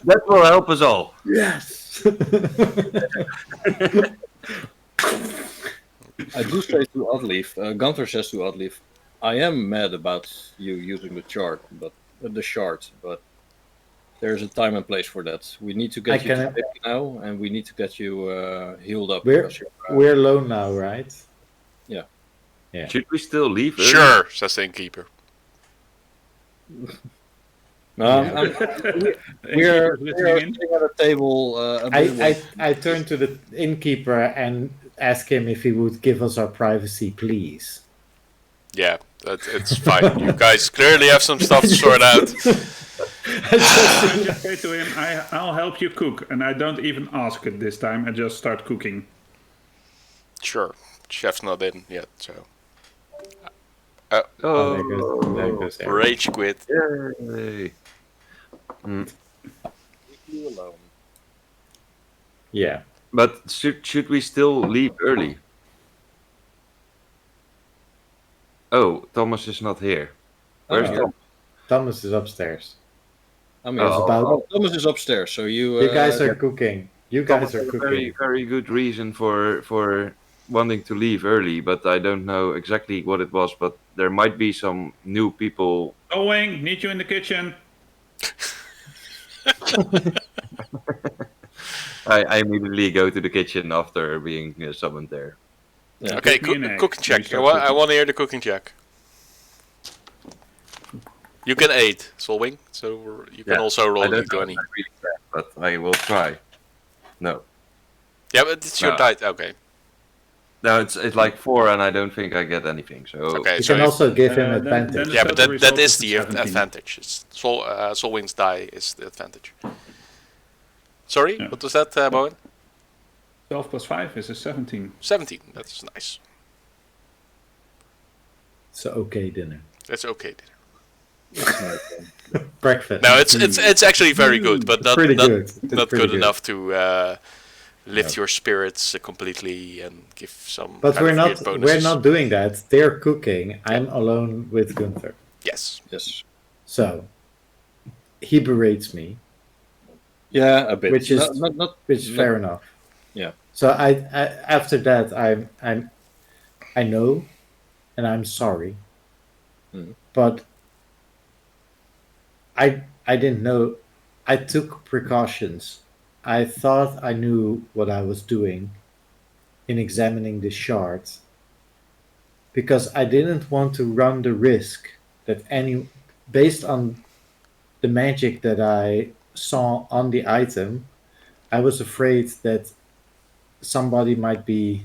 That will help us all. Yes. I do say to Oddleif, Gunther says to Oddleif, I am mad about you using the shard, but there's a time and place for that. We need to get you to safety now, and we need to get you healed up. We're because you're, we're alone now, right? Yeah. Should we still leave early? Sure, says the innkeeper. We're sitting at a table. I turned to the innkeeper and asked him if he would give us our privacy, please. Yeah, it's fine. You guys clearly have some stuff to sort out. I just say to him, I'll help you cook, and I don't even ask it this time. I just start cooking. Sure, chef's not in yet, so. Oh, there goes Eric. Rage quit. Yay. Leave you alone. Yeah. But should we still leave early? Oh, Thomas is not here. Where's Oh. Thomas? Thomas is upstairs. I mean, Oh. Thomas is upstairs, so you. You guys are cooking. You guys Thomas are has a very, cooking. very good reason for wanting to leave early, but I don't know exactly what it was. But there might be some new people. Solwing, need you in the kitchen. I immediately go to the kitchen after being summoned there. Yeah. Okay, Give me an egg. cooking check. Please I start want to hear the cooking check. You can aid, Solwing, so you can Yeah, also roll I a don't know if d20. I really can, but I will try. No, Yeah, but it's your No. dice. Okay. no, it's like 4, and I don't think I get anything. So Okay, You so can if- also give him then- advantage. then- yeah, but the that result is is the 17. advantage. It's Solwing's die is the advantage. Sorry, Yeah. what was that, Bowen? 12 plus 5 is a 17. 17. That's nice. It's okay dinner. That's okay. Breakfast. No, it's actually very good, but not pretty not, good. It's not pretty good enough to lift your spirits completely and give some. But kind we're of not weird bonuses. doing that. They're cooking. I'm alone with Gunther. Yes. Yes. So he berates me, Yeah, a bit. Which is- not which is fair enough. Yeah. So I after that I know, and I'm sorry, Mhm. but I didn't know. I took precautions. I thought I knew what I was doing in examining the shards, because I didn't want to run the risk that based on the magic that I saw on the item, I was afraid that somebody might be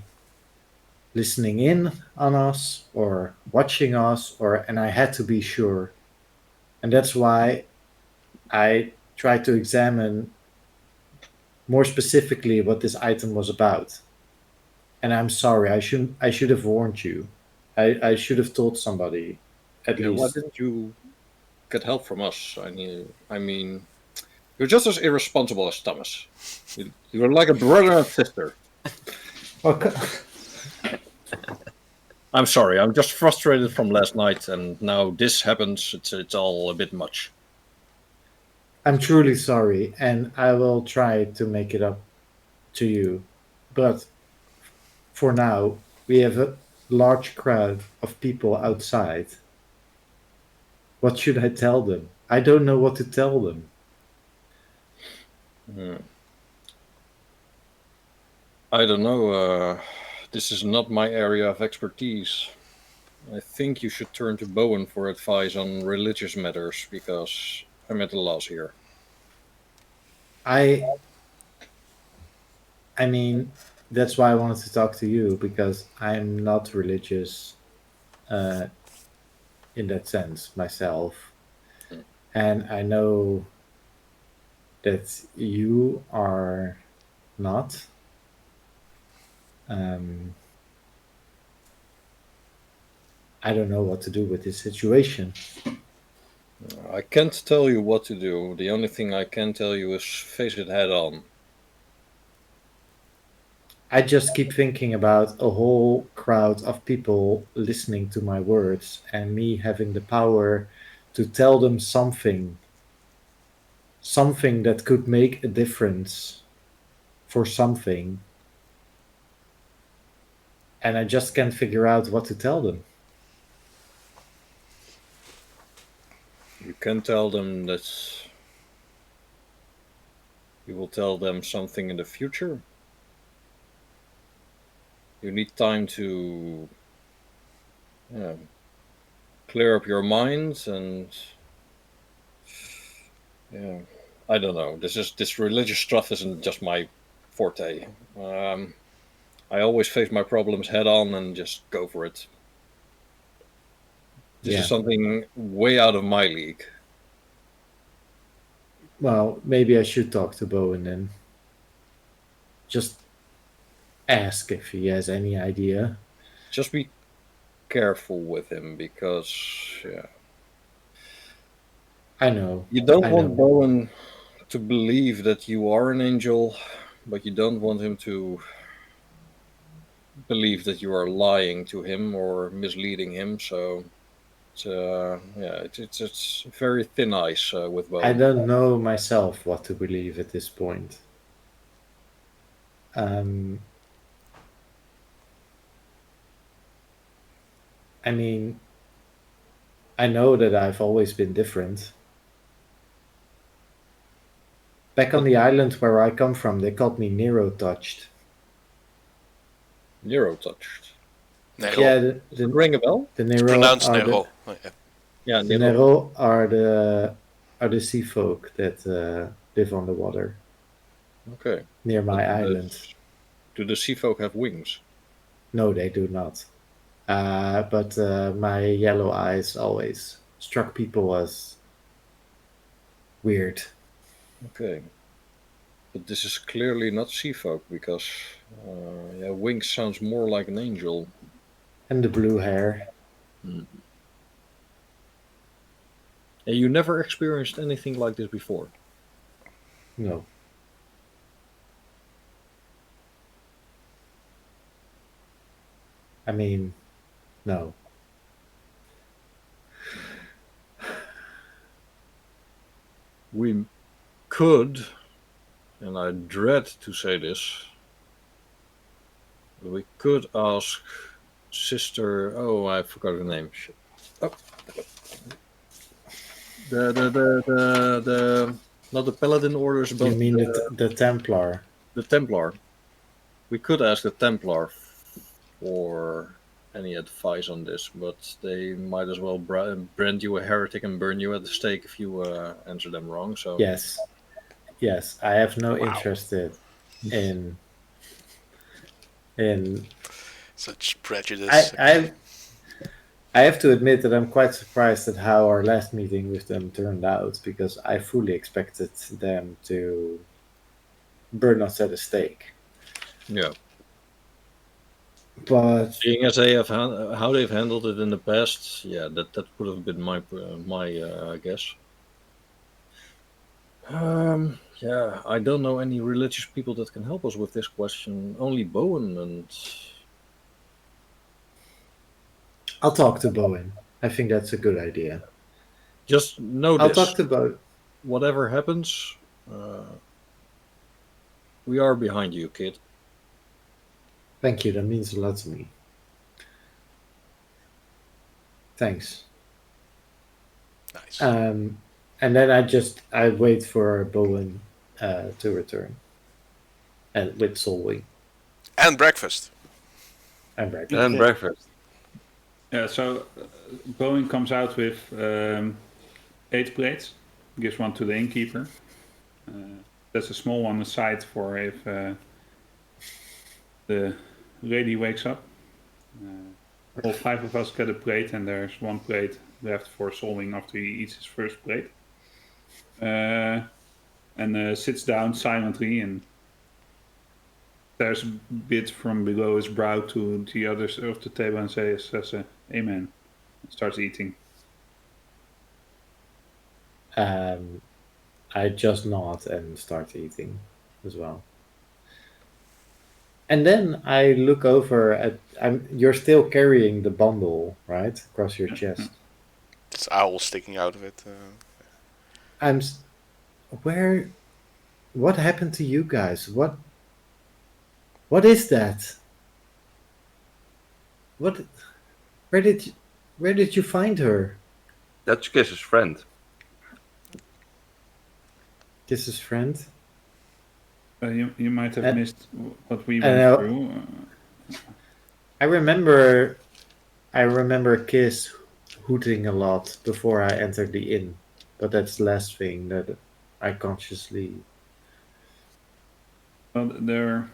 listening in on us or watching us, and I had to be sure. And that's why I tried to examine more specifically what this item was about. And I'm sorry, I should have warned you. I should have told somebody at Yeah, why least. didn't you get help from us? I mean, you're just as irresponsible as Thomas. You're like a brother and sister. Okay. I'm sorry, I'm just frustrated from last night, and now this happens. It's all a bit much. I'm truly sorry, and I will try to make it up to you. But for now, we have a large crowd of people outside. What should I tell them? I don't know what to tell them. I don't know. This is not my area of expertise. I think you should turn to Bowin for advice on religious matters, because I'm at a loss here. I mean, that's why I wanted to talk to you, because I'm not religious in that sense myself. And I know that you are not. I don't know what to do with this situation. I can't tell you what to do. The only thing I can tell you is face it head on. I just keep thinking about a whole crowd of people listening to my words and me having the power to tell them something that could make a difference for something. And I just can't figure out what to tell them. You can tell them that you will tell them something in the future. You need time to clear up your mind, and I don't know. This religious stuff isn't just my forte. I always face my problems head on and just go for it. This is something way out of my league. Well, maybe I should talk to Bowen then. Just ask if he has any idea. Just be careful with him, because I know. You don't want Bowen to believe that you are an angel, but you don't want him to believe that you are lying to him or misleading him. So it's very thin ice with Bowen. I don't know myself what to believe at this point. I mean, I know that I've always been different. Back on the island where I come from, they called me Nero-touched. Nero-touched? Nero. Yeah, ring a bell? The Nero it's pronounced are Nero. The Nero are the sea folk that live on the water. Okay. Near my island. Do the sea folk have wings? No, they do not. But my yellow eyes always struck people as weird. Okay. But this is clearly not sea folk, because wings sounds more like an angel. And the blue hair. And you never experienced anything like this before? No. I mean, no. We could, and I dread to say this, but we could ask Sister. Oh, I forgot her name. Shit. Oh. The not the Paladin orders, but you mean the Templar? The Templar. We could ask the Templar for any advice on this, but they might as well brand you a heretic and burn you at the stake if you answer them wrong. So yes, I have no interest in Such prejudice. I have to admit that I'm quite surprised at how our last meeting with them turned out, because I fully expected them to burn us at a stake. Yeah. But Seeing as they have how they've handled it in the past, yeah, that would have been my guess. Yeah, I don't know any religious people that can help us with this question. Only Bowin, and I'll talk to Bowin. I think that's a good idea. just know I'll this: talk to Bowin. whatever happens, we are behind you, kid. Thank you. That means a lot to me. Thanks. Nice. And then I wait for Bowen to return, and with Solwing And breakfast. and Brad. And breakfast. Yeah, so Boeing comes out with 8 plates, gives one to the innkeeper. There's a small one aside for if the lady wakes up. All 5 of us get a plate, and there's 1 plate left for Solwing after he eats his first plate. And sits down silently and stares a bit from below his brow to the others of the table and says amen. And starts eating. I just nod and start eating as well. And then I look over at. You're still carrying the bundle, right, across your chest. This owl sticking out of it. Where? What happened to you guys? What is that? What? Where did you find her? That's Kiss's friend. Kisses friend. You might have missed what we I went know. through. I remember Kiss hooting a lot before I entered the inn, but that's the last thing that I consciously. Well,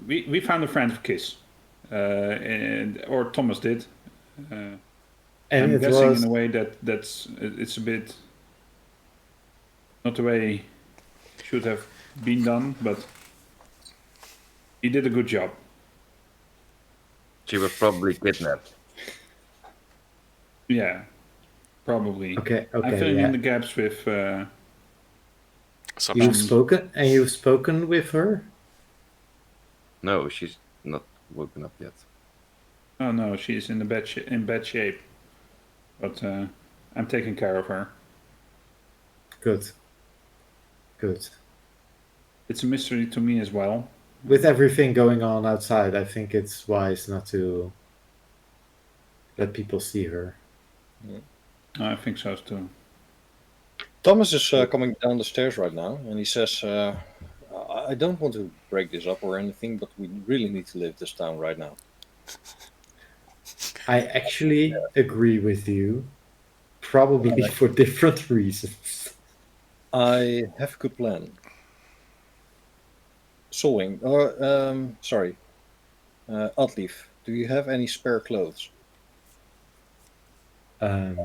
we found a friend of Kiss, or Thomas did. And I'm it guessing was in a way it's a bit not the way it should have been done, but he did a good job. She was probably kidnapped. Yeah, probably. okay. I'm filling Yeah. in the gaps with. You've spoken with her. No, she's not woken up yet. Oh no, she's in bad shape, but I'm taking care of her. Good. It's a mystery to me as well. With everything going on outside, I think it's wise not to let people see her. I think so too. Thomas is coming down the stairs right now, and he says, I don't want to break this up or anything, but we really need to leave this town right now. I actually agree with you, probably for different reasons. I have a good plan. Solwing, Oddleif, do you have any spare clothes? I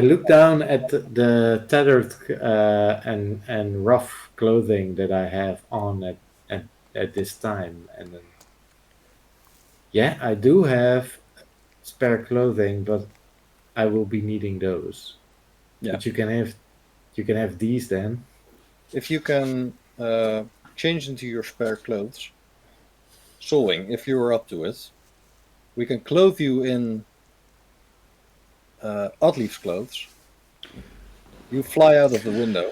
look down at the tattered and rough clothing that I have on at this time, and then, yeah, I do have spare clothing, but I will be needing those. Yeah. But you can have these then. If you can change into your spare clothes, Solwing, if you are up to it, we can clothe you in Oddleif's clothes. You fly out of the window.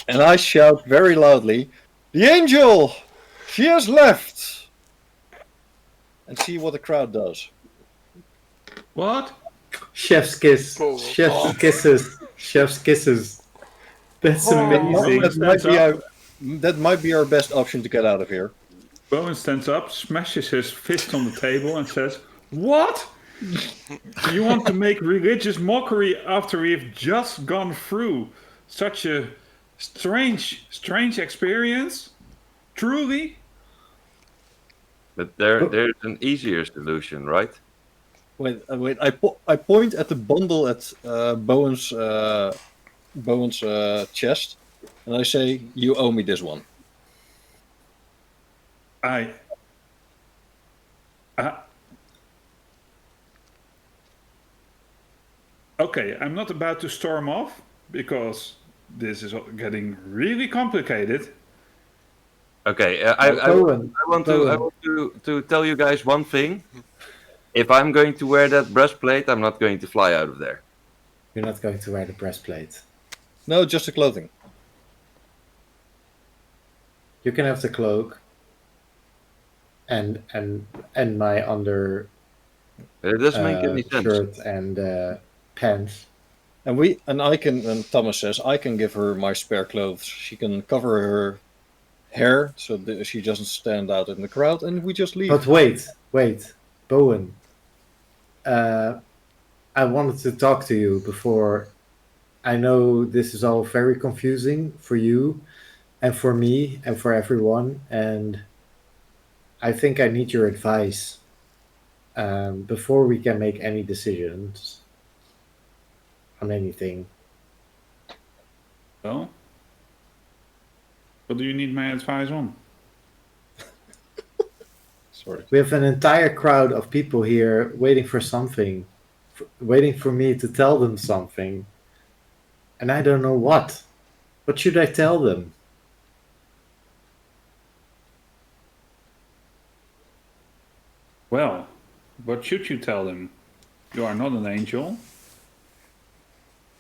And I shout very loudly, "The angel! She has left!" And see what the crowd does. What? Chef's kiss. Oh, Chef's kisses. Chef's kisses. That's amazing. That might be our best option to get out of here. Bowen stands up, smashes his fist on the table, and says, "What? You want to make religious mockery after we've just gone through such a Strange experience. Truly. But there's an easier solution, right? Wait. I point at the bundle at Bowen's chest, and I say, "You owe me this one." Okay, I'm not about to storm off because this is getting really complicated. Okay, I want to tell you guys one thing. If I'm going to wear that breastplate, I'm not going to fly out of there. You're not going to wear the breastplate. No, just the clothing. You can have the cloak and my under It doesn't make any sense. shirt and pants. And Thomas says, I can give her my spare clothes. She can cover her hair so that she doesn't stand out in the crowd, and we just leave. But wait, Bowen. I wanted to talk to you before. I know this is all very confusing for you and for me and for everyone, and I think I need your advice before we can make any decisions on anything. Well, what do you need my advice on? Sorry. We have an entire crowd of people here waiting for something, waiting for me to tell them something, and I don't know what. What should I tell them? Well, what should you tell them? You are not an angel.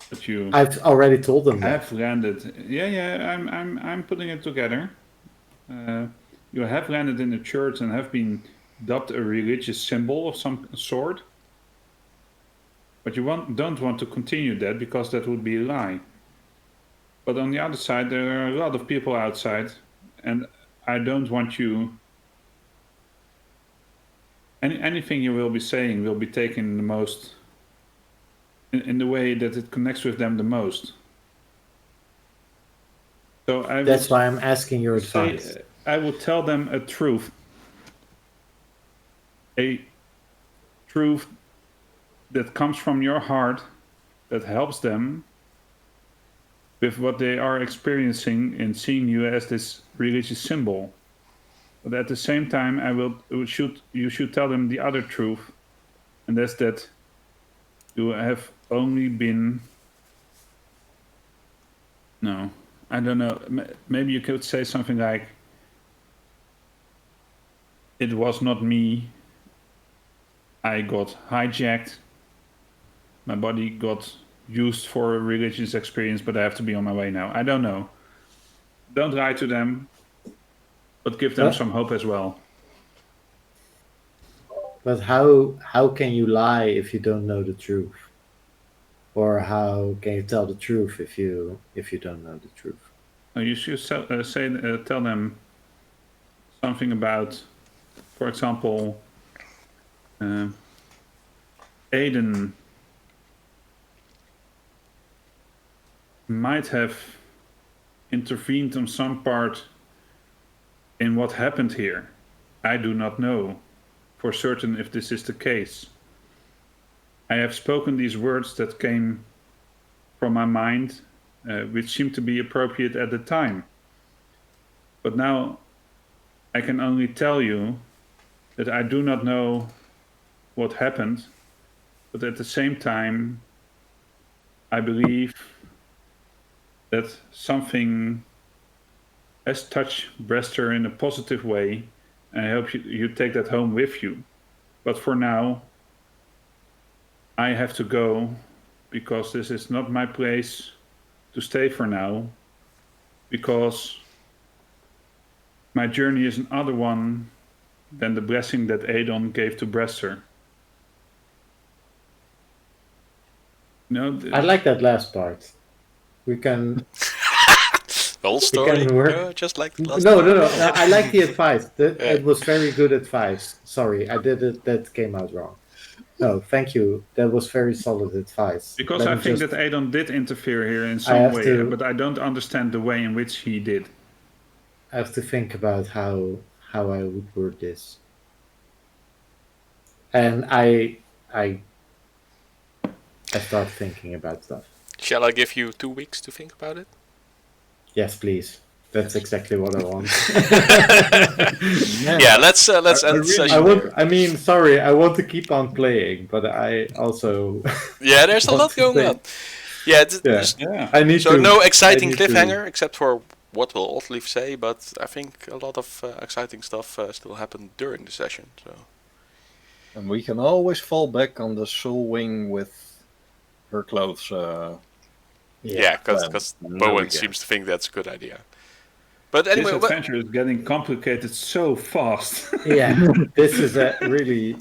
But you I've already told them that. have landed. Yeah. I'm putting it together. You have landed in the church and have been dubbed a religious symbol of some sort. But you don't want to continue that because that would be a lie. But on the other side, there are a lot of people outside, and I don't want you. Anything you will be saying will be taken the most. In the way that it connects with them the most. So That's why I'm asking your advice. I will tell them a truth. A truth that comes from your heart, that helps them with what they are experiencing and seeing you as this religious symbol. But at the same time, you should tell them the other truth, and that's that you have only been. No, I don't know. Maybe you could say something like, "It was not me. I got hijacked. My body got used for a religious experience, but I have to be on my way now." I don't know. Don't lie to them, but give them some hope as well. But how can you lie if you don't know the truth? Or how can you tell the truth if you don't know the truth? You should tell them something about, for example, Aedon might have intervened on some part in what happened here. I do not know for certain if this is the case. I have spoken these words that came from my mind, which seemed to be appropriate at the time. But now I can only tell you that I do not know what happened, but at the same time, I believe that something has touched Brester in a positive way, and I hope you take that home with you. But for now, I have to go because this is not my place to stay for now, because my journey is another one than the blessing that Aedon gave to Brester. No, I like that last part. We can. The whole story, work. just like the last No. I like the advice. It was very good advice. Sorry, I did it. That came out wrong. No, thank you. That was very solid advice. Because Let I me think just- that Aedon did interfere here in I some have way, to- but I don't understand the way in which he did. I have to think about how I would word this. And I start thinking about stuff. Shall I give you 2 weeks to think about it? Yes, please. That's exactly what I want. Yeah, let's end the session. I want to keep on playing, but I also Yeah, there's a lot going on. Yeah, there's Yeah. I need so to. no I exciting need to- cliffhanger except for what will Oddleif say, but I think a lot of exciting stuff still happened during the session. So And we can always fall back on the Solwing with her clothes. yeah, because no, Bowen we can't. seems to think that's a good idea. But This anyway, adventure is getting complicated so fast. Yeah, this is a really.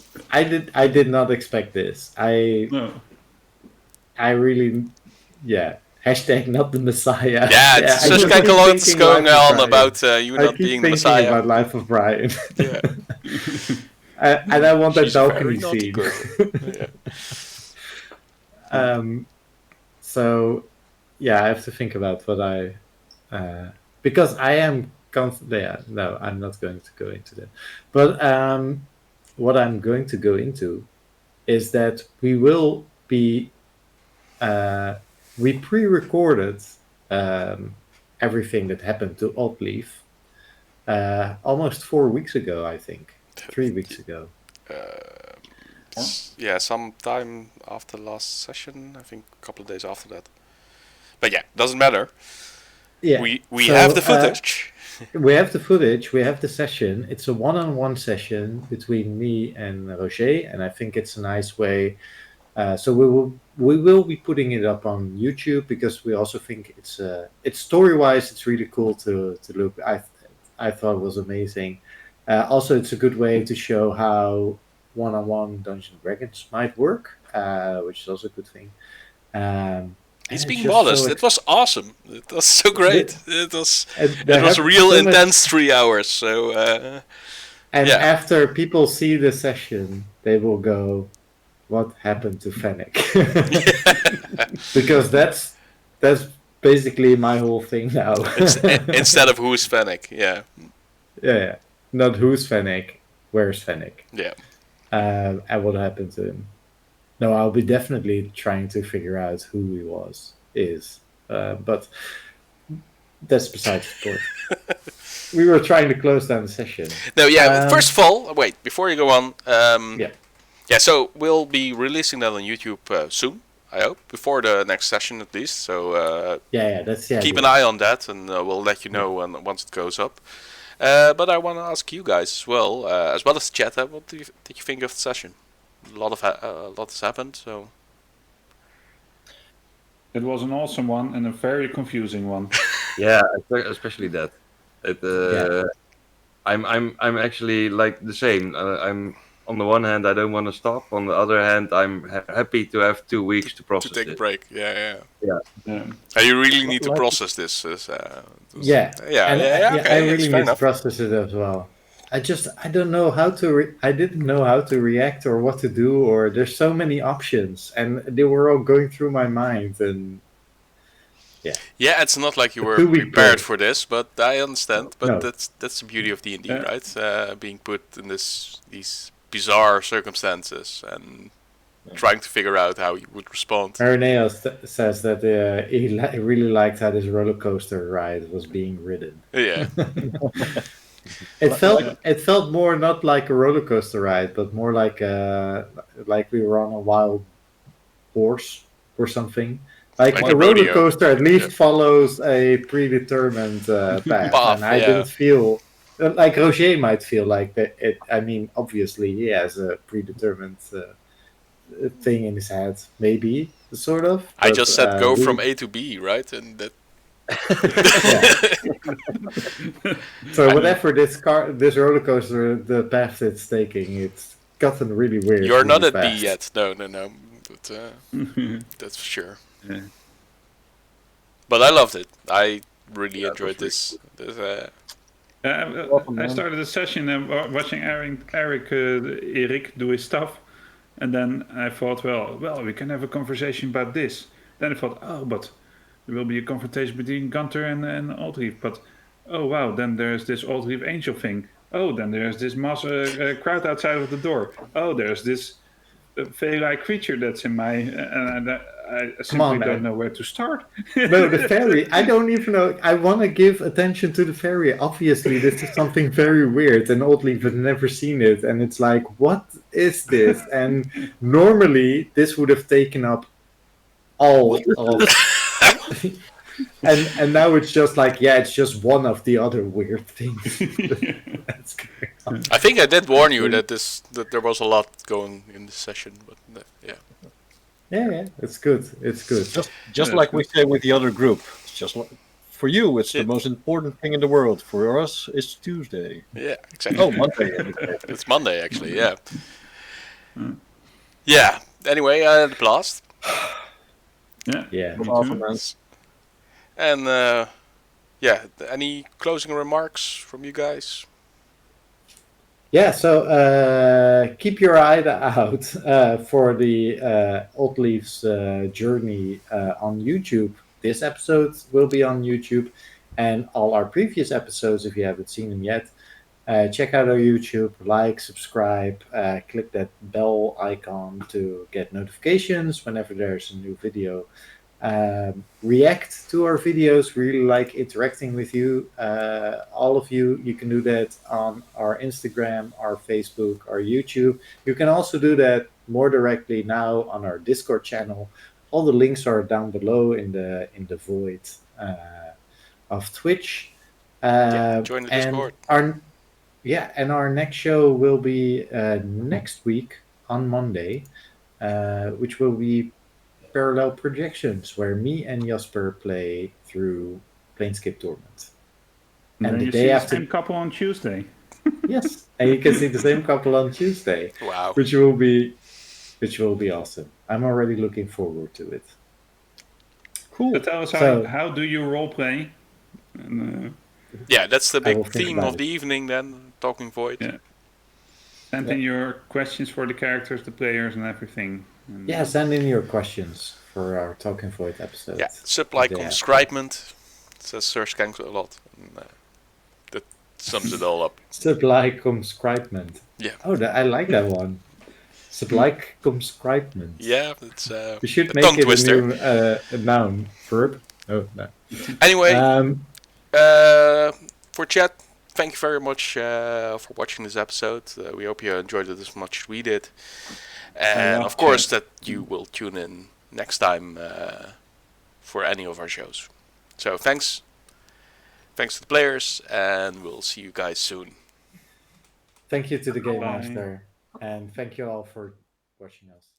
I did not expect this. No. I really, yeah. Hashtag not the Messiah. yeah, it's I just keep like a lot is thinking going Life of on Brian. about you I not keep being the thinking Messiah. about Life of Brian. Yeah. And I want that She's a very balcony naughty scene. girl. Yeah. So, yeah, I have to think about what I, because I am yeah, no, I'm not going to go into that. But what I'm going to go into is that we will be, we pre-recorded everything that happened to Oddleif almost 4 weeks ago, I think. 3 weeks ago. Yeah, sometime after last session, I think a couple of days after that. But yeah, doesn't matter. Yeah. We So, have the footage. We have the footage, we have the session. It's a one-on-one session between me and Roger, and I think it's a nice way. So we will be putting it up on YouTube because we also think it's story-wise it's really cool to look. I thought it was amazing. Also, it's a good way to show how one-on-one Dungeons and Dragons might work, which is also a good thing. He's and being it's just modest. so It was awesome. It was so great. It was there it was have real so much- intense 3 hours. So And yeah. after people see the session, they will go, "What happened to Fennec?" Because that's basically my whole thing now. instead of who's Fennec, yeah, yeah, not who's Fennec, where's Fennec, yeah. and what happened to him. No, I'll be definitely trying to figure out who he is, but that's besides the point. We were trying to close down the session. No, yeah. First of all, wait before you go on. Yeah. Yeah, so we'll be releasing that on YouTube soon. I hope before the next session at least. So That's the keep idea. an eye on that, and we'll let you know once it goes up. But I want to ask you guys as well as the chat. What did you think of the session? A lot has happened. So It was an awesome one and a very confusing one. Yeah, especially that. I'm actually like the same. I'm on the one hand I don't want to stop. On the other hand, I'm happy to have 2 weeks to to process take a it. break, yeah. Yeah. You really need to Like- process this. Yeah, yeah. Okay, I it's really fair need to enough. process it as well. I don't know how to. I didn't know how to react or what to do, or there's so many options, and they were all going through my mind. And Yeah, it's not like you were 2 week prepared break. for this, but I understand. But No. that's the beauty of D&D, Yeah. right? Being put in these bizarre circumstances and trying to figure out how you would respond. Marineo says that he really liked how this roller coaster ride was being ridden. Yeah, It felt more not like a roller coaster ride, but more like we were on a wild horse or something. Like Like a a roller rodeo. coaster at least Yeah. follows a predetermined path, Path, and I yeah. didn't feel like Roger might feel like that. I mean, obviously he has a predetermined thing in his head, maybe sort of. I but, just said go we- from A to B, right? And that So whatever this roller coaster, the path it's taking, it's gotten really weird. you're not really at B fast. yet. No. But that's for sure. Yeah. But I loved it. I really enjoyed this. I started the session watching Eric do his stuff, And then I thought, well, we can have a conversation about this. Then I thought, oh, but there will be a confrontation between Gunter and Oddleif. But, oh, wow, then there's this Oddleif angel thing. Oh, then there's this mass crowd outside of the door. Oh, there's this fey-like creature that's in my... and I simply don't know where to start. No, the fairy. I don't even know. I want to give attention to the fairy. Obviously, this is something very weird, and Oddleif has never seen it. And it's like, what is this? And normally, this would have taken up all of... and now it's just like, yeah, it's just one of the other weird things that's going on. I think I did warn you that there was a lot going in this session, but yeah. Yeah, it's good. It's good. Just like we say with the other group. It's just like, for you, it's the most important thing in the world. For us, it's Tuesday. Yeah, exactly. Oh, Monday. It's Monday, actually, yeah. Yeah, anyway, the blast. Yeah. Awesome, man. And, yeah, any closing remarks from you guys? Yeah, so keep your eye out for the Oddleif's journey on YouTube. This episode will be on YouTube, and all our previous episodes, if you haven't seen them yet, check out our YouTube, like, subscribe, click that bell icon to get notifications whenever there's a new video. React to our videos. We really like interacting with you, all of you. You can do that on our Instagram, our Facebook, our YouTube. You can also do that more directly now on our Discord channel. All the links are down below in the void of Twitch. Join the Discord. And our next show will be next week on Monday, which will be Parallel Projections, where me and Jasper play through Planescape Torment. And the day after, the same couple on Tuesday. Yes, and you can see the same couple on Tuesday. Wow, which will be awesome. I'm already looking forward to it. Cool. So tell us how do you role play? And, yeah, that's the big theme of the evening. Then Talking Void. Yeah. Send in your questions for the characters, the players, and everything. And, yeah, send in your questions for our Talking Void episode. Yeah, supply conscriptment, says Sir Skank a lot. And, that sums it all up. Supply conscriptment. Yeah. Oh, I like that one. Supply conscriptment. Yeah, it's we should make it twister. A noun, verb. Oh no. Anyway, for chat, thank you very much for watching this episode. We hope you enjoyed it as much as we did. And of course that you will tune in next time for any of our shows. So thanks to the players, and we'll see you guys soon. Thank you to the Game Master, and thank you all for watching us.